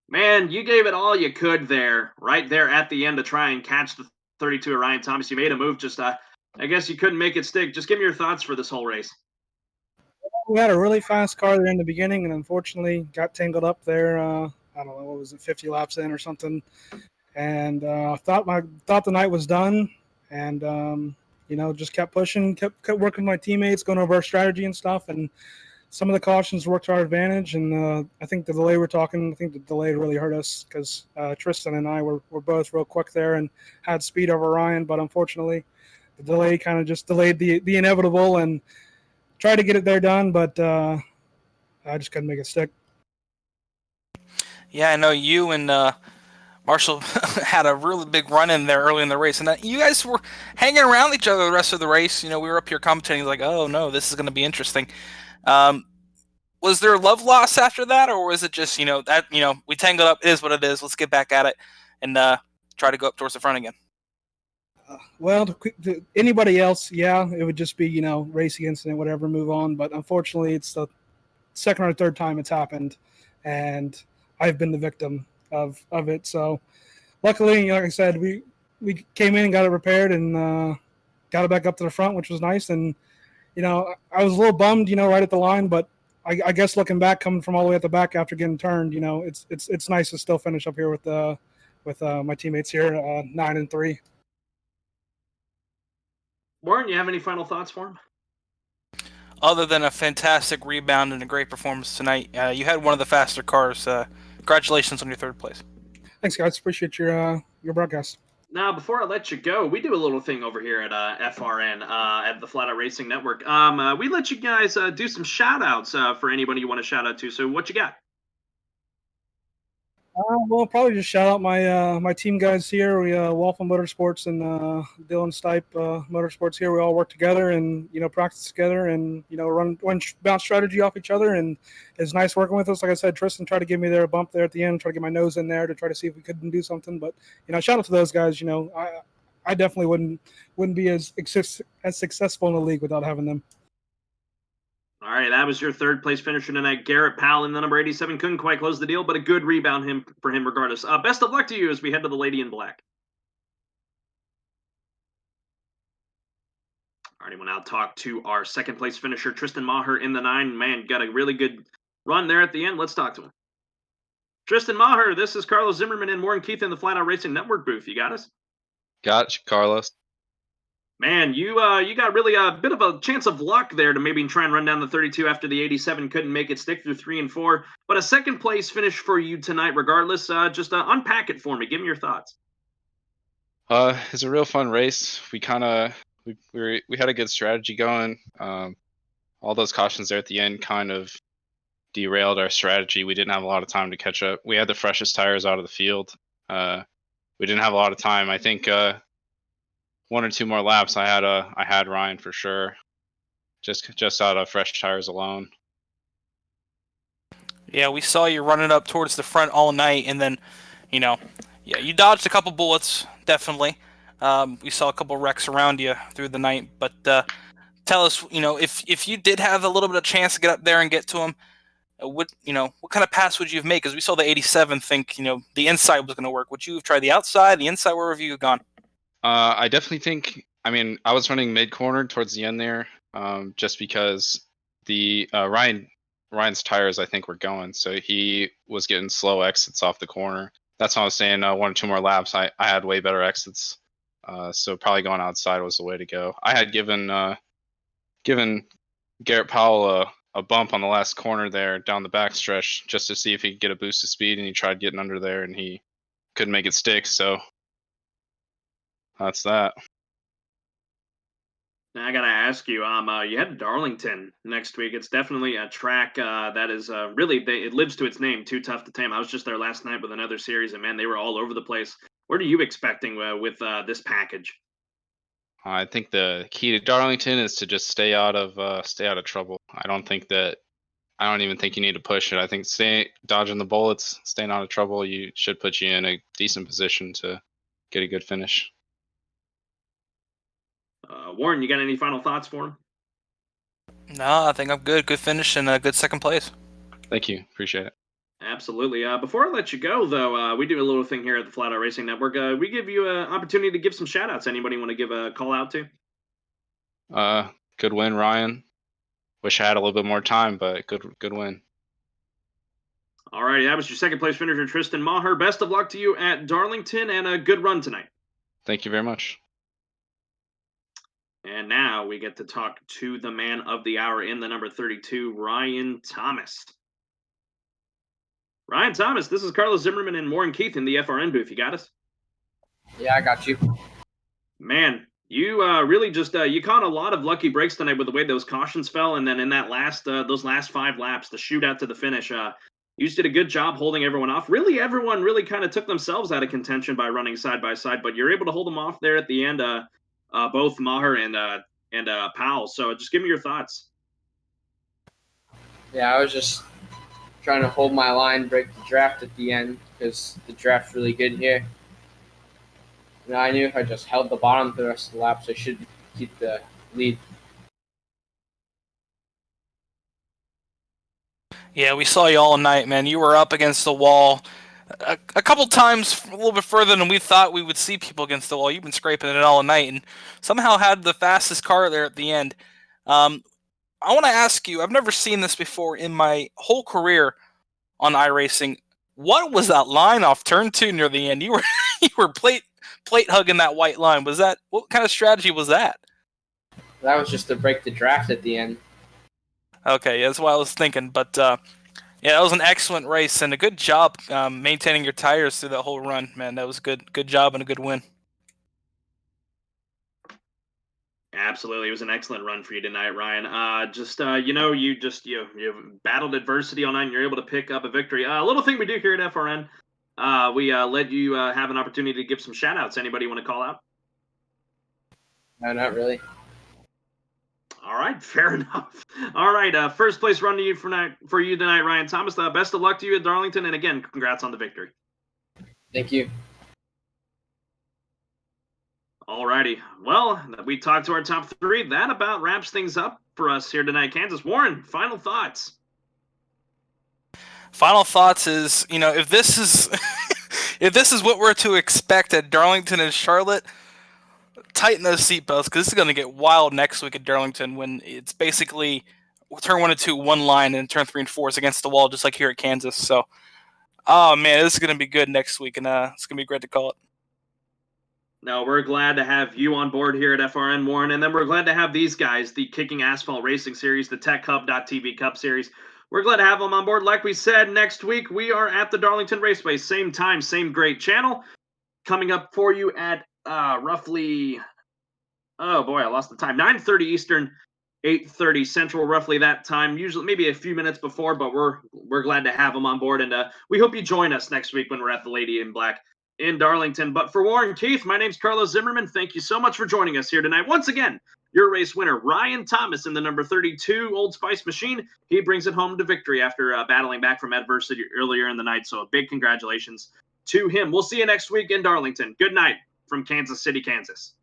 Man, you gave it all you could there, right there at the end to try and catch the 32 of Ryan Thomas. You made a move, just I guess you couldn't make it stick. Just give me your thoughts for this whole race. We had a really fast car there in the beginning, and unfortunately got tangled up there. I don't know, what was it, 50 laps in or something. And thought the night was done, and just kept pushing, kept working with my teammates, going over our strategy and stuff. And some of the cautions worked to our advantage. And I think the delay really hurt us because Tristan and I were both real quick there and had speed over Ryan. But unfortunately, the delay kind of just delayed the inevitable and tried to get it there done, but I just couldn't make it stick. Yeah, I know you and Marshall had a really big run in there early in the race, and you guys were hanging around each other the rest of the race. You know, we were up here commentating like, oh no, this is going to be interesting. Was there love loss after that, or was it just, we tangled up, it is what it is, let's get back at it and try to go up towards the front again? Well, to anybody else, yeah, it would just be, racing incident, whatever, move on. But unfortunately, it's the 2nd or 3rd time it's happened, and I've been the victim of it. So luckily, like I said, we came in and got it repaired and got it back up to the front, which was nice. And, I was a little bummed, right at the line, but I guess looking back, coming from all the way at the back after getting turned, it's nice to still finish up here with with my teammates here, 9-3. Warren, you have any final thoughts for him? Other than a fantastic rebound and a great performance tonight, you had one of the faster cars. Congratulations on your third place. Thanks, guys. Appreciate your broadcast. Now, before I let you go, we do a little thing over here at FRN, at the Flatout Racing Network. We let you guys do some shout-outs for anybody you want to shout out to. So what you got? Well, probably just shout out my team guys here. We Waffle Motorsports and Dylan Stipe Motorsports here. We all work together and practice together and run bounce strategy off each other. And it's nice working with us. Like I said, Tristan tried to give me a bump there at the end, try to get my nose in there to try to see if we couldn't do something. But shout out to those guys. I definitely wouldn't be as successful in the league without having them. All right, that was your third place finisher tonight, Garrett Powell in the number 87. Couldn't quite close the deal, but a good rebound for him regardless. Best of luck to you as we head to the Lady in Black. All right, we'll now talk to our second place finisher, Tristan Maher in the 9. Man, got a really good run there at the end. Let's talk to him. Tristan Maher, this is Carlos Zimmerman and Warren Keith in the Flatout Racing Network booth. You got us? Got you, Carlos. Man, you got really a bit of a chance of luck there to maybe try and run down the 32 after the 87. Couldn't make it stick through 3 and 4. But a second place finish for you tonight regardless. Just unpack it for me. Give me your thoughts. It's a real fun race. We kind of we had a good strategy going. All those cautions there at the end kind of derailed our strategy. We didn't have a lot of time to catch up. We had the freshest tires out of the field. We didn't have a lot of time. I think 1 or 2 more laps, I had Ryan for sure, just out of fresh tires alone. Yeah, we saw you running up towards the front all night, and then, you dodged a couple bullets, definitely. We saw a couple wrecks around you through the night, but tell us, if you did have a little bit of chance to get up there and get to him, what kind of pass would you have made? Because we saw the 87 think, the inside was going to work. Would you have tried the outside, the inside? Where have you gone? I definitely think. I was running mid corner towards the end there, just because the Ryan's tires I think were going, so he was getting slow exits off the corner. That's why I was saying 1 or 2 more laps. I had way better exits, so probably going outside was the way to go. I had given Garrett Powell a bump on the last corner there down the backstretch just to see if he could get a boost of speed, and he tried getting under there and he couldn't make it stick. So that's that. Now I gotta ask you, you head to Darlington next week. It's definitely a track that is it lives to its name. Too tough to tame. I was just there last night with another series, and man, they were all over the place. What are you expecting with this package? I think the key to Darlington is to just stay out of trouble. I don't even think you need to push it. I think dodging the bullets, staying out of trouble, should put you in a decent position to get a good finish. Warren, you got any final thoughts for him? No, I think I'm good. Good finish and a good second place. Thank you. Appreciate it. Absolutely. Before I let you go, though, we do a little thing here at the Flatout Racing Network. We give you an opportunity to give some shout-outs. Anybody want to give a call-out to? Good win, Ryan. Wish I had a little bit more time, but good win. All right, that was your second place finisher, Tristan Maher. Best of luck to you at Darlington, and a good run tonight. Thank you very much. And now we get to talk to the man of the hour in the number 32, Ryan Thomas. Ryan Thomas, this is Carlos Zimmerman and Warren Keith in the FRN booth. You got us? Yeah, I got you. Man, you really just you caught a lot of lucky breaks tonight with the way those cautions fell, and then in that those last 5 laps, the shootout to the finish. You just did a good job holding everyone off. Really, everyone really kind of took themselves out of contention by running side by side, but you're able to hold them off there at the end. Both Maher and Powell. So just give me your thoughts. Yeah, I was just trying to hold my line, break the draft at the end because the draft's really good here. And I knew if I just held the bottom for the rest of the laps, I should keep the lead. Yeah, we saw you all night, man. You were up against the wall a couple times, a little bit further than we thought we would see people against the wall. You've been scraping it all night, and somehow had the fastest car there at the end. I want to ask you, I've never seen this before in my whole career on iRacing. What was that line off turn 2 near the end? You were plate hugging that white line. What kind of strategy was that? That was just to break the draft at the end. Okay, that's what I was thinking. But yeah, that was an excellent race and a good job maintaining your tires through that whole run, man. That was good job and a good win. Absolutely, it was an excellent run for you tonight, Ryan. You battled adversity all night, and you're able to pick up a victory. A little thing we do here at FRN, we let you have an opportunity to give some shout outs. Anybody want to call out? No, not really. All right, fair enough. All right, first place run to you for you tonight, Ryan Thomas. Best of luck to you at Darlington, and again, congrats on the victory. Thank you. All righty. Well, we talked to our top 3. That about wraps things up for us here tonight, Kansas. Warren, final thoughts. Final thoughts is, if this is if this is what we're to expect at Darlington and Charlotte, tighten those seatbelts because this is going to get wild next week at Darlington when it's basically turn 1 and 2 one line and turn 3 and 4 is against the wall, just like here at Kansas. So, oh man, this is going to be good next week, and it's going to be great to call it. No, we're glad to have you on board here at FRN, Warren, and then we're glad to have these guys, the Kicking Asphalt Racing Series, the TechHub.tv Cup Series. We're glad to have them on board. Like we said, next week we are at the Darlington Raceway. Same time, same great channel. Coming up for you at roughly, oh boy, I lost the time, 9:30 Eastern, 8:30 Central, roughly that time. Usually maybe a few minutes before, but we're glad to have them on board, and we hope you join us next week when we're at the Lady in Black in Darlington. But for Warren Keith, my name's Carlos Zimmerman. Thank you so much for joining us here tonight. Once again, your race winner, Ryan Thomas, in the number 32 Old Spice machine. He brings it home to victory after battling back from adversity earlier in the night. So a big congratulations to him. We'll see you next week in Darlington. Good night from Kansas City, Kansas.